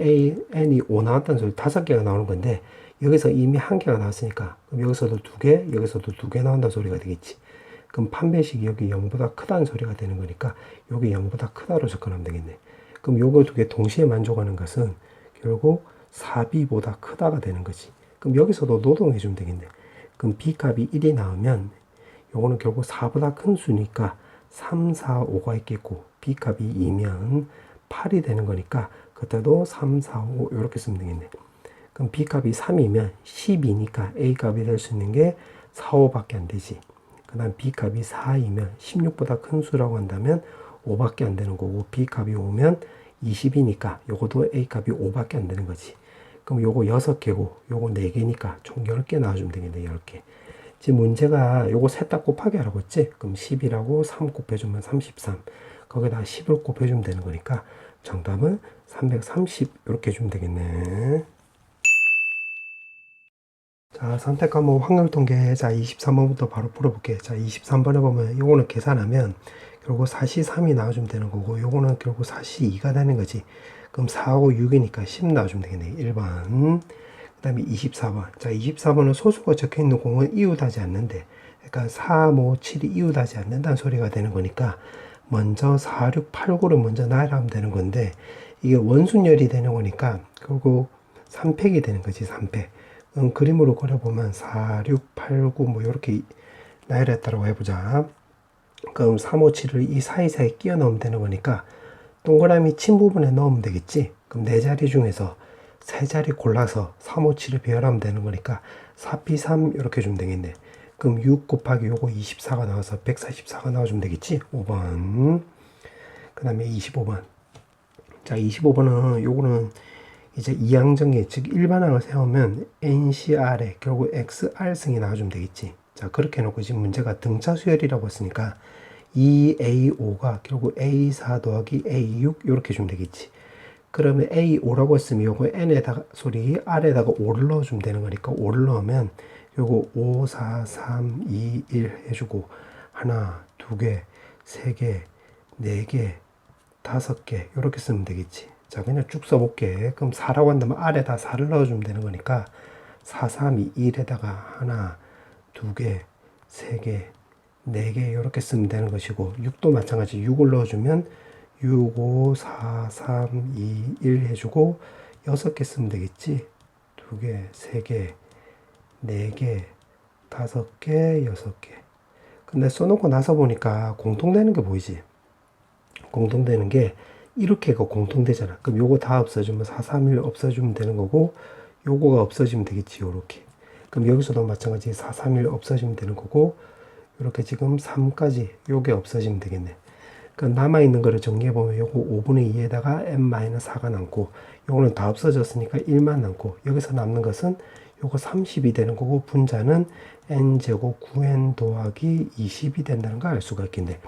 n이 5 나왔다는 소리 5개가 나오는 건데 여기서 이미 1개가 나왔으니까 그럼 여기서도 2개, 여기서도 2개 나온다는 소리가 되겠지. 그럼 판별식이 여기 0보다 크다는 소리가 되는 거니까 여기 0보다 크다로 접근하면 되겠네. 그럼 요거 2개 동시에 만족하는 것은 결국 4b보다 크다가 되는 거지. 그럼 여기서도 노동해 주면 되겠네. 그럼 b 값이 1이 나오면 요거는 결국 4보다 큰 수니까 3, 4, 5가 있겠고 b 값이 2면 8이 되는 거니까 그때도 3, 4, 5 이렇게 쓰면 되겠네. 그럼 b 값이 3이면 10이니까 a 값이 될 수 있는 게 4, 5밖에 안 되지. 그 다음 b 값이 4이면 16보다 큰 수라고 한다면 5밖에 안 되는 거고 b 값이 5면 20이니까 요것도 a 값이 5밖에 안 되는 거지. 그럼 요거 6개고 요거 4개니까 총 10개 나와주면 되겠네. 10개. 지금 문제가 요거 셋 다 곱하기 하라고 했지? 그럼 10이라고 3 곱해주면 33. 거기다 10을 곱해주면 되는 거니까 정답은 330 이렇게 해주면 되겠네. 자, 선택 과목 확률 통계. 자, 23번부터 바로 풀어볼게. 자, 23번에 보면 요거는 계산하면 결국 4시 3이 나와주면 되는 거고 요거는 결국 4시 2가 되는 거지. 그럼 4하고 6이니까 10 나와주면 되겠네. 1번. 그 다음에 24번. 자, 24번은 소수가 적혀 있는 공은 이웃하지 않는데, 그러니까 4, 5, 7이 이웃하지 않는다는 소리가 되는 거니까, 먼저 4, 6, 8, 9를 먼저 나열하면 되는 건데, 이게 원순열이 되는 거니까, 결국 3팩이 되는 거지, 3팩. 그림으로 그려보면 4, 6, 8, 9, 뭐, 이렇게 나열했다고 해보자. 그럼 3, 5, 7을 이 사이사이에 끼워 넣으면 되는 거니까, 동그라미 친 부분에 넣으면 되겠지? 그럼 네 자리 중에서 세 자리 골라서 3, 5, 7을 배열하면 되는 거니까 4P3 이렇게 주면 되겠네. 그럼 6 곱하기 요거 24가 나와서 144가 나와주면 되겠지? 5번. 그 다음에 25번. 자, 25번은 요거는 이제 이항정리, 즉 일반항을 세우면 NCR에 결국 XR승이 나와주면 되겠지. 자, 그렇게 해놓고 지금 문제가 등차 수열이라고 했으니까 2A5가 결국 A4 더하기 A6 이렇게 주면 되겠지. 그러면 A5라고 했으면 요거 N에다가 R에다가 5를 넣어주면 되는 거니까 5를 넣으면 요거 5, 4, 3, 2, 1 해주고 하나, 두 개, 세 개, 네 개, 다섯 개 이렇게 쓰면 되겠지. 자, 그냥 쭉 써볼게. 그럼 4라고 한다면 R에다 4를 넣어주면 되는 거니까 4, 3, 2, 1에다가 하나, 두 개, 세 개, 네 개 이렇게 쓰면 되는 것이고 6도 마찬가지 6을 넣어주면 6, 5, 4, 3, 2, 1 해주고 6개 쓰면 되겠지. 2개, 3개, 4개, 5개, 6개. 근데 써놓고 나서 보니까 공통되는 게 보이지? 공통되는 게 이렇게가 공통되잖아. 그럼 요거 다 없어지면 4, 3, 1 없어지면 되는 거고 요거가 없어지면 되겠지. 요렇게. 그럼 여기서도 마찬가지 4, 3, 1 없어지면 되는 거고 이렇게 지금 3까지 요게 없어지면 되겠네. 그 남아있는 거를 정리해보면 요거 5분의 2에다가 n-4가 남고 요거는 다 없어졌으니까 1만 남고 여기서 남는 것은 요거 30이 되는 거고 분자는 n제곱 9n 더하기 20이 된다는 걸 알 수가 있겠네.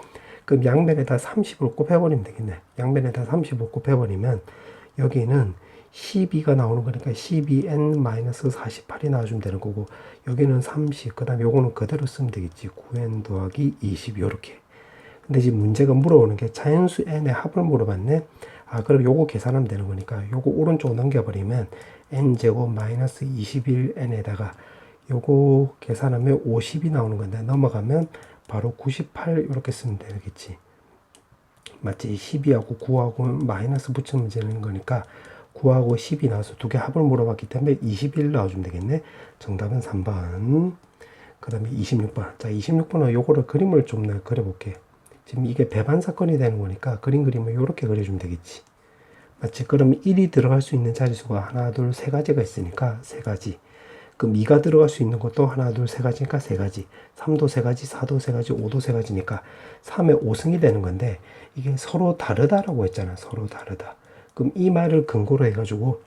그럼 양변에다 30을 곱해버리면 되겠네. 양변에다 30을 곱해버리면 여기는 12가 나오는 거니까 12n-48이 나와주면 되는 거고 여기는 30, 그 다음에 요거는 그대로 쓰면 되겠지. 9n 더하기 20 요렇게. 근데 지금 문제가 물어오는 게 자연수 n의 합을 물어봤네. 아, 그럼 요거 계산하면 되는 거니까 요거 오른쪽 넘겨버리면 n제곱 마이너스 21n에다가 요거 계산하면 50이 나오는 건데 넘어가면 바로 98 이렇게 쓰면 되겠지. 맞지? 12하고 9하고 마이너스 붙이면 되는 거니까 9하고 10이 나와서 두 개 합을 물어봤기 때문에 21 넣어주면 되겠네. 정답은 3번. 그 다음에 26번. 자, 26번은 요거를 그림을 좀 내가 그려볼게. 지금 이게 배반 사건이 되는 거니까 그림을 이렇게 그려주면 되겠지. 맞지? 그럼 1이 들어갈 수 있는 자릿수가 하나, 둘, 세 가지가 있으니까 세 가지. 그럼 2가 들어갈 수 있는 것도 하나, 둘, 세 가지니까 세 가지. 3도 세 가지, 4도 세 가지, 5도 세 가지니까 3의 5승이 되는 건데 이게 서로 다르다라고 했잖아. 서로 다르다. 그럼 이 말을 근거로 해가지고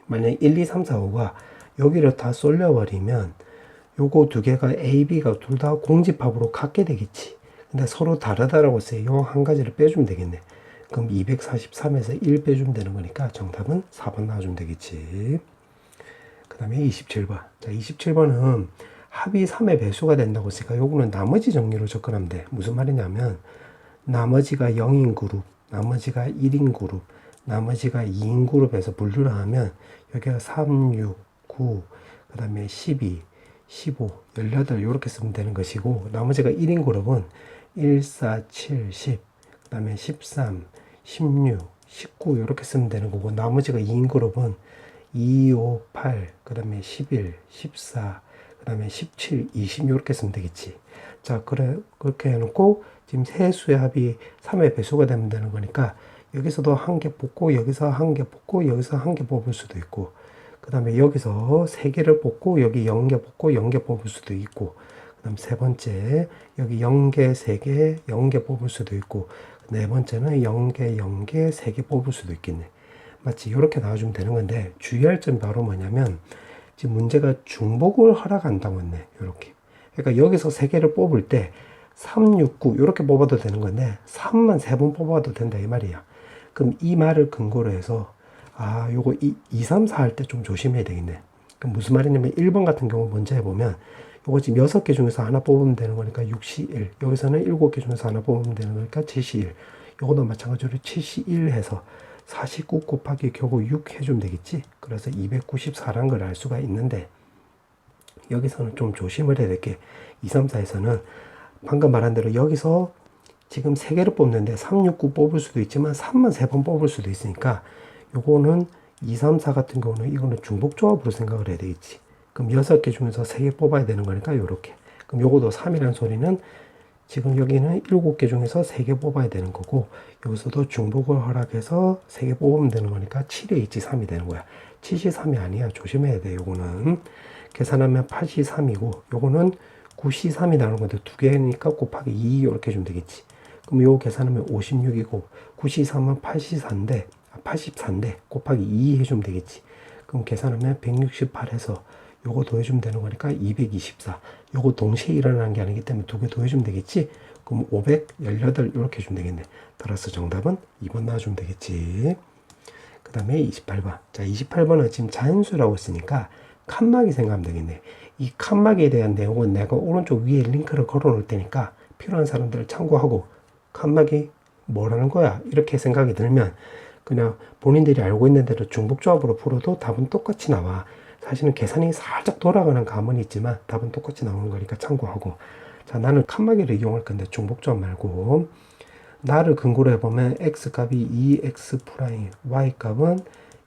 만약 1, 2, 3, 4, 5가 여기를 다 쏠려버리면 요거 두 개가 A, B가 둘 다 공집합으로 같게 되겠지. 근데 서로 다르다라고 했어요. 요 한 가지를 빼주면 되겠네. 그럼 243에서 1 빼주면 되는 거니까 정답은 4번 나와주면 되겠지. 그 다음에 27번. 자, 27번은 합이 3의 배수가 된다고 했으니까 요거는 나머지 정리로 접근하면 돼. 무슨 말이냐면 나머지가 0인 그룹, 나머지가 1인 그룹, 나머지가 2인 그룹에서 분류를 하면 여기가 3, 6, 9, 그 다음에 12, 15, 18 이렇게 쓰면 되는 것이고 나머지가 1인 그룹은 1, 4, 7, 10, 그 다음에 13, 16, 19 이렇게 쓰면 되는 거고 나머지가 2인 그룹은 2, 5, 8, 그 다음에 11, 14, 그 다음에 17, 20 이렇게 쓰면 되겠지. 자, 그렇게 해놓고 지금 세수의 합이 3의 배수가 되면 되는 거니까 여기서도 한 개 뽑고 여기서 한 개 뽑고 여기서 한 개 뽑을 수도 있고 그 다음에 여기서 3개를 뽑고 여기 0개 뽑고 0개 뽑을 수도 있고 그 다음 세 번째 여기 0개, 3개, 0개 뽑을 수도 있고 네 번째는 0개, 0개, 3개 뽑을 수도 있겠네. 맞지? 이렇게 나와주면 되는 건데, 주의할 점이 바로 뭐냐면, 지금 문제가 중복을 허락한다고 했네. 이렇게. 그러니까 여기서 세 개를 뽑을 때, 3, 6, 9, 이렇게 뽑아도 되는 건데, 3만 3번 뽑아도 된다, 이 말이야. 그럼 이 말을 근거로 해서, 요거 2, 3, 4 할 때 좀 조심해야 되겠네. 그럼 무슨 말이냐면, 1번 같은 경우 먼저 해보면, 요거 지금 6개 중에서 하나 뽑으면 되는 거니까 6시 1. 여기서는 7개 중에서 하나 뽑으면 되는 거니까 7시 1. 요거도 마찬가지로 7시 1 해서 49 곱하기 겨우 6 해주면 되겠지. 그래서 294란 걸 알 수가 있는데, 여기서는 좀 조심을 해야 될 게, 2, 3, 4에서는 방금 말한 대로 여기서 지금 3개를 뽑는데 3, 6, 9 뽑을 수도 있지만 3만 3번 뽑을 수도 있으니까, 요거는 2, 3, 4 같은 경우는 이거는 중복조합으로 생각을 해야 되겠지. 그럼 6개 중에서 3개 뽑아야 되는 거니까 요렇게. 그럼 요것도 3이라는 소리는 지금 여기는 7개 중에서 3개 뽑아야 되는 거고, 여기서도 중복을 허락해서 3개 뽑으면 되는 거니까 7에 있지 3이 되는 거야. 7이 3이 아니야. 조심해야 돼. 요거는 계산하면 8이 3이고, 요거는 9이 3이 나오는 건데 2개니까 곱하기 2 이렇게 해주면 되겠지. 그럼 요거 계산하면 56이고, 9이 3은 8이 4인데 84인데 곱하기 2 해주면 되겠지. 그럼 계산하면 168 해서 요거 더해주면 되는 거니까 224. 요거 동시에 일어나는 게 아니기 때문에 2개 더해주면 되겠지. 그럼 518 이렇게 해주면 되겠네. 따라서 정답은 2번 나와주면 되겠지. 그 다음에 28번. 자, 28번은 지금 자연수라고 했으니까 칸막이 생각하면 되겠네. 이 칸막이에 대한 내용은 내가 오른쪽 위에 링크를 걸어 놓을 테니까 필요한 사람들 참고하고, 칸막이 뭐라는 거야? 이렇게 생각이 들면 그냥 본인들이 알고 있는 대로 중복조합으로 풀어도 답은 똑같이 나와. 사실은 계산이 살짝 돌아가는 감은 있지만 답은 똑같이 나오는 거니까 참고하고. 자, 나는 칸막이를 이용할 건데 중복조합 말고, 나를 근거로 해보면 x값이 2x 프라임, y 값은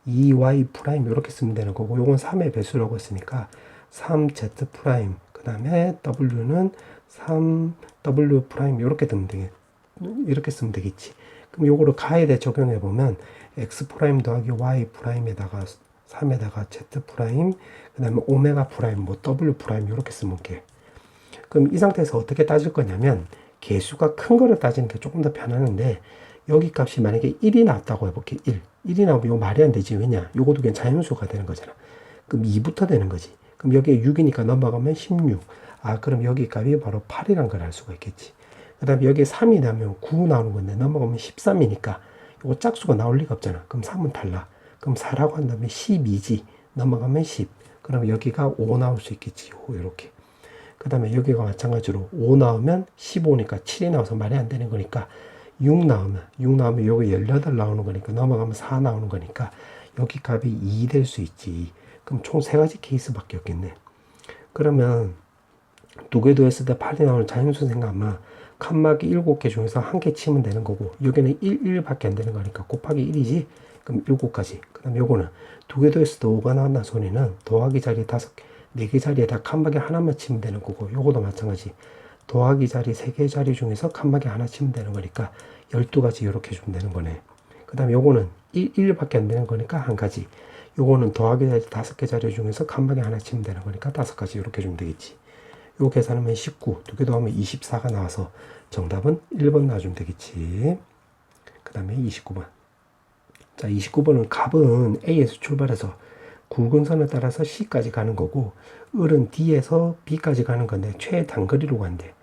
2y 프라임 이렇게 쓰면 되는 거고, 요건 3의 배수라고 했으니까 3z 프라임, 그 다음에 w는 3w 프라임 이렇게 쓰면 되겠지. 그럼 요거를 가에다 적용해 보면 x 프라임 더하기 y 프라임에다가 3에다가 z 프라임, 그 다음에 오메가 프라임, 뭐 w 프라임 이렇게 쓰면 돼. 그럼 이 상태에서 어떻게 따질 거냐면, 개수가 큰 거를 따지는 게 조금 더 편하는데, 여기 값이 만약에 1이 나왔다고 해볼게. 1이 나오면 이거 말이 안 되지. 왜냐? 요것도 그냥 자연수가 되는 거잖아. 그럼 2부터 되는 거지. 그럼 여기에 6이니까 넘어가면 16. 그럼 여기 값이 바로 8이란 걸 알 수가 있겠지. 그 다음에 여기에 3이 나면 9 나오는 건데 넘어가면 13이니까 이거 짝수가 나올 리가 없잖아. 그럼 3은 달라. 그럼 4라고 한다면 12지. 넘어가면 10. 그럼 여기가 5 나올 수 있겠지. 이렇게. 그 다음에 여기가 마찬가지로 5 나오면 15니까 7이 나와서 말이 안 되는 거니까 6 나오면 여기 18 나오는 거니까 넘어가면 4 나오는 거니까 여기 값이 2 될 수 있지. 그럼 총 3가지 케이스밖에 없겠네. 그러면 2개 더했을 때 8이 나오는 자연수 생각하면 칸막이 7개 중에서 1개 치면 되는 거고, 여기는 1밖에 안 되는 거니까 곱하기 1이지. 그럼 7가지. 그 다음에 요거는 2개 더했을 때 5가 나왔나 소리는 더하기 자리 4개 자리에다 칸막이 하나만 치면 되는 거고, 요거도 마찬가지. 더하기 자리 3개 자리 중에서 칸막이 하나 치면 되는 거니까 12가지 이렇게 해주면 되는 거네. 그 다음에 요거는 1밖에 안 되는 거니까 1가지. 요거는 더하기 자리 5개 자리 중에서 칸막이 하나 치면 되는 거니까 5가지 이렇게 해주면 되겠지. 요 계산하면 19, 2개 더하면 24가 나와서 정답은 1번 나와주면 되겠지. 그 다음에 29번. 자, 29번은 값은 A에서 출발해서 굵은 선을 따라서 C까지 가는 거고, 을은 D에서 B까지 가는 건데 최단거리로 간대.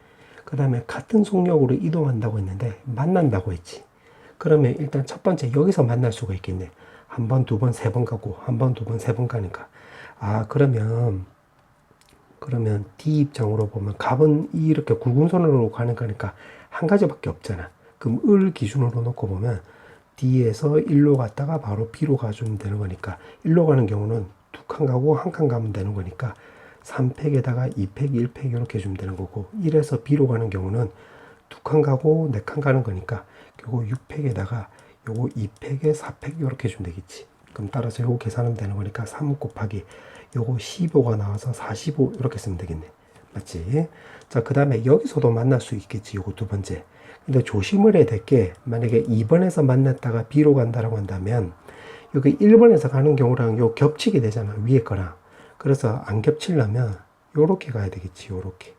그 다음에 같은 속력으로 이동한다고 했는데 만난다고 했지. 그러면 일단 첫 번째 여기서 만날 수가 있겠네. 한 번, 두 번, 세 번 가고 한 번, 두 번, 세 번 가니까. 그러면 D 입장으로 보면 값은 이렇게 굵은 선으로 가는 거니까 한 가지밖에 없잖아. 그럼 을 기준으로 놓고 보면 D에서 1로 갔다가 바로 B로 가주면 되는 거니까, 1로 가는 경우는 2칸 가고 1칸 가면 되는 거니까 3팩에다가 2팩, 1팩 이렇게 해주면 되는 거고, 1에서 B로 가는 경우는 2칸 가고 4칸 가는 거니까 요거 6팩에다가 요거 2팩에 4팩 이렇게 해주면 되겠지. 그럼 따라서 요거 계산하면 되는 거니까 3 곱하기 요거 15가 나와서 45 이렇게 쓰면 되겠네. 맞지? 자, 그 다음에 여기서도 만날 수 있겠지. 요거 두 번째. 근데 조심을 해야 될 게, 만약에 2번에서 만났다가 B로 간다라고 한다면 여기 1번에서 가는 경우랑 요 겹치게 되잖아. 위에 거랑. 그래서 안 겹치려면 요렇게 가야 되겠지. 요렇게.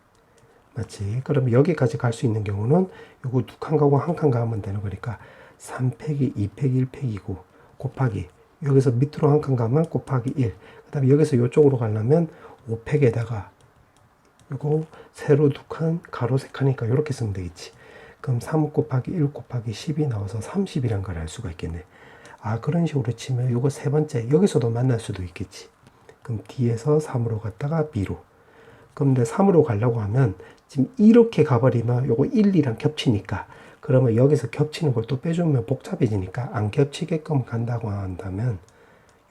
맞지? 그러면 여기까지 갈 수 있는 경우는 요거 2칸 가고 1칸 가면 되는 거니까 3팩이 2팩 1팩이고 곱하기 여기서 밑으로 한 칸 가면 곱하기 1. 그 다음에 여기서 이쪽으로 가려면 5팩에다가 요거 세로 2칸, 가로 3칸이니까 이렇게 쓰면 되겠지. 그럼 3 곱하기 1 곱하기 10이 나와서 30이란 걸 알 수가 있겠네. 아, 그런 식으로 치면 요거 세 번째, 여기서도 만날 수도 있겠지. 그럼 D에서 3으로 갔다가 B로. 그런데 3으로 가려고 하면 지금 이렇게 가버리면 요거 1, 2랑 겹치니까, 그러면 여기서 겹치는 걸 또 빼주면 복잡해지니까 안 겹치게끔 간다고 한다면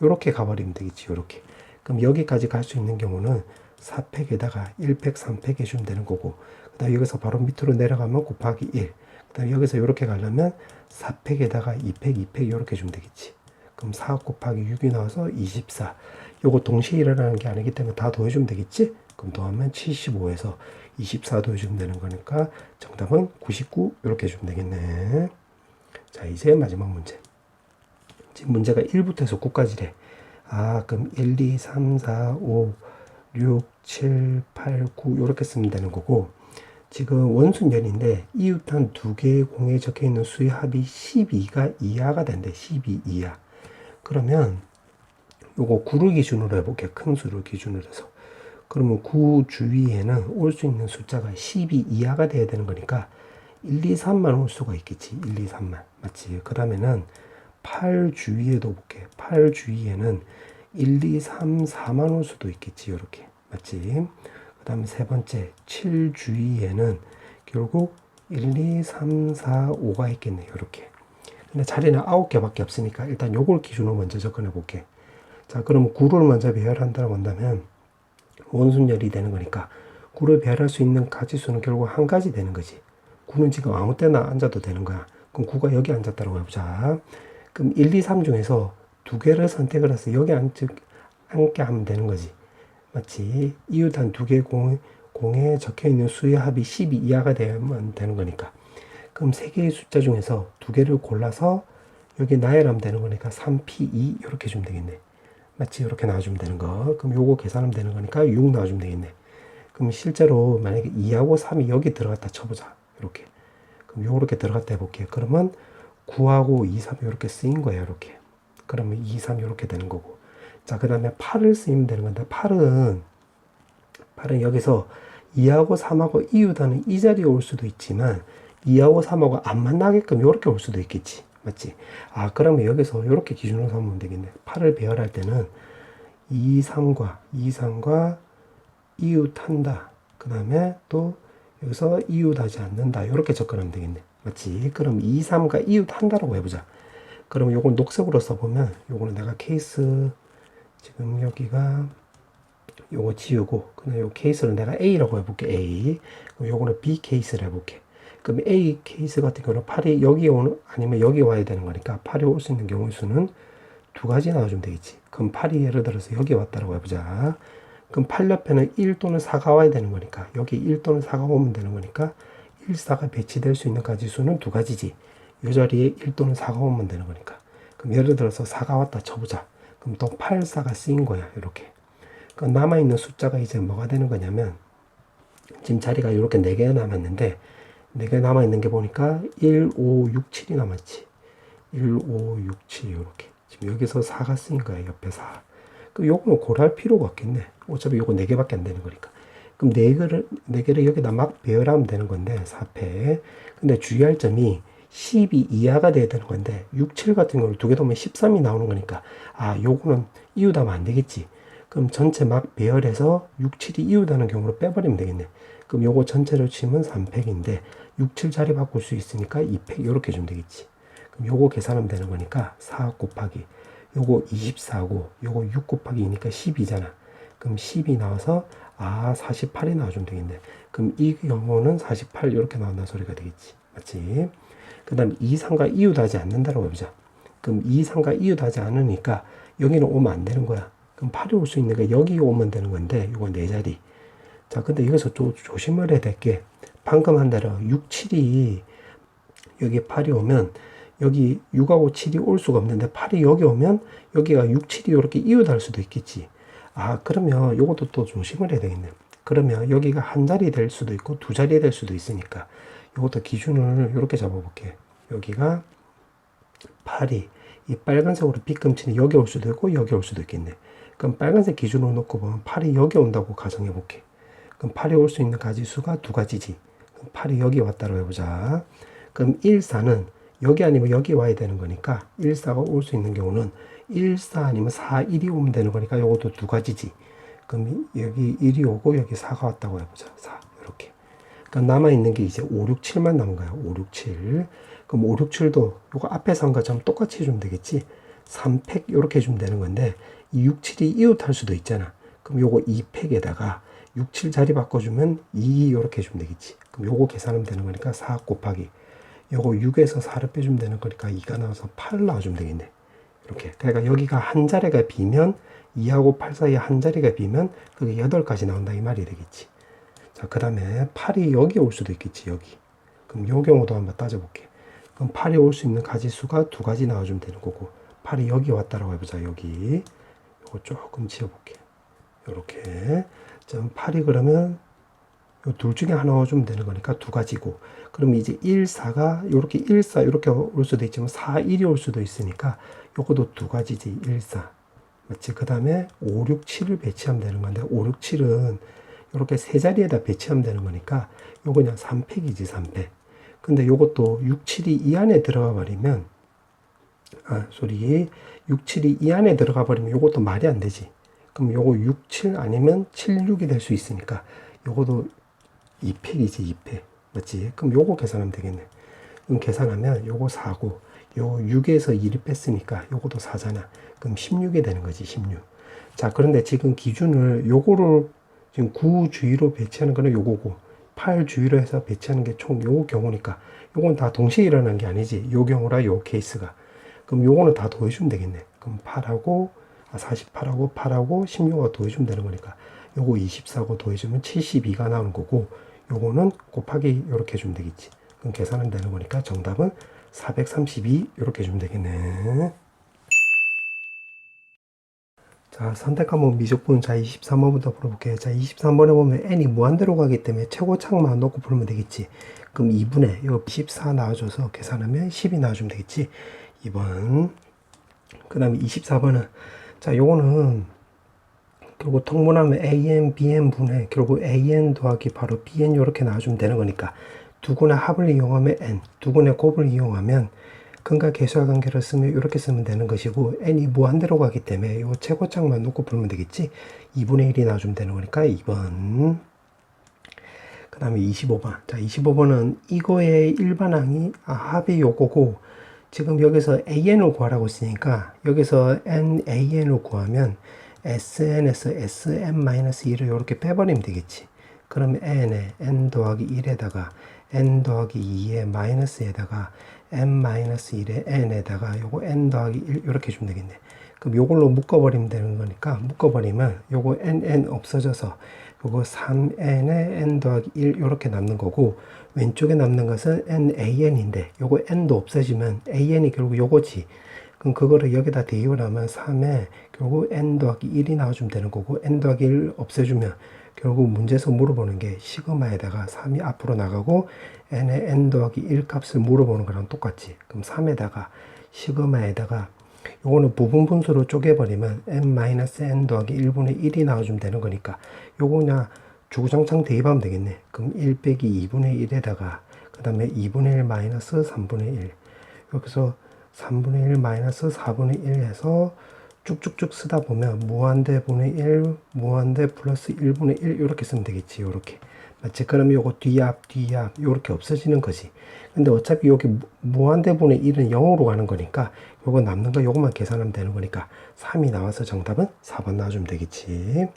요렇게 가버리면 되겠지. 요렇게. 그럼 여기까지 갈 수 있는 경우는 4팩에다가 1팩, 3팩 해주면 되는 거고, 그 다음에 여기서 바로 밑으로 내려가면 곱하기 1. 그 다음에 여기서 이렇게 가려면 4팩에다가 2팩, 2팩 이렇게 해주면 되겠지. 그럼 4 곱하기 6이 나와서 24. 요거 동시에 일어나는 게 아니기 때문에 다 더해주면 되겠지? 그럼 더하면 75에서 24 더해주면 되는 거니까 정답은 99 이렇게 해주면 되겠네. 자, 이제 마지막 문제. 지금 문제가 1부터 해서 9까지래. 아, 그럼 1, 2, 3, 4, 5, 6, 7, 8, 9 이렇게 쓰면 되는 거고, 지금 원순열인데 이웃한 두 개의 공에 적혀 있는 수의 합이 12가 이하가 된대. 12 이하. 그러면 요거 9를 기준으로 해볼게. 큰 수를 기준으로 해서. 그러면 9 주위에는 올 수 있는 숫자가 12 이하가 돼야 되는 거니까 1, 2, 3만 올 수가 있겠지. 1, 2, 3만. 맞지? 그 다음에는 8 주위에도 볼게. 8 주위에는 1, 2, 3, 4만 올 수도 있겠지. 이렇게. 맞지? 그 다음에 세 번째 7 주위에는 결국 1, 2, 3, 4, 5가 있겠네. 이렇게. 근데 자리는 9개밖에 없으니까 일단 요걸 기준으로 먼저 접근해 볼게. 자, 그럼 9를 먼저 배열한다고 한다면 원순열이 되는 거니까 9를 배열할 수 있는 가지수는 결국 한 가지 되는 거지. 9는 지금 아무 때나 앉아도 되는 거야. 그럼 9가 여기 앉았다고 해보자. 그럼 1, 2, 3 중에서 두 개를 선택을 해서 여기 앉게 하면 되는 거지. 맞지? 이웃 한 두 개 공에 적혀 있는 수의 합이 12 이하가 되면 되는 거니까. 그럼 세 개의 숫자 중에서 두 개를 골라서 여기 나열하면 되는 거니까 3P2 이렇게 주면 되겠네. 맞지? 이렇게 나와주면 되는 거. 그럼 요거 계산하면 되는 거니까 6 나와주면 되겠네. 그럼 실제로 만약에 2하고 3이 여기 들어갔다 쳐보자. 이렇게. 그럼 요렇게 들어갔다 해볼게요. 그러면 9하고 2, 3 이렇게 쓰인 거예요. 이렇게. 그러면 2, 3 이렇게 되는 거고. 자, 그 다음에 8을 쓰이면 되는 건데 8은 여기서 2하고 3하고 이웃하는 이 자리에 올 수도 있지만 2하고 3하고 안 만나게끔 이렇게 올 수도 있겠지. 맞지? 아, 그러면 여기서 이렇게 기준으로 삼으면 되겠네. 8을 배열할 때는 2, 3과 이웃한다. 그 다음에 또 여기서 이웃하지 않는다. 이렇게 접근하면 되겠네. 맞지? 그럼 2, 3과 이웃한다라고 해보자. 그러면 요걸 녹색으로 써보면 요거는 내가 케이스 지금 여기가 요거 지우고 그냥 요 케이스를 내가 A라고 해볼게. A. 그럼 요거는 B 케이스를 해볼게. 그럼 A 케이스 같은 경우는 8이 여기 오는 아니면 여기 와야 되는 거니까 8이 올 수 있는 경우의 수는 두 가지 나와주면 되겠지. 그럼 8이 예를 들어서 여기 왔다라고 해보자. 그럼 8 옆에는 1 또는 4가 와야 되는 거니까 여기 1 또는 4가 오면 되는 거니까 1, 4가 배치될 수 있는 가지수는 두 가지지. 이 자리에 1 또는 4가 오면 되는 거니까. 그럼 예를 들어서 4가 왔다 쳐보자. 그럼 또 8, 4가 쓰인 거야. 이렇게. 그 남아있는 숫자가 이제 뭐가 되는 거냐면 지금 자리가 이렇게 4개가 남았는데 4개 남아있는 게 보니까 1, 5, 6, 7이 남았지. 1, 5, 6, 7 이렇게. 지금 여기서 4가 쓰인 거야. 옆에 4. 그럼 요거는 고려할 필요가 없겠네. 어차피 요거 4개밖에 안 되는 거니까. 그럼 4개를 여기다 막 배열하면 되는 건데 4패. 근데 주의할 점이 12 이하가 돼야 되는 건데 6, 7 같은 경우는 두 개 더하면 13이 나오는 거니까 아, 요거는 이웃하면 안 되겠지. 그럼 전체 막 배열해서 6, 7이 이웃하는 경우로 빼버리면 되겠네. 그럼 요거 전체를 치면 3팩인데 6, 7 자리 바꿀 수 있으니까 2팩 이렇게 주면 되겠지. 그럼 요거 계산하면 되는 거니까 4 곱하기 요거 24고 요거 6 곱하기 2니까 12잖아. 그럼 10이 나와서 아 48이 나와주면 되겠네. 그럼 이 경우는 48 이렇게 나온다는 소리가 되겠지. 맞지? 그 다음 2, 3과 이웃하지 않는다라고 해보자. 그럼 2, 3과 이웃하지 않으니까 여기는 오면 안 되는 거야. 그럼 8이 올 수 있는 게 여기 오면 되는 건데 이거 4자리. 자, 근데 여기서 또 조심을 해야 될 게 방금 한 대로 6, 7이 여기 8이 오면 여기 6하고 7이 올 수가 없는데 8이 여기 오면 여기가 6, 7이 이렇게 이웃할 수도 있겠지. 아, 그러면 요것도 또 조심을 해야 되겠네. 그러면 여기가 한 자리 될 수도 있고 두 자리 될 수도 있으니까 이것도 기준을 이렇게 잡아볼게. 여기가 8이 이 빨간색으로 빗금치는 여기 올 수도 있고 여기 올 수도 있겠네. 그럼 빨간색 기준으로 놓고 보면 8이 여기 온다고 가정해 볼게. 그럼 8이 올 수 있는 가지수가 두 가지지. 그럼 8이 여기 왔다고 해보자. 그럼 1, 4는 여기 아니면 여기 와야 되는 거니까 1, 4가 올 수 있는 경우는 1, 4 아니면 4, 1이 오면 되는 거니까 요것도 두 가지지. 그럼 여기 1이 오고 여기 4가 왔다고 해보자. 4 이렇게. 그러니까 남아있는 게 이제 5, 6, 7만 남은 거야. 5, 6, 7. 그럼 5, 6, 7도 요거 앞에서 한 것처럼 똑같이 해주면 되겠지. 3팩 이렇게 해주면 되는 건데 이 6, 7이 이웃할 수도 있잖아. 그럼 요거 2팩에다가 6, 7 자리 바꿔주면 2 이렇게 해주면 되겠지. 그럼 요거 계산하면 되는 거니까 4 곱하기 요거 6에서 4를 빼주면 되는 거니까 2가 나와서 8 나와주면 되겠네. 이렇게. 그러니까 여기가 한 자리가 비면 2하고 8 사이에 한 자리가 비면 그게 8까지 나온다 이 말이 되겠지. 자, 그 다음에 8이 여기 올 수도 있겠지. 여기. 그럼 요 경우도 한번 따져볼게. 그럼 8이 올 수 있는 가지수가 두 가지 나와주면 되는 거고 8이 여기 왔다라고 해보자. 여기. 요거 조금 지어볼게. 요렇게. 자, 8이 그러면 요 둘 중에 하나 넣어주면 되는 거니까 두 가지고 그럼 이제 1, 4가 요렇게 1, 4 이렇게 올 수도 있지만 4, 1이 올 수도 있으니까 요것도 두 가지지. 1, 4 맞지? 그 다음에 5, 6, 7을 배치하면 되는 건데 5, 6, 7은 이렇게 세 자리에다 배치하면 되는 거니까 요거 그냥 3팩이지 3팩. 근데 요것도 6, 7이 이 안에 들어가 버리면 6, 7이 이 안에 들어가 버리면 요것도 말이 안 되지. 그럼 요거 6, 7 아니면 7, 6이 될 수 있으니까 요것도 2팩이지 2팩 맞지? 그럼 요거 계산하면 되겠네. 그럼 계산하면 요거 4고 요 6에서 2를 뺐으니까 요것도 4잖아. 그럼 16이 되는 거지 16. 자, 그런데 지금 기준을 요거를 지금 9 주위로 배치하는 거는 요거고 8 주위로 해서 배치하는 게 총 요 경우니까 요건 다 동시에 일어나는 게 아니지. 요 경우라 요 케이스가. 그럼 요거는 다 더해주면 되겠네. 그럼 48하고 8하고 16하고 더해주면 되는 거니까 요거 24하고 더해주면 72가 나오는 거고 요거는 곱하기 요렇게 해주면 되겠지. 그럼 계산은 되는 거니까 정답은 432 이렇게 해주면 되겠네. 자, 선택 한번 미적분. 자, 23번부터 풀어볼게요. 자, 23번에 보면 n이 무한대로 가기 때문에 최고창만 놓고 풀면 되겠지. 그럼 2분의 요 14 나와줘서 계산하면 10이 나와주면 되겠지. 2번. 그 다음에 24번은 자, 요거는 결국 통분하면 an, bn 분의 결국 an 더하기 바로 bn 요렇게 나와주면 되는 거니까 두 군의 합을 이용하면 n, 두 군의 곱을 이용하면 근과 계수와 관계를 쓰면 이렇게 쓰면 되는 것이고 n이 무한대로 가기 때문에 이 최고창만 놓고 풀면 되겠지. 2분의 1이 나와주면 되는 거니까 2번. 그 다음에 25번. 자, 25번은 이거의 일반항이 합이 요거고 지금 여기서 an을 구하라고 했으니까 여기서 nan을 구하면 sn에서 sn-1을 이렇게 빼버리면 되겠지. 그러면 n에 n 더하기 1에다가 n 더하기 2에 마이너스에다가 n-1에 n에다가 요거 n 더하기 1 이렇게 해주면 되겠네. 그럼 요걸로 묶어버리면 되는 거니까 묶어버리면 요거 nn 없어져서 요거 3n에 n 더하기 1 이렇게 남는 거고 왼쪽에 남는 것은 nan인데 요거 n도 없어지면 an이 결국 요거지. 그럼 그거를 여기다 대입을 하면 3에 결국 n 더하기 1이 나와주면 되는 거고 n 더하기 1 없애주면 결국 문제에서 물어보는 게 시그마에다가 3이 앞으로 나가고 n의 n 더하기 1 값을 물어보는 거랑 똑같지. 그럼 3에다가 시그마에다가 요거는 부분 분수로 쪼개버리면 n-n 더하기 1분의 1이 나와주면 되는 거니까 요거 그냥 주구장창 대입하면 되겠네. 그럼 1 빼기 2분의 1에다가 그 다음에 2분의 1 마이너스 3분의 1 여기서 3분의 1 마이너스 4분의 1 해서 쭉쭉쭉 쓰다 보면 무한대 분의 1 무한대 플러스 1분의 1 이렇게 쓰면 되겠지. 요렇게 맞지? 그러면 요거 뒤압 요렇게 없어지는 거지. 근데 어차피 여기 무한대 분의 1은 0으로 가는 거니까 요거 남는 거 요것만 계산하면 되는 거니까 3이 나와서 정답은 4번 나와주면 되겠지.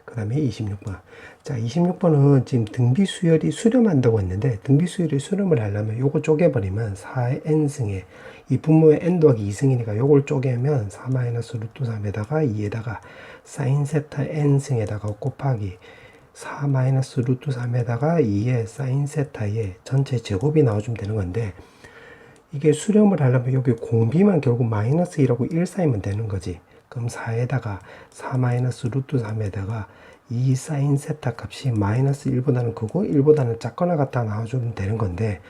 그 다음에 26번. 자, 26번은 지금 등비수열이 수렴한다고 했는데 등비수열이 수렴을 하려면 요거 쪼개버리면 4의 n승에 이 분모의 n 더하기 2승이니까 요걸 쪼개면 4 마이너스 루트 3에다가 2에다가 사인 세타 n승에다가 곱하기 4 마이너스 루트 3에다가 2의 사인 세타의 전체 제곱이 나와주면 되는 건데 이게 수렴을 하려면 여기 공비만 결국 마이너스 1하고 1 사이면 되는 거지. 그럼 4에다가 4 마이너스 루트 3에다가 2 사인 세타 값이 마이너스 1보다는 크고 1보다는 작거나 같다 나와주면 되는 건데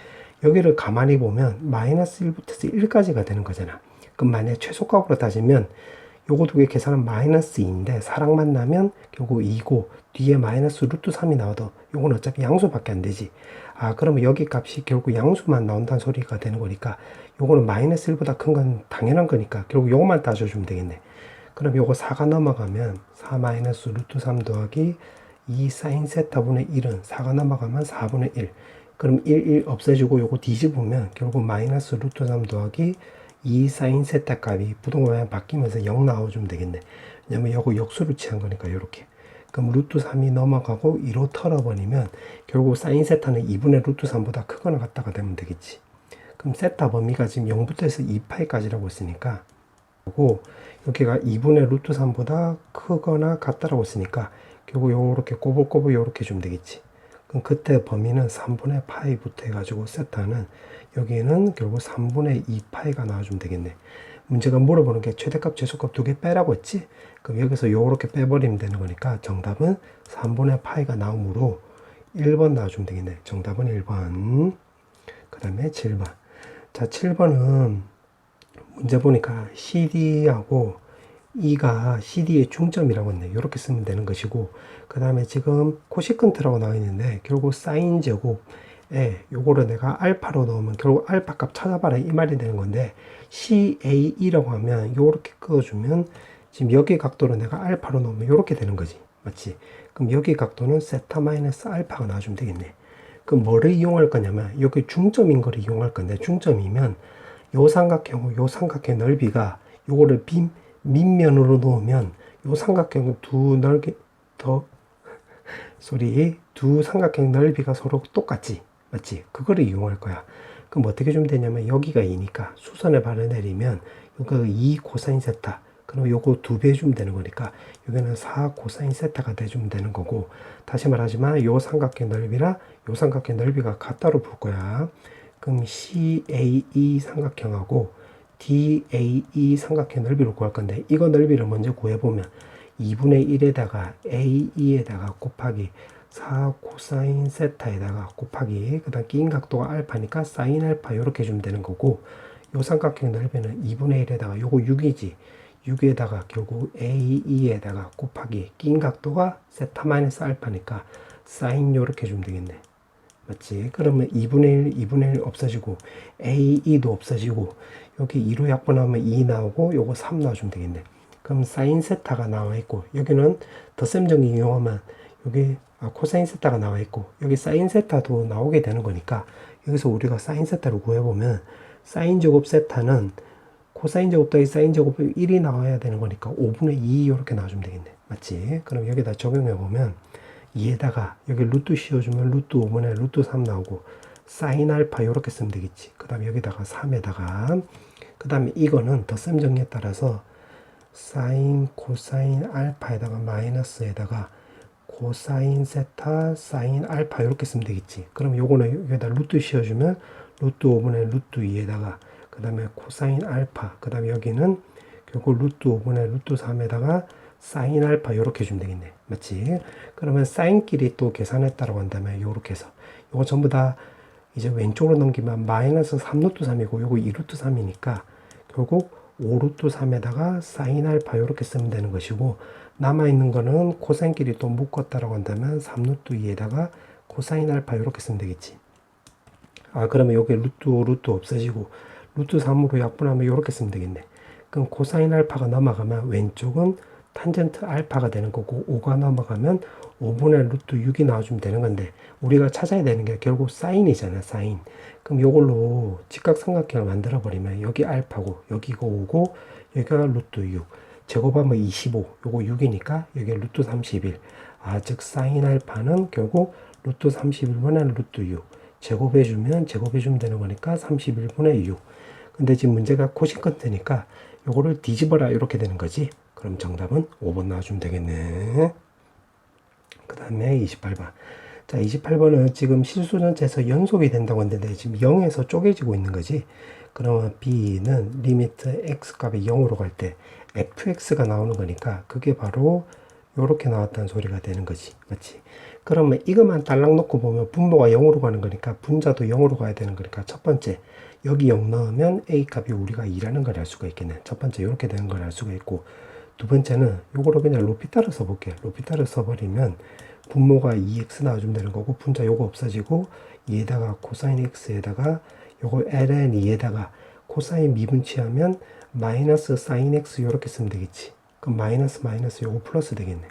여기를 가만히 보면 마이너스 1부터 해서 1까지가 되는 거잖아. 그럼 만약 최소값으로 따지면 요거 두 개 계산은 마이너스 2인데 사랑만 나면 결국 2고 뒤에 마이너스 루트 3이 나와도 요건 어차피 양수밖에 안 되지. 아, 그러면 여기 값이 결국 양수만 나온다는 소리가 되는 거니까 요거는 마이너스 1보다 큰 건 당연한 거니까 결국 요것만 따져주면 되겠네. 그럼 요거 4가 넘어가면 4 마이너스 루트 3 더하기 2 사인 세타분의 1은 4가 넘어가면 4분의 1. 그럼 1 없애주고 요거 뒤집으면 결국 마이너스 루트 3 더하기 2 사인 세타 값이 부동산이 바뀌면서 0 나와주면 되겠네. 왜냐면 요거 역수를 취한 거니까 요렇게. 그럼 루트 3이 넘어가고 2로 털어버리면 결국 사인 세타는 2분의 루트 3보다 크거나 같다가 되면 되겠지. 그럼 세타 범위가 지금 0부터 해서 2파이까지라고 했으니까 그리고 여기가 2분의 루트 3보다 크거나 같다라고 했으니까 결국 요렇게 꼬불꼬불 요렇게 주면 되겠지. 그럼 그때 범위는 3분의 파이부터 해가지고 세타는 여기에는 결국 3분의 2파이가 나와주면 되겠네. 문제가 물어보는 게 최대값, 최소값 두 개 빼라고 했지? 그럼 여기서 요렇게 빼버리면 되는 거니까 정답은 3분의 파이가 나오므로 1번 나와주면 되겠네. 정답은 1번. 그 다음에 7번. 자, 7번은 문제 보니까 CD하고 E가 CD의 중점이라고 했네. 이렇게 쓰면 되는 것이고, 그 다음에 지금 코시컨트라고 나와 있는데, 결국 사인 제곱에 요거를 내가 알파로 넣으면 결국 알파 값 찾아봐라 이 말이 되는 건데, CAE라고 하면 요렇게 끄어주면 지금 여기 각도로 내가 알파로 넣으면 요렇게 되는 거지. 맞지? 그럼 여기 각도는 세타 마이너스 알파가 나와주면 되겠네. 그럼 뭐를 이용할 거냐면, 여기 중점인 거를 이용할 건데, 중점이면 요 삼각형, 요 삼각형 넓이가 요거를 밑면으로 놓으면 요 삼각형 두 삼각형 넓이가 서로 똑같지. 맞지? 그거를 이용할 거야. 그럼 어떻게 주면 되냐면 여기가 2니까 수선을 바로 내리면 요거 2 코사인 세타. 그럼 요거 2배 주면 되는 거니까 여기는 4 코사인 세타가 돼주면 되는 거고, 다시 말하지만 요 삼각형 넓이랑 요 삼각형 넓이가 같다로 볼 거야. 그럼 CAE 삼각형하고 DAE 삼각형 넓이를 구할 건데 이거 넓이를 먼저 구해보면 2분의 1에다가 AE에다가 곱하기 4 코사인 세타에다가 곱하기 그 다음 끼인 각도가 알파니까 사인 알파 이렇게 주면 되는 거고, 요 삼각형 넓이는 2분의 1에다가 요거 6이지 6에다가 결국 AE에다가 곱하기 끼인 각도가 세타 마이너스 알파니까 사인 요렇게 주면 되겠네. 맞지? 그러면 2분의 1 없어지고 AE도 없어지고 여기 2로 약분하면 2 나오고 요거 3 나와주면 되겠네. 그럼 사인 세타가 나와 있고 여기는 덧셈 정리 이용하면 여기 코사인 세타가 나와 있고 여기 사인 세타도 나오게 되는 거니까 여기서 우리가 사인 세타를 구해보면 사인 제곱 세타는 코사인 제곱 더하기 사인 제곱이 1이 나와야 되는 거니까 5분의 2 이렇게 나와주면 되겠네. 맞지? 그럼 여기다 적용해보면 2에다가 여기 루트 씌워주면 루트 5분의 루트 3 나오고 사인 알파 이렇게 쓰면 되겠지. 그 다음에 여기다가 3에다가 그 다음에 이거는 덧셈 정리에 따라서 사인 코사인 알파에다가 마이너스에다가 코사인 세타 사인 알파 이렇게 쓰면 되겠지. 그럼 요거는 여기다 루트 씌워주면 루트 5분의 루트 2에다가 그 다음에 코사인 알파 그 다음에 여기는 결국 루트 5분의 루트 3에다가 사인 알파 이렇게 주면 되겠네. 맞지? 그러면 사인끼리 또 계산했다라고 한다면 요렇게 해서 요거 전부 다 이제 왼쪽으로 넘기면 마이너스 3루트 3이고 요거 2루트 3이니까 결국 5루트 3에다가 사인 알파 이렇게 쓰면 되는 것이고, 남아있는 거는 코사인끼리 또 묶었다라고 한다면 3루트 2에다가 코사인 알파 이렇게 쓰면 되겠지. 그러면 여기 루트 없어지고 루트 3으로 약분하면 이렇게 쓰면 되겠네. 그럼 코사인 알파가 넘어가면 왼쪽은 탄젠트 알파가 되는 거고 5가 넘어가면 5분의 루트 6이 나와주면 되는 건데 우리가 찾아야 되는 게 결국 사인이잖아. 사인. 그럼 이걸로 직각삼각형을 만들어 버리면 여기 알파고 여기가 5고 여기가 루트 6 제곱하면 25 요거 6이니까 여기 루트 31 즉 사인 알파는 결국 루트 31분의 루트 6 제곱해주면 되는 거니까 31분의 6. 근데 지금 문제가 코시컨트니까 요거를 뒤집어라 이렇게 되는 거지. 그럼 정답은 5번 나와주면 되겠네. 그 다음에 28번. 자, 28번은 지금 실수 전체에서 연속이 된다고 했는데 지금 0에서 쪼개지고 있는 거지. 그러면 B는 리미트 X 값이 0으로 갈 때 fx가 나오는 거니까 그게 바로 요렇게 나왔다는 소리가 되는 거지. 맞지? 그러면 이것만 딸랑 놓고 보면 분모가 0으로 가는 거니까 분자도 0으로 가야 되는 거니까 첫 번째 여기 0 넣으면 A 값이 우리가 2라는 걸 알 수가 있겠네. 첫 번째 이렇게 되는 걸 알 수가 있고, 두 번째는 요거를 그냥 로피타를 써볼게. 로피타를 써버리면 분모가 2x 나와주면 되는 거고, 분자 요거 없어지고 2에다가 코사인 x에다가 요거 ln 2에다가 코사인 미분치하면 마이너스 사인 x 요렇게 쓰면 되겠지. 그럼 마이너스 요거 플러스 되겠네.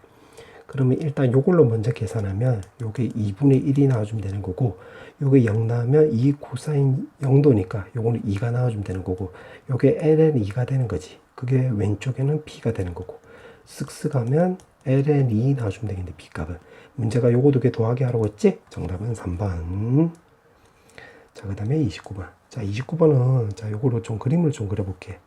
그러면 일단 요걸로 먼저 계산하면 요게 2분의 1이 나와주면 되는 거고, 요게 0 나오면 2 코사인 0도니까 요거는 2가 나와주면 되는 거고, 요게 ln 2가 되는 거지. 그게 왼쪽에는 p가 되는 거고, 쓱쓱 하면 ln 2 나와주면 되겠네. p값은. 문제가 요거 두 개 더하기 하라고 했지? 정답은 3번. 자, 그 다음에 29번. 자, 29번은 자 요거로 좀 그림을 좀 그려볼게.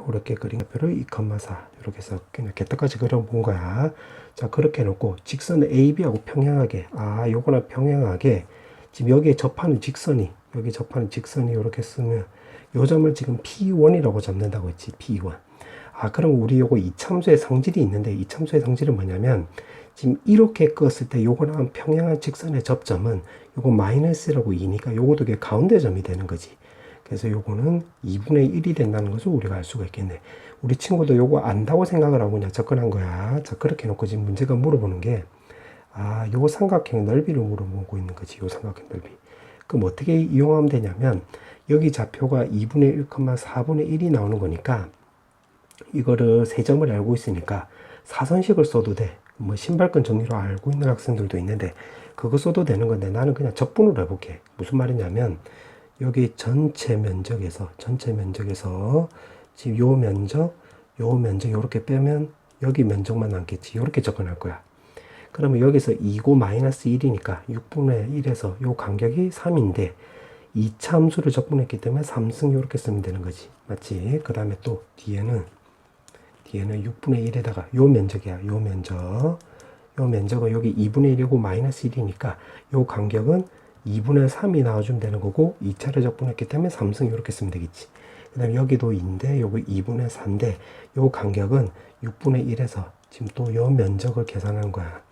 이렇게 그림표를 2,4 이렇게 해서 그냥 개떡같이 그려본 거야. 자, 그렇게 해놓고 직선을 AB하고 평행하게, 요거랑 평행하게 지금 여기에 접하는 직선이, 여기 접하는 직선이 이렇게 쓰면 요 점을 지금 P1이라고 잡는다고 했지. P1. 그럼 우리 요거 이참수의 성질이 있는데, 이참수의 성질은 뭐냐면 지금 이렇게 껐을 때 요거랑 평행한 직선의 접점은 요거 마이너스라고 2니까 요거 두 개 가운데 점이 되는 거지. 그래서 요거는 2분의 1이 된다는 것을 우리가 알 수가 있겠네. 우리 친구도 요거 안다고 생각을 하고 그냥 접근한 거야. 자, 그렇게 놓고 지금 문제가 물어보는 게, 요 삼각형 넓이를 물어보고 있는 거지. 요 삼각형 넓이. 그럼 어떻게 이용하면 되냐면, 여기 좌표가 2분의 1,4분의 1이 나오는 거니까, 이거를 세 점을 알고 있으니까 사선식을 써도 돼. 뭐 신발끈 정리로 알고 있는 학생들도 있는데, 그거 써도 되는 건데, 나는 그냥 적분으로 해볼게. 무슨 말이냐면, 여기 전체 면적에서 지금 요 면적 요렇게 빼면 여기 면적만 남겠지. 요렇게 접근할 거야. 그러면 여기서 2고 마이너스 1이니까 6분의 1에서 요 간격이 3인데 이차 함수를 적분했기 때문에 3승 요렇게 쓰면 되는 거지. 맞지? 그 다음에 또 뒤에는 6분의 1에다가 요 면적이야. 요 면적은 여기 2분의 1이고 마이너스 1이니까 요 간격은 2분의 3이 나와주면 되는 거고, 2차를 적분했기 때문에 3승 이렇게 쓰면 되겠지. 그 다음에 여기도 2인데 요거 2분의 4인데 요 간격은 6분의 1에서 지금 또 요 면적을 계산한 거야.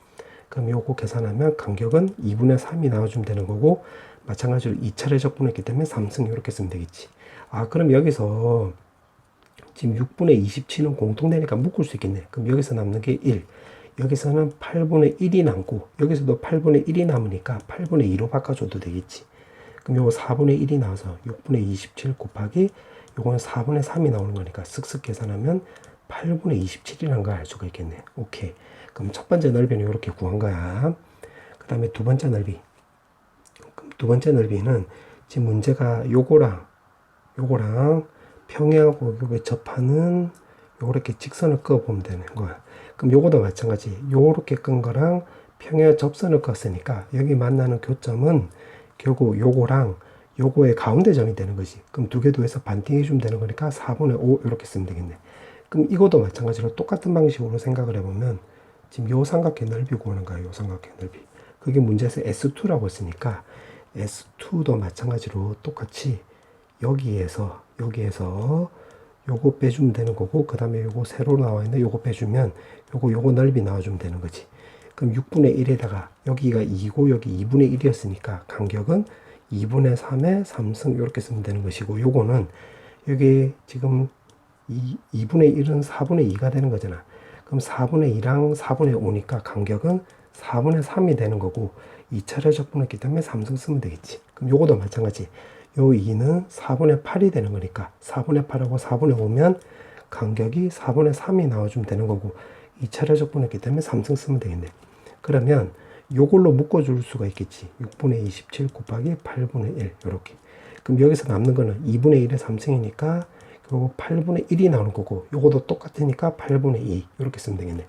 그럼 요거 계산하면 간격은 2분의 3이 나와주면 되는 거고, 마찬가지로 2차를 적분했기 때문에 3승 이렇게 쓰면 되겠지. 그럼 여기서 지금 6분의 27은 공통되니까 묶을 수 있겠네. 그럼 여기서 남는 게 1. 여기서는 8분의 1이 남고, 여기서도 8분의 1이 남으니까 8분의 2로 바꿔줘도 되겠지. 그럼 요거 4분의 1이 나와서 6분의 27 곱하기 요거는 4분의 3이 나오는 거니까 쓱쓱 계산하면 8분의 27이라는 걸 알 수가 있겠네. 오케이. 그럼 첫 번째 넓이는 이렇게 구한 거야. 그 다음에 두 번째 넓이. 그럼 두 번째 넓이는 지금 문제가 요거랑 평행하고 요게 접하는 요렇게 직선을 그어보면 되는 거야. 그럼 요거도 마찬가지. 요렇게 끈 거랑 평행 접선을 껐으니까 여기 만나는 교점은 결국 요거랑 요거의 가운데 점이 되는 거지. 그럼 두 개 더해서 반띵해 주면 되는 거니까 4분의 5 이렇게 쓰면 되겠네. 그럼 이것도 마찬가지로 똑같은 방식으로 생각을 해보면 지금 요 삼각형 넓이 구하는 거야. 요 삼각형 넓이. 그게 문제에서 S2라고 했으니까 S2도 마찬가지로 똑같이 여기에서 요거 빼주면 되는 거고, 그 다음에 요거 세로 나와 있는 요거 빼주면 요거 넓이 나와주면 되는 거지. 그럼 6분의 1에다가 여기가 2고 여기 2분의 1이었으니까 간격은 2분의 3에 3승 이렇게 쓰면 되는 것이고, 요거는 여기 지금 2분의 1은 4분의 2가 되는 거잖아. 그럼 4분의 2랑 4분의 5니까 간격은 4분의 3이 되는 거고, 2차를 적분했기 때문에 3승 쓰면 되겠지. 그럼 요거도 마찬가지. 요 2는 4분의 8이 되는 거니까 4분의 8하고 4분의 5면 간격이 4분의 3이 나와주면 되는 거고, 2차를 적분했기 때문에 3승 쓰면 되겠네. 그러면 요걸로 묶어줄 수가 있겠지. 6분의 27 곱하기 8분의 1 요렇게. 그럼 여기서 남는 거는 2분의 1의 3승이니까 요거 8분의 1이 나오는 거고, 요것도 똑같으니까 8분의 2 이렇게 쓰면 되겠네.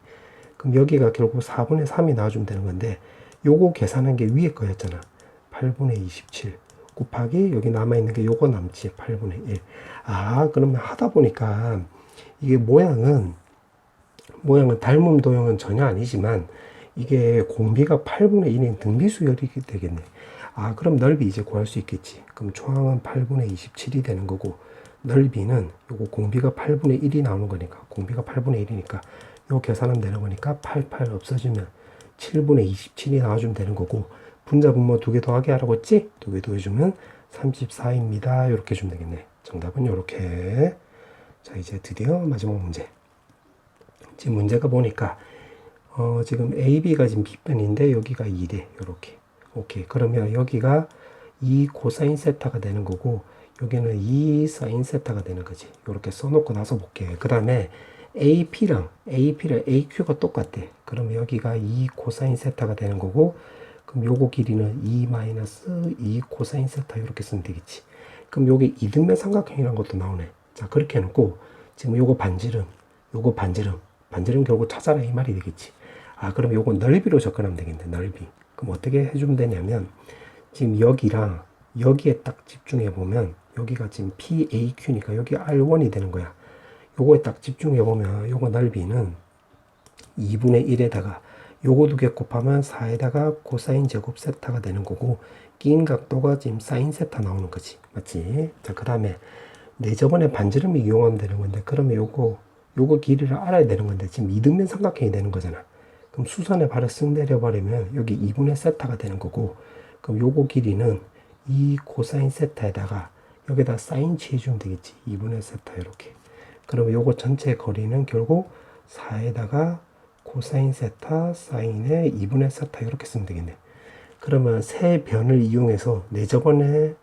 그럼 여기가 결국 4분의 3이 나와주면 되는 건데, 요거 계산한 게 위에 거였잖아. 8분의 27 곱하기 여기 남아있는 게 요거 남지. 8분의 1. 그러면 하다 보니까 이게 모양은 닮음 도형은 전혀 아니지만 이게 공비가 8분의 1인 등비수열이 되겠네. 그럼 넓이 이제 구할 수 있겠지. 그럼 초항은 8분의 27이 되는 거고, 넓이는 요거 공비가 8분의 1이 나오는 거니까, 공비가 8분의 1이니까 요 계산하면 되는 거니까 88 없어지면 7분의 27이 나와주면 되는 거고, 분자 분모 2개 더하기 하라고 했지? 2개 더해주면 34입니다. 이렇게 해주면 되겠네. 정답은 이렇게. 자, 이제 드디어 마지막 문제. 지금 문제가 보니까 지금 AB가 지금 B편인데 여기가 2대 이렇게. 오케이. 그러면 여기가 2 코사인 세타가 되는 거고 여기는 2 사인 세타가 되는 거지. 이렇게 써놓고 나서 볼게요. 그 다음에 AP랑 AQ가 똑같대. 그러면 여기가 2 코사인 세타가 되는 거고 그럼 요거 길이는 2 마이너스 2 코사인 세타 이렇게 쓰면 되겠지. 그럼 요게 이등변 삼각형이라는 것도 나오네. 자, 그렇게 해놓고 지금 요거 반지름 결국 찾아라 이 말이 되겠지. 아, 그럼 요거 넓이로 접근하면 되겠네. 넓이. 그럼 어떻게 해주면 되냐면 지금 여기랑 여기에 딱 집중해 보면 여기가 지금 PAQ니까 여기 R1이 되는 거야. 요거에 딱 집중해 보면 요거 넓이는 2분의 1에다가 요거 2개 곱하면 4에다가 코사인 제곱 세타가 되는 거고 낀 각도가 지금 사인 세타 나오는 거지. 맞지? 자, 그 다음에 내 저번에 반지름을 이용하면 되는 건데 그러면 요거 길이를 알아야 되는 건데 지금 이등변 삼각형이 되는 거잖아. 그럼 수선에 바로 쓱 내려버리면 여기 2분의 세타가 되는 거고 그럼 요거 길이는 2 코사인 세타에다가 여기다 사인 취해주면 되겠지. 2분의 세타 이렇게. 그러면 요거 전체 거리는 결국 4에다가 코사인 세타 사인의 2분의 세타 이렇게 쓰면 되겠네. 그러면 세 변을 이용해서 내 저번에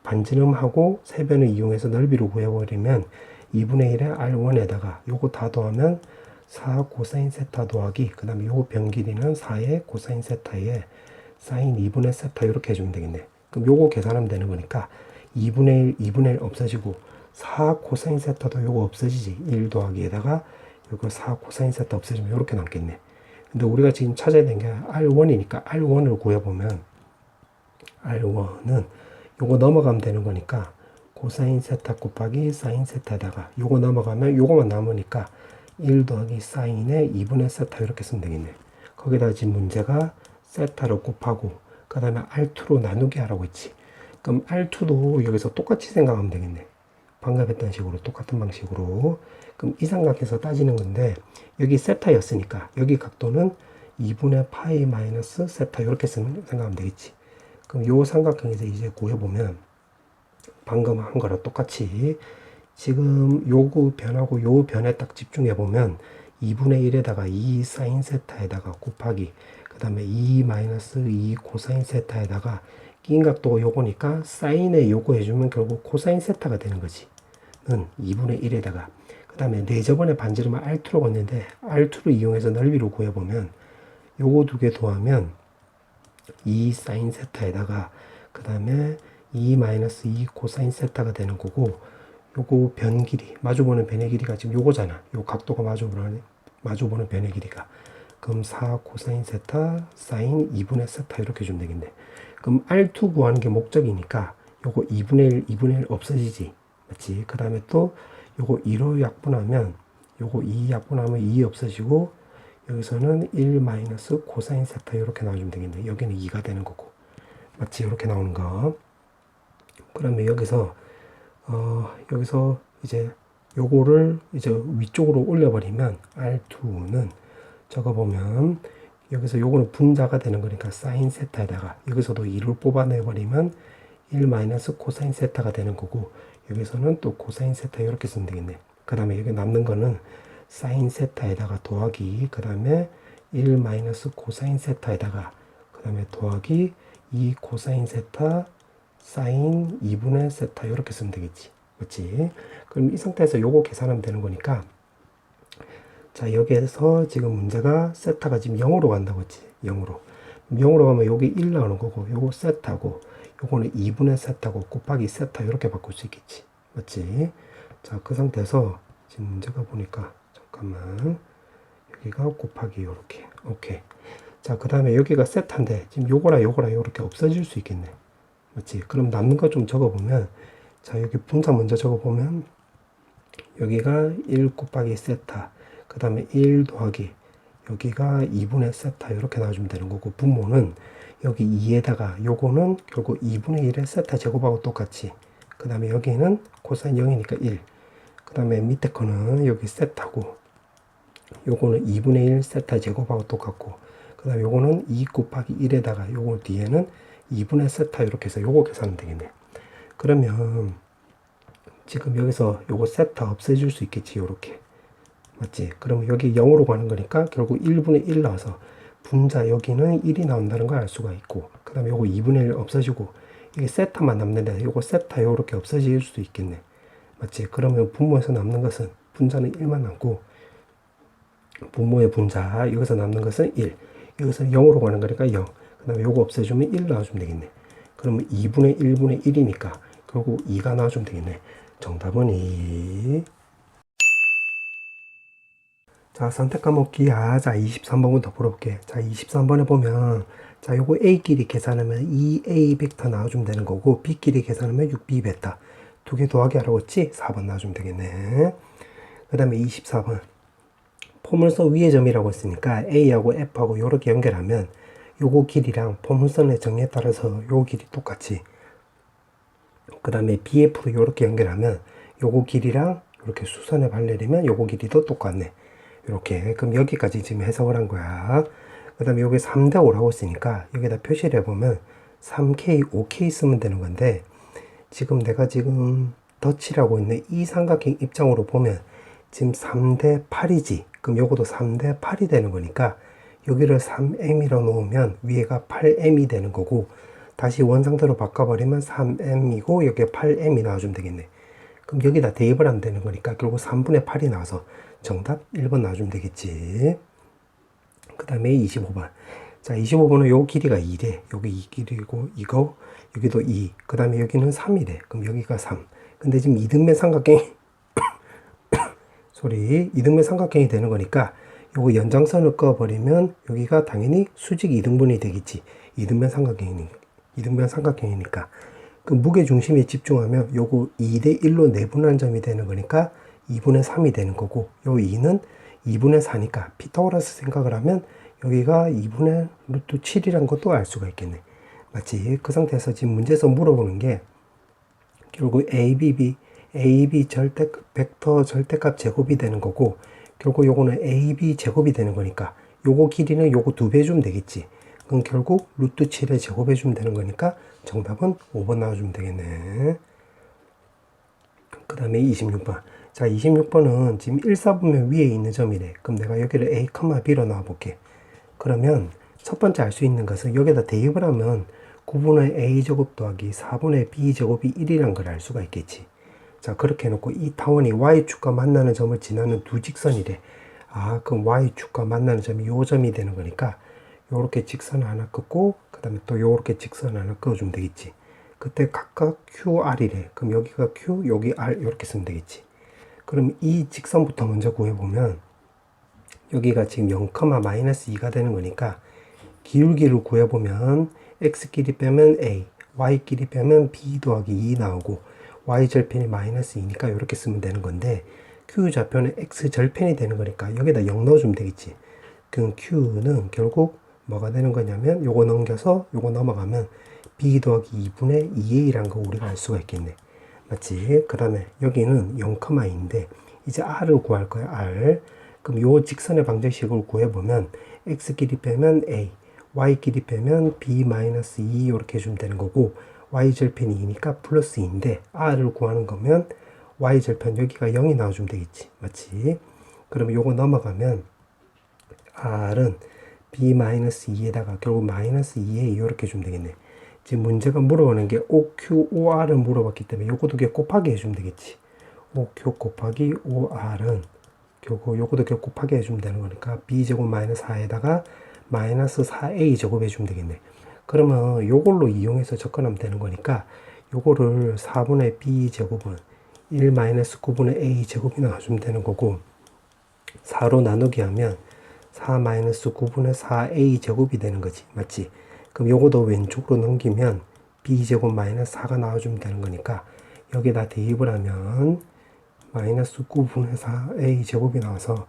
반지름하고 세 변을 이용해서 넓이를 구해버리면 2분의 1의 R1에다가 요거 다 더하면 4 코사인 세타 더하기 그 다음에 요거 변 길이는 4의 코사인 세타에 사인 2분의 세타 이렇게 해주면 되겠네. 그럼 요거 계산하면 되는 거니까 2분의 1 없어지고 4 코사인 세타도 요거 없어지지. 1 더하기에다가 요거 4 코사인 세타 없어지면 이렇게 남겠네. 근데 우리가 지금 찾아야 되는 게 R1이니까 R1을 구해보면 R1은 요거 넘어가면 되는 거니까 코사인 세타 곱하기 사인 세타에다가 요거 넘어가면 요거만 남으니까 1 더하기 사인의 2분의 세타 이렇게 쓰면 되겠네. 거기다 지금 문제가 세타를 곱하고 그 다음에 R2로 나누게 하라고 했지. 그럼 R2도 여기서 똑같이 생각하면 되겠네. 방금 했던 식으로 똑같은 방식으로. 그럼 이 삼각에서 따지는 건데 여기 세타였으니까 여기 각도는 2분의 파이 마이너스 세타 이렇게 생각하면 되겠지. 그럼 요 삼각형에서 이제 구해보면 방금 한 거랑 똑같이 지금 요거 변하고 요 변에 딱 집중해보면 2분의 1에다가 2 사인 세타에다가 곱하기 그 다음에 2 마이너스 2 코사인 세타에다가 낀 각도가 요거니까 사인에 요거 해주면 결국 코사인 세타가 되는 거지. 는 2분의 1에다가 그 다음에 내 저번에 반지름을 R2로 걷는데 R2를 이용해서 넓이로 구해보면 요거 2개 더하면 2 사인 세타에다가 그 다음에 2 마이너스 2 코사인 세타가 되는 거고 요거 변 길이 마주보는 변의 길이가 지금 요거잖아. 요 각도가 마주보는 변의 길이가 그럼 4 코사인 세타 사인 2분의 세타 이렇게 주면 되겠네. 그럼 R2 구하는 게 목적이니까 요거 2분의 1 없어지지. 맞지? 그 다음에 또 요거 2로 약분하면 요거 2 약분하면 2 없어지고 여기서는 1 마이너스 코사인 세타 이렇게 나와주면 되겠네. 여기는 2가 되는 거고. 맞지? 이렇게 나오는 거. 그러면 여기서 이제 요거를 이제 위쪽으로 올려버리면 R2는 적어보면 여기서 요거는 분자가 되는 거니까 사인 세타에다가 여기서도 2를 뽑아내버리면 1 마이너스 코사인 세타가 되는 거고 여기서는 또 코사인 세타 이렇게 쓰면 되겠네. 그 다음에 여기 남는 거는 사인 세타에다가 더하기 그 다음에 1 마이너스 코사인 세타에다가 그 다음에 더하기 2 코사인 세타 사인 2분의 세타 이렇게 쓰면 되겠지. 맞지? 그럼 이 상태에서 요거 계산하면 되는 거니까 자 여기에서 지금 문제가 세타가 지금 0으로 간다고 했지. 0으로 가면 여기 1 나오는 거고 요거 세타고 요거는 2분의 세타고 곱하기 세타 이렇게 바꿀 수 있겠지. 맞지? 자 그 상태에서 지금 문제가 보니까 잠깐만 여기가 곱하기 요렇게 오케이. 자 그 다음에 여기가 세타인데 지금 요거랑 요렇게 없어질 수 있겠네. 맞지? 그럼 남는 거 좀 적어보면 자 여기 분자 먼저 적어보면 여기가 1 곱하기 세타 그 다음에 1 더하기 여기가 2분의 세타 이렇게 나와주면 되는 거고 분모는 여기 2에다가 요거는 결국 2분의 1의 세타 제곱하고 똑같이 그 다음에 여기는 코사인 0이니까 1 그 다음에 밑에 거는 여기 세타고 요거는 2분의 1 세타 제곱하고 똑같고 그 다음에 요거는 2 곱하기 1에다가 요거 뒤에는 2분의 세타 이렇게 해서 요거 계산하면 되겠네. 그러면 지금 여기서 요거 세타 없애줄 수 있겠지. 요렇게 맞지? 그러면 여기 0으로 가는 거니까 결국 1분의 1 나와서 분자 여기는 1이 나온다는 걸 알 수가 있고, 그 다음에 요거 2분의 1 없어지고 이게 세타만 남는데 요거 세타 요렇게 없어질 수도 있겠네. 맞지? 그러면 분모에서 남는 것은 분자는 1만 남고, 분모의 분자 여기서 남는 것은 1, 여기서 0으로 가는 거니까 0, 그 다음에 요거 없애주면 1 나와주면 되겠네. 그러면 2분의 1분의 1이니까 결국 2가 나와주면 되겠네. 정답은 2. 자, 선택 과목 기하. 자, 23번부터 풀어볼게. 자, 23번에 보면, 자, 요거 A끼리 계산하면 2A 벡터 나와주면 되는 거고, B끼리 계산하면 6B 베타. 두 개 더하기 하라고 했지? 4번 나와주면 되겠네. 그 다음에 24번. 포물선 위의 점이라고 했으니까 A하고 F하고 요렇게 연결하면, 요거 길이랑 포물선의 정의에 따라서 요 길이 똑같이. 그 다음에 BF로 요렇게 연결하면, 요거 길이랑 이렇게 수선의 발레리면 요거 길이도 똑같네. 이렇게. 그럼 여기까지 지금 해석을 한 거야. 그 다음에 여기 3대 5라고 했으니까 여기다 표시를 해보면 3K, 5K 쓰면 되는 건데, 지금 내가 지금 덧칠하고 있는 이 삼각형 입장으로 보면 지금 3대 8이지. 그럼 요것도 3대 8이 되는 거니까 여기를 3M이라 놓으면 위에가 8M이 되는 거고, 다시 원상태로 바꿔버리면 3M이고 여기에 8M이 나와주면 되겠네. 그럼 여기다 대입을 하면 되는 거니까 결국 3분의 8이 나와서 정답 1번 나와주면 되겠지. 그 다음에 25번. 자, 25번은 요 길이가 2래. 여기 2 길이고, 이거, 여기도 2. 그 다음에 여기는 3이래. 그럼 여기가 3. 근데 지금 이등변 삼각형이, 이등변 삼각형이 되는 거니까, 요거 연장선을 꺼버리면, 여기가 당연히 수직 이등분이 되겠지. 이등변 삼각형이니까. 그 무게 중심에 집중하면 요거 2대 1로 내분하는 점이 되는 거니까 2분의 3이 되는 거고, 요 2는 2분의 4니까 피타고라스 생각을 하면 여기가 2분의 루트 7이란 것도 알 수가 있겠네. 맞지? 그 상태에서 지금 문제에서 물어보는 게 결국 AB 벡터 절대값 제곱이 되는 거고, 결국 요거는 AB 제곱이 되는 거니까 요거 길이는 요거 2배 주면 되겠지. 그럼 결국 루트 7에 제곱해 주면 되는 거니까 정답은 5번 나와주면 되겠네. 그 다음에 26번. 자, 26번은 지금 1사분면 위에 있는 점이래. 그럼 내가 여기를 A, B로 놔볼게. 그러면 첫 번째 알 수 있는 것은 여기다 대입을 하면 9분의 A제곱 더하기 4분의 B제곱이 1이란 걸 알 수가 있겠지. 자, 그렇게 해놓고 이 타원이 Y축과 만나는 점을 지나는 두 직선이래. 아, 그럼 Y축과 만나는 점이 요 점이 되는 거니까 요렇게 직선을 하나 긋고, 그 다음에 또 요렇게 직선을 하나 그어주면 되겠지. 그때 각각 QR이래. 그럼 여기가 Q, 여기 R 요렇게 쓰면 되겠지. 그럼 이 직선부터 먼저 구해보면 여기가 지금 0,-2가 되는 거니까 기울기를 구해보면 X끼리 빼면 A, Y끼리 빼면 B 더하기 2 나오고 Y절편이 -2니까 이렇게 쓰면 되는 건데, Q좌표는 X절편이 되는 거니까 여기다 0 넣어주면 되겠지. 그럼 Q는 결국 뭐가 되는 거냐면 요거 넘겨서 요거 넘어가면 B 더하기 2분의 2A라는 거 우리가 알 수가 있겠네. 맞지? 그 다음에 여기는 0,2인데 이제 R을 구할 거야. R. 그럼 요 직선의 방정식을 구해보면 X끼리 빼면 A, Y끼리 빼면 B-2 이렇게 해주면 되는 거고, Y절편이 2니까 플러스 2인데 R을 구하는 거면 Y절편 여기가 0이 나와주면 되겠지. 맞지? 그러면 요거 넘어가면 R은 B-2에다가 결국 -2A 이렇게 해주면 되겠네. 지금 문제가 물어보는 게 OQ, OR을 물어봤기 때문에 요것도 그냥 곱하기 해주면 되겠지. OQ 곱하기 OR은 결국 요것도 그냥 곱하기 해주면 되는 거니까 B제곱 -4에다가 -4A 제곱 해주면 되겠네. 그러면 요걸로 이용해서 접근하면 되는 거니까 요거를 4분의 B제곱은 1-9분의 A 제곱이 나와주면 되는 거고, 4로 나누기 하면 4-9분의 4A 제곱이 되는 거지. 맞지? 그럼 요거도 왼쪽으로 넘기면 B제곱 -4가 나와주면 되는 거니까 여기다 대입을 하면 -9분의 4A 제곱이 나와서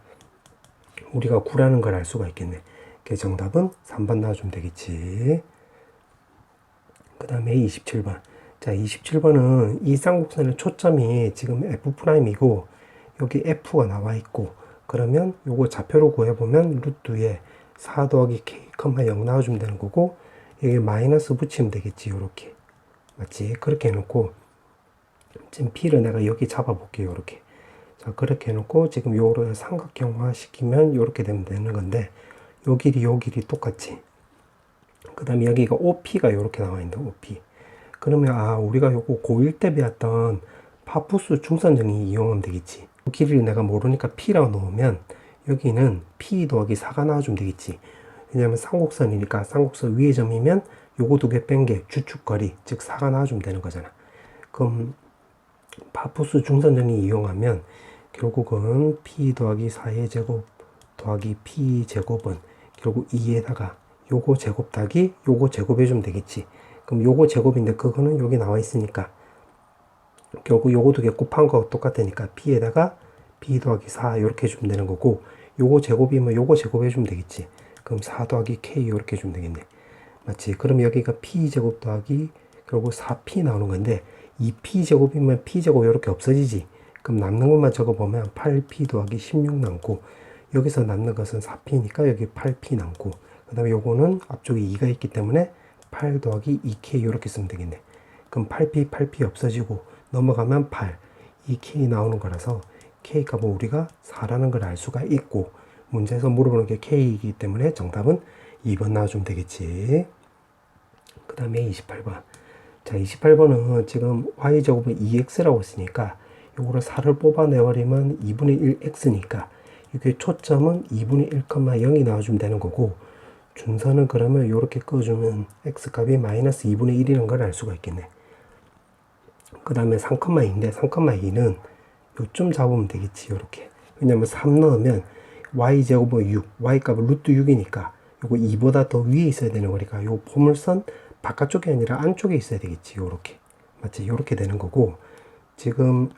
우리가 9라는 걸 알 수가 있겠네. 그래서 정답은 3번 나와주면 되겠지. 그 다음에 27번. 자, 27번은 이 쌍곡선의 초점이 지금 F'이고 여기 F가 나와 있고, 그러면 요거 좌표로 구해보면 루트에 4 더하기 K 0 나와주면 되는 거고, 여기 마이너스 붙이면 되겠지. 요렇게. 맞지? 그렇게 해놓고, 지금 P를 내가 여기 잡아볼게요. 요렇게. 자, 그렇게 해놓고, 지금 요를 삼각형화 시키면 요렇게 되면 되는 건데, 요 길이 똑같지. 그 다음에 여기가 OP가 요렇게 나와 있는데, OP. 그러면, 우리가 요거 고1 때 배웠던 파푸스 중선정리 이용하면 되겠지. 그 길이를 내가 모르니까 P라고 놓으면, 여기는 P 더하기 4가 나와주면 되겠지. 왜냐면 쌍곡선이니까 쌍곡선 위의 점이면 요거 두 개 뺀 게 주축거리, 즉 4가 나와주면 되는 거잖아. 그럼 파푸스 중선정리 이용하면 결국은 P 더하기 4의 제곱 더하기 P 제곱은 결국 2에다가 요거 제곱 더하기 요거 제곱 해주면 되겠지. 그럼 요거 제곱인데 그거는 여기 나와 있으니까 결국 요거 두 개 곱한 거 똑같으니까 P에다가 P 더하기 4 이렇게 해주면 되는 거고, 요거 제곱이면 요거 제곱 해주면 되겠지. 그럼 4 더하기 K 이렇게 해주면 되겠네. 맞지? 그럼 여기가 P 제곱 더하기 결국 4P 나오는 건데, 이 P 제곱이면 P 제곱 이렇게 없어지지. 그럼 남는 것만 적어보면 8P 더하기 16 남고, 여기서 남는 것은 4P니까 여기 8P 남고, 그 다음에 요거는 앞쪽에 2가 있기 때문에 8 더하기 2K 이렇게 쓰면 되겠네. 그럼 8P 없어지고 넘어가면 8, 2K 나오는 거라서 K 값은 우리가 4라는 걸 알 수가 있고, 문제에서 물어보는 게 K이기 때문에 정답은 2번 나와주면 되겠지. 그 다음에 28번. 자, 28번은 지금 Y제곱은 2X라고 했으니까 요거를 4를 뽑아내버리면 2분의 1X니까 이게 초점은 2분의 1,0이 나와주면 되는 거고, 준선은 그러면 이렇게 꺼주면 X값이 마이너스 2분의 1이라는 걸 알 수가 있겠네. 그 다음에 3,2인데 3,2는 요쯤 잡으면 되겠지. 요렇게. 왜냐면 3 넣으면 y제곱은 6, y값은 루트 6이니까 요거 2보다 더 위에 있어야 되는 거니까 요 포물선 바깥쪽이 아니라 안쪽에 있어야 되겠지. 요렇게. 맞지? 요렇게 되는 거고, 지금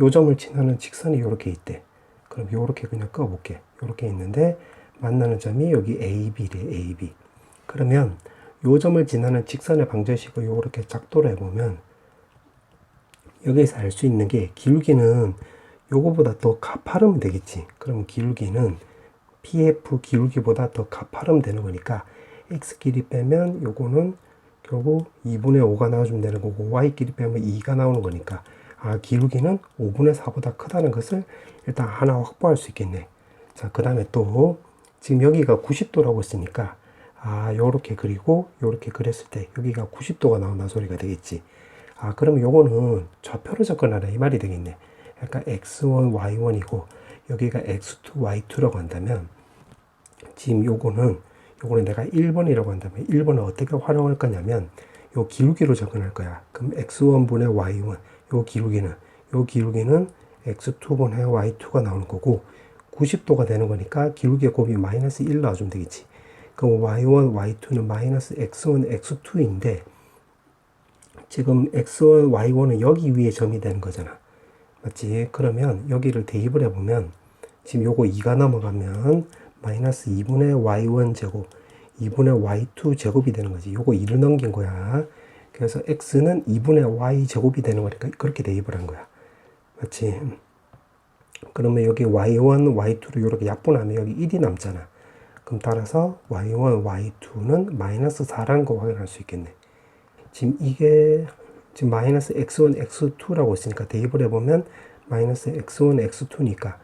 요 점을 지나는 직선이 요렇게 있대. 그럼 요렇게 그냥 꺼볼게. 요렇게 있는데 만나는 점이 여기 AB래. AB. 그러면 요 점을 지나는 직선의 방정식을 요렇게 작도로 해보면 여기에서 알 수 있는 게, 기울기는 요거보다 더 가파르면 되겠지. 그럼 기울기는 PF 기울기보다 더 가파르면 되는 거니까 X 길이 빼면 요거는 결국 2분의 5가 나와주면 되는 거고, Y 길이 빼면 2가 나오는 거니까 기울기는 5분의 4보다 크다는 것을 일단 하나 확보할 수 있겠네. 자, 그 다음에 또 지금 여기가 90도라고 했으니까 요렇게 그리고 요렇게 그렸을 때 여기가 90도가 나온다는 소리가 되겠지. 그러면 요거는 좌표로 접근하라 이 말이 되겠네. 그러니까 x1, y1이고 여기가 x2, y2라고 한다면, 지금 요거는 내가 1번이라고 한다면 1번을 어떻게 활용할 거냐면 요 기울기로 접근할 거야. 그럼 x1분의 y1, 요 기울기는 x2분의 y2가 나오는 거고, 90도가 되는 거니까 기울기의 곱이 마이너스 1 나와주면 되겠지. 그럼 y1, y2는 마이너스 x1, x2인데 지금 x1, y1은 여기 위에 점이 되는 거잖아. 맞지? 그러면 여기를 대입을 해보면 지금 요거 2가 넘어가면 마이너스 2분의 y1 제곱 2분의 y2 제곱이 되는 거지. 요거 2를 넘긴 거야. 그래서 x는 2분의 y 제곱이 되는 거니까 그렇게 대입을 한 거야. 맞지? 그러면 여기 y1, y2를 이렇게 약분하면 여기 1이 남잖아. 그럼 따라서 y1, y2는 마이너스 4라는 거 확인할 수 있겠네. 지금 이게 지금 마이너스 x1, x2라고 했으니까 대입을 해보면 마이너스 x1, x2니까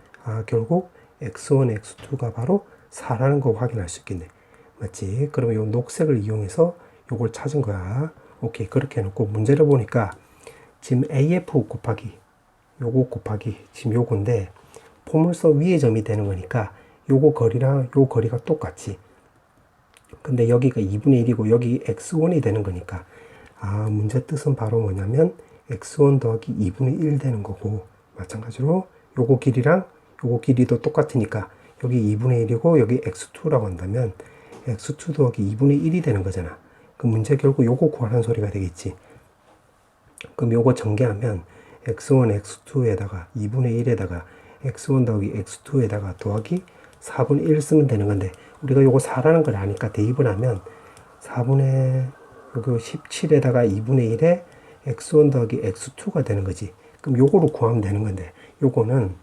결국 x1, x2가 바로 4라는 거 확인할 수 있겠네. 맞지? 그러면 요 녹색을 이용해서 요걸 찾은 거야. 오케이. 그렇게 해놓고 문제를 보니까 지금 AF 곱하기 요거 곱하기 지금 요건데 포물선 위의 점이 되는 거니까 요거 거리랑 요 거리가 똑같지. 근데 여기가 2분의 1이고 여기 x1이 되는 거니까 문제 뜻은 바로 뭐냐면 x1 더하기 2분의 1 되는 거고, 마찬가지로 요거 길이랑 요거 길이도 똑같으니까 여기 2분의 1이고 여기 x2라고 한다면 x2 더하기 2분의 1이 되는 거잖아. 그 문제 결국 요거 구하라는 소리가 되겠지. 그럼 요거 전개하면 x1, x2에다가 2분의 1에다가 x1 더하기 x2에다가 더하기 4분의 1 쓰면 되는 건데, 우리가 요거 4라는 걸 아니까 대입을 하면 4분의 여기 17에다가 2분의 1에 x1 더하기 x2가 되는 거지. 그럼 요거로 구하면 되는 건데, 요거는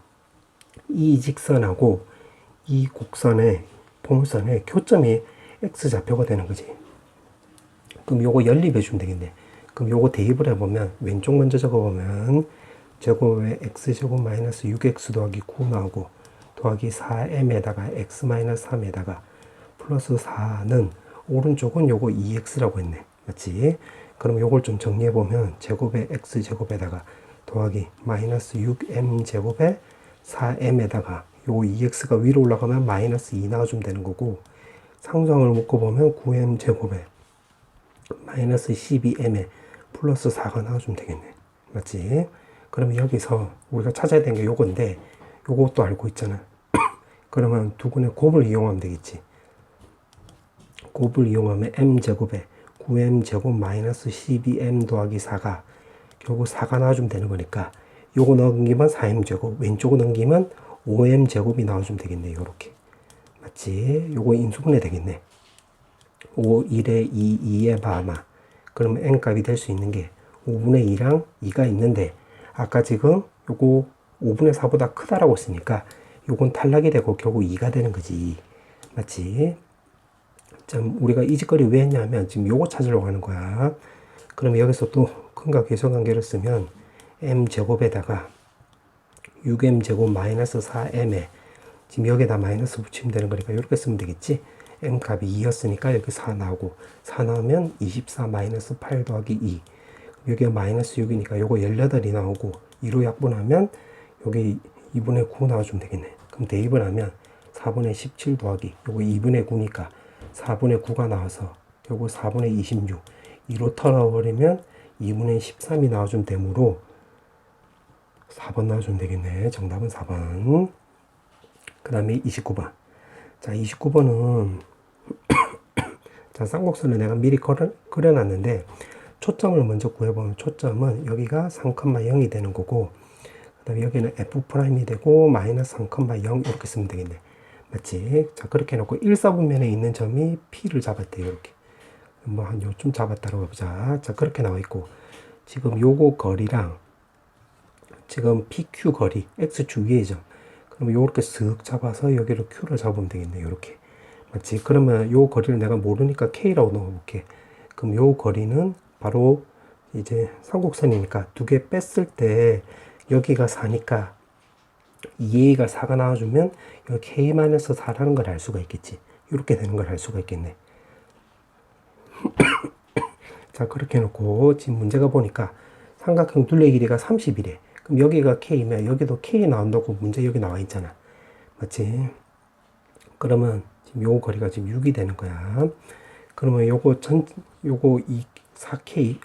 이 직선하고 이 곡선의 포물선의 교점이 x좌표가 되는 거지. 그럼 요거 연립해주면 되겠네. 그럼 요거 대입을 해보면 왼쪽 먼저 적어보면 제곱에 x제곱 마이너스 6x 더하기 9 나오고 더하기 4m에다가 x 마이너스 3에다가 플러스 4는 오른쪽은 요거 2x라고 했네. 맞지? 그럼 요걸 좀 정리해보면 제곱에 x제곱에다가 더하기 마이너스 6m제곱에 4m에다가 요거 2x가 위로 올라가면 마이너스 2 나와주면 되는 거고 상수항을 묶어보면 9m제곱에 마이너스 12m에 플러스 4가 나와주면 되겠네. 맞지? 그러면 여기서 우리가 찾아야 되는 게 요건데 요것도 알고 있잖아. 그러면 두근의 곱을 이용하면 되겠지. 곱을 이용하면 m제곱에 9m제곱 마이너스 12m 더하기 4가 결국 4가 나와주면 되는 거니까 요거 넘기면 4m제곱 왼쪽으로 넘기면 5m제곱이 나와주면 되겠네. 요렇게 맞지? 요거 인수분해 되겠네. 5, 1에 2, 2에 마마. 그러면 n값이 될 수 있는 게 5분의 2랑 2가 있는데 아까 지금 요거 5분의 4보다 크다라고 했으니까 요건 탈락이 되고 결국 2가 되는 거지. 맞지? 참 우리가 이 짓거리 왜 했냐면 지금 요거 찾으려고 하는 거야. 그러면 여기서 또 근과 계수관계를 쓰면 m제곱에다가 6m제곱 마이너스 4m에 지금 여기에다 마이너스 붙이면 되는 거니까 이렇게 쓰면 되겠지. m값이 2였으니까 여기 4 나오고 4 나오면 24 마이너스 8 더하기 2 여기가 마이너스 6이니까 요거 18이 나오고 2로 약분하면 여기 2분의 9 나와주면 되겠네. 그럼 대입을 하면 4분의 17 더하기 요거 2분의 9니까 4분의 9가 나와서 요거 4분의 26 2로 털어버리면 2분의 13이 나와주면 되므로 4번 나와주면 되겠네. 정답은 4번. 그 다음에 29번. 자, 29번은 자, 쌍곡선을 내가 미리 그려놨는데 초점을 먼저 구해보면 초점은 여기가 3,0이 되는 거고 그 다음에 여기는 F'이 되고 마이너스 3,0 이렇게 쓰면 되겠네. 맞지? 자, 그렇게 해놓고 1사분면에 있는 점이 P를 잡았대요. 이렇게. 뭐 한 요쯤 잡았다고 해보자. 자, 그렇게 나와 있고 지금 요거 거리랑 지금 PQ 거리 X축 위의 점 그러면 요렇게 쓱 잡아서 여기로 Q를 잡으면 되겠네. 요렇게. 맞지? 그러면 요 거리를 내가 모르니까 K라고 넣어볼게. 그럼 요 거리는 바로 이제 삼곡선이니까 두 개 뺐을 때 여기가 4니까 2A가 4가 나와주면 여기 K-4라는 걸 알 수가 있겠지. 이렇게 되는 걸 알 수가 있겠네. 자, 그렇게 해놓고 지금 문제가 보니까 삼각형 둘레 길이가 30이래. 그럼 여기가 K면 여기도 K 나온다고 문제 여기 나와 있잖아. 맞지? 그러면 지금 요 거리가 지금 6이 되는 거야. 그러면 요거 4K,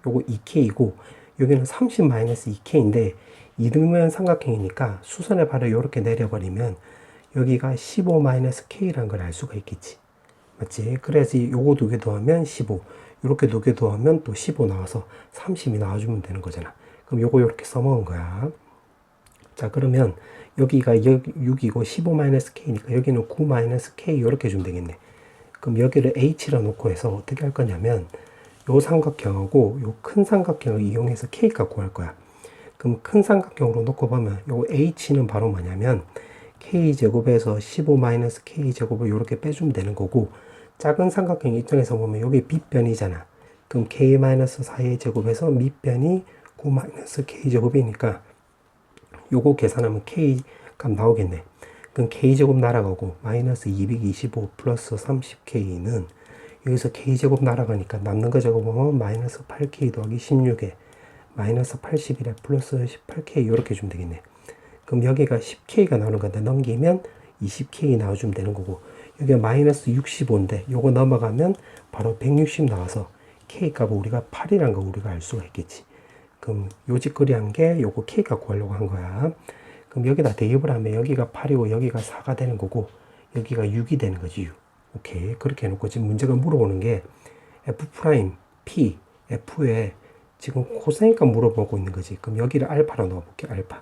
요거 2K이고 여기는 30-2K인데 이등변 삼각형이니까 수선의 발을 이렇게 내려버리면 여기가 15-K라는 걸 알 수가 있겠지. 맞지? 그래서 요거 두 개 더하면 15 이렇게 두 개 더하면 또 15 나와서 30이 나와주면 되는 거잖아. 그럼 요거 이렇게 써먹은 거야. 자, 그러면 여기가 6이고 15-K니까 여기는 9-K 이렇게 해주면 되겠네. 그럼 여기를 H라 놓고 해서 어떻게 할 거냐면 요 삼각형하고 요 큰 삼각형을 이용해서 K값 구할 거야. 그럼 큰 삼각형으로 놓고 보면 요 H는 바로 뭐냐면 K제곱에서 15-K제곱을 이렇게 빼주면 되는 거고 작은 삼각형 입장에서 보면 여기 빗변이잖아. 그럼 K-4의 제곱에서 밑변이 9-K제곱이니까 요거 계산하면 K 값 나오겠네. 그럼 K제곱 날아가고 마이너스 225 플러스 30K는 여기서 K제곱 날아가니까 남는 거 적어보면 마이너스 8K 더하기 16에 마이너스 81에 플러스 18K 이렇게 주면 되겠네. 그럼 여기가 10K가 나오는 건데 넘기면 20K 나와주면 되는 거고 여기가 마이너스 65인데 요거 넘어가면 바로 160 나와서 K 값을 우리가 8이라는 거 우리가 알 수가 있겠지. 그럼 요 짓거리 한 게 요거 K 값 구하려고 한 거야. 그럼 여기다 대입을 하면 여기가 8이고 여기가 4가 되는 거고 여기가 6이 되는 거지. 6. 오케이. 그렇게 해놓고 지금 문제가 물어보는 게 F 프라임 P F에 지금 코사인값 물어보고 있는 거지. 그럼 여기를 알파로 넣어볼게. 알파.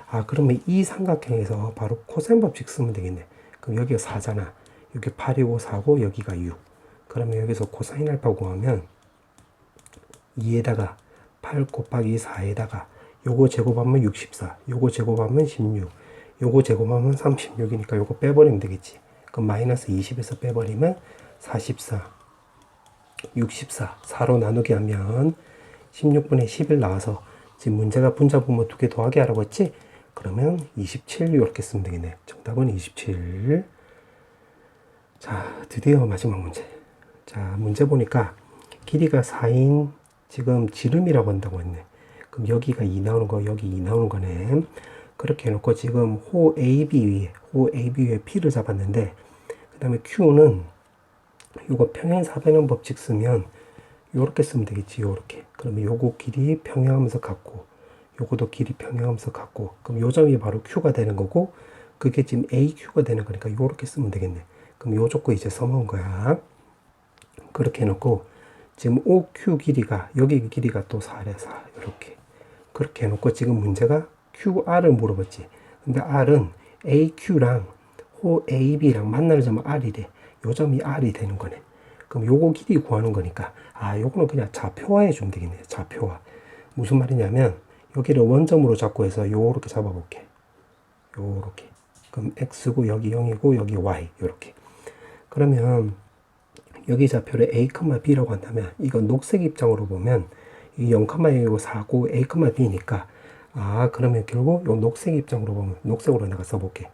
아, 그러면 이 삼각형에서 바로 코사인 법칙 쓰면 되겠네. 그럼 여기가 4잖아. 여기 8이고 4고 여기가 6. 그러면 여기서 코사인 알파 구하면 2에다가 8 곱하기 4에다가 요거 제곱하면 64, 요거 제곱하면 16, 요거 제곱하면 36이니까 요거 빼버리면 되겠지. 그럼 마이너스 20에서 빼버리면 44, 64, 4로 나누기 하면 16분의 11 나와서 지금 문제가 분자 부모 두 개 더하기 하라고 했지? 그러면 27 이렇게 쓰면 되겠네. 정답은 27. 자, 드디어 마지막 문제. 자, 문제 보니까 길이가 4인 지금 지름이라고 한다고 했네. 그럼 여기가 2 나오는 거, 여기 2 나오는 거네. 그렇게 해놓고 지금 호 AB 위에 P를 잡았는데, 그 다음에 Q는 요거 평행사변형 법칙 쓰면 요렇게 쓰면 되겠지. 요렇게. 그러면 요거 길이 평행하면서 같고, 요거도 길이 평행하면서 같고, 그럼 요 점이 바로 Q가 되는 거고, 그게 지금 AQ가 되는 거니까 요렇게 쓰면 되겠네. 그럼 요 조건 이제 써먹은 거야. 그렇게 해놓고 지금 OQ 길이가 여기 길이가 또 4래 4 이렇게 그렇게 해놓고 지금 문제가 QR을 물어봤지. 근데 R은 AQ랑 호 AB랑 만나는 점은 R이래. 요 점이 R이 되는 거네. 그럼 요거 길이 구하는 거니까 요거는 그냥 좌표화해 주면 되겠네. 좌표화. 무슨 말이냐면 여기를 원점으로 잡고 해서 요렇게 잡아볼게. 요렇게. 그럼 X고 여기 0이고 여기 Y 요렇게. 그러면 여기 좌표를 A, B라고 한다면 이건 녹색 입장으로 보면 이 0,0이고 4고 A, B니까 그러면 결국 요 녹색 입장으로 보면 녹색으로 내가 써볼게.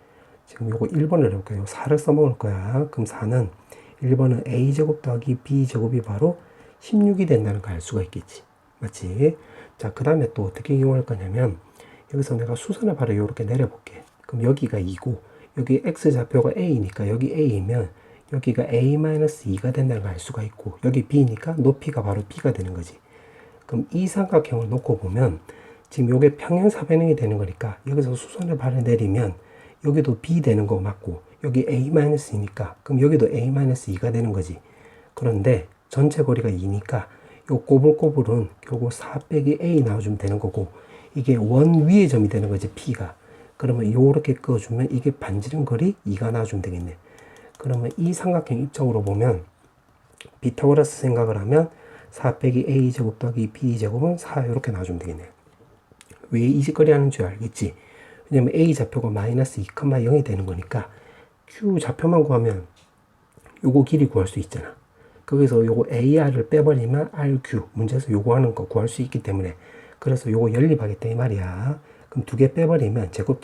지금 요거 1번을 해볼게요. 4를 써먹을 거야. 그럼 4는 1번은 A제곱 더하기 B제곱이 바로 16이 된다는 걸 알 수가 있겠지. 맞지? 자, 그 다음에 또 어떻게 이용할 거냐면 여기서 내가 수선을 바로 이렇게 내려볼게. 그럼 여기가 2고 여기 X좌표가 A니까 여기 A이면 여기가 A-2가 된다는 걸 알 수가 있고 여기 B니까 높이가 바로 B가 되는 거지. 그럼 이 삼각형을 놓고 보면 지금 요게 평행사변형이 되는 거니까 여기서 수선을 바로 내리면 여기도 B 되는 거 맞고 여기 A-2니까 그럼 여기도 A-2가 되는 거지. 그런데 전체 거리가 2니까 요 꼬불꼬불은 결국 4 빼기 A 나와주면 되는 거고 이게 원 위의 점이 되는 거지 P가. 그러면 요렇게 그어주면 이게 반지름 거리 2가 나와주면 되겠네. 그러면 이 삼각형 입장으로 보면 피타고라스 생각을 하면 4 빼기 A제곱 더하기 B제곱은 4 이렇게 나와주면 되겠네. 왜 이 짓거리 하는 줄 알겠지? 왜냐면 A 좌표가 마이너스 2,0이 되는 거니까 Q 좌표만 구하면 요거 길이 구할 수 있잖아. 거기서 요거 AR을 빼버리면 RQ 문제에서 요거 하는 거 구할 수 있기 때문에 그래서 요거 연립하겠다 이 말이야. 그럼 두 개 빼버리면 제곱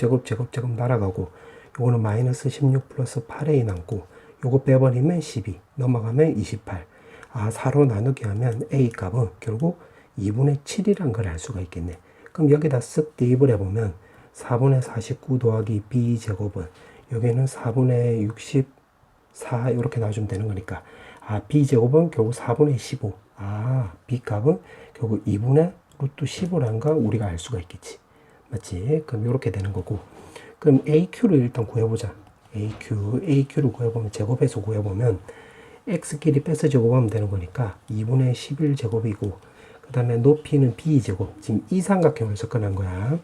날아가고 요거는 마이너스 16 플러스 8A 남고 요거 빼버리면 12 넘어가면 28. 4로 나누기 하면 A 값은 결국 2분의 7이란 걸 알 수가 있겠네. 그럼 여기다 쓱 대입을 해보면 4분의 49 더하기 B제곱은 여기는 4분의 64 이렇게 나와주면 되는 거니까 B제곱은 결국 4분의 15 B 값은 결국 2분의 루트 15라는 걸 우리가 알 수가 있겠지. 맞지? 그럼 이렇게 되는 거고 그럼 AQ를 일단 구해보자. AQ를 구해보면 제곱해서 구해보면 X끼리 빼서 제곱하면 되는 거니까 2분의 11 제곱이고 그 다음에 높이는 B제곱. 지금 이 삼각형을 접근한 거야.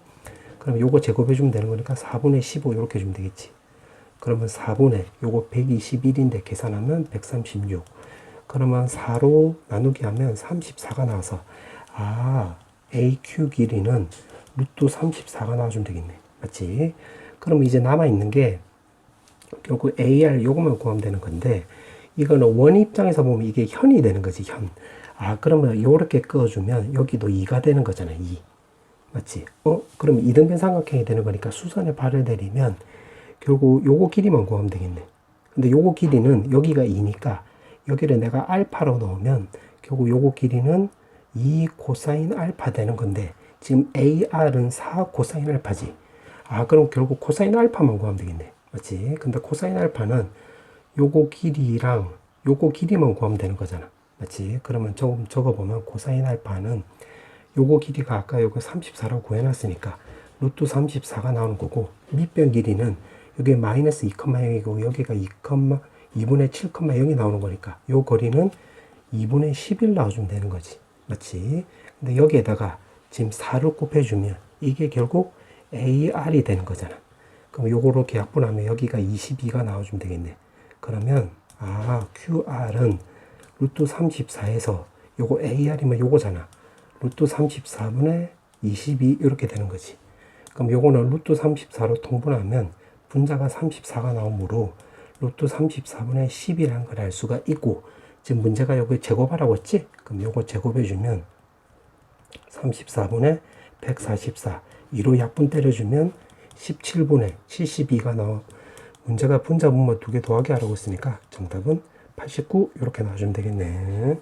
그럼 요거 제곱해주면 되는 거니까 4분의 15 이렇게 주면 되겠지. 그러면 4분의 요거 121인데 계산하면 136. 그러면 4로 나누기 하면 34가 나와서 AQ 길이는 루트 34가 나와주면 되겠네. 맞지? 그럼 이제 남아있는 게 결국 AR 요것만 구하면 되는 건데 이거는 원 입장에서 보면 이게 현이 되는 거지. 현. 그러면 요렇게 그어주면 여기도 2가 되는 거잖아. 2. 맞지? 그러면 이등변 삼각형이 되는 거니까 수선에 발을 내리면 결국 요거 길이만 구하면 되겠네. 근데 요거 길이는 여기가 2니까 여기를 내가 알파로 넣으면 결국 요거 길이는 2 코사인 알파 되는 건데 지금 AR은 4 코사인 알파지. 그럼 결국 코사인 알파만 구하면 되겠네. 맞지? 근데 코사인 알파는 요거 길이랑 요거 길이만 구하면 되는 거잖아. 맞지? 그러면 조금 적어보면 코사인 알파는 요거 길이가 아까 요거 34라고 구해놨으니까 루트 34가 나오는 거고 밑변 길이는 여기 마이너스 2,0이고 여기가 2분의 7,0이 나오는 거니까 요 거리는 2분의 11 나와주면 되는 거지. 맞지? 근데 여기에다가 지금 4를 곱해주면 이게 결국 AR이 되는 거잖아. 그럼 요거로 계약분하면 여기가 22가 나와주면 되겠네. 그러면 QR은 루트 34에서 요거 AR이면 요거잖아. 루트 34분의 22 이렇게 되는 거지. 그럼 요거는 루트 34로 통분하면 분자가 34가 나오므로 루트 34분의 10이라는 걸 알 수가 있고, 지금 문제가 여기 제곱하라고 했지? 그럼 요거 제곱해주면 34분의 144, 2로 약분 때려주면 17분의 72가 나와. 문제가 분자 분모 2개 더하기 하라고 했으니까 정답은 89 이렇게 나와주면 되겠네.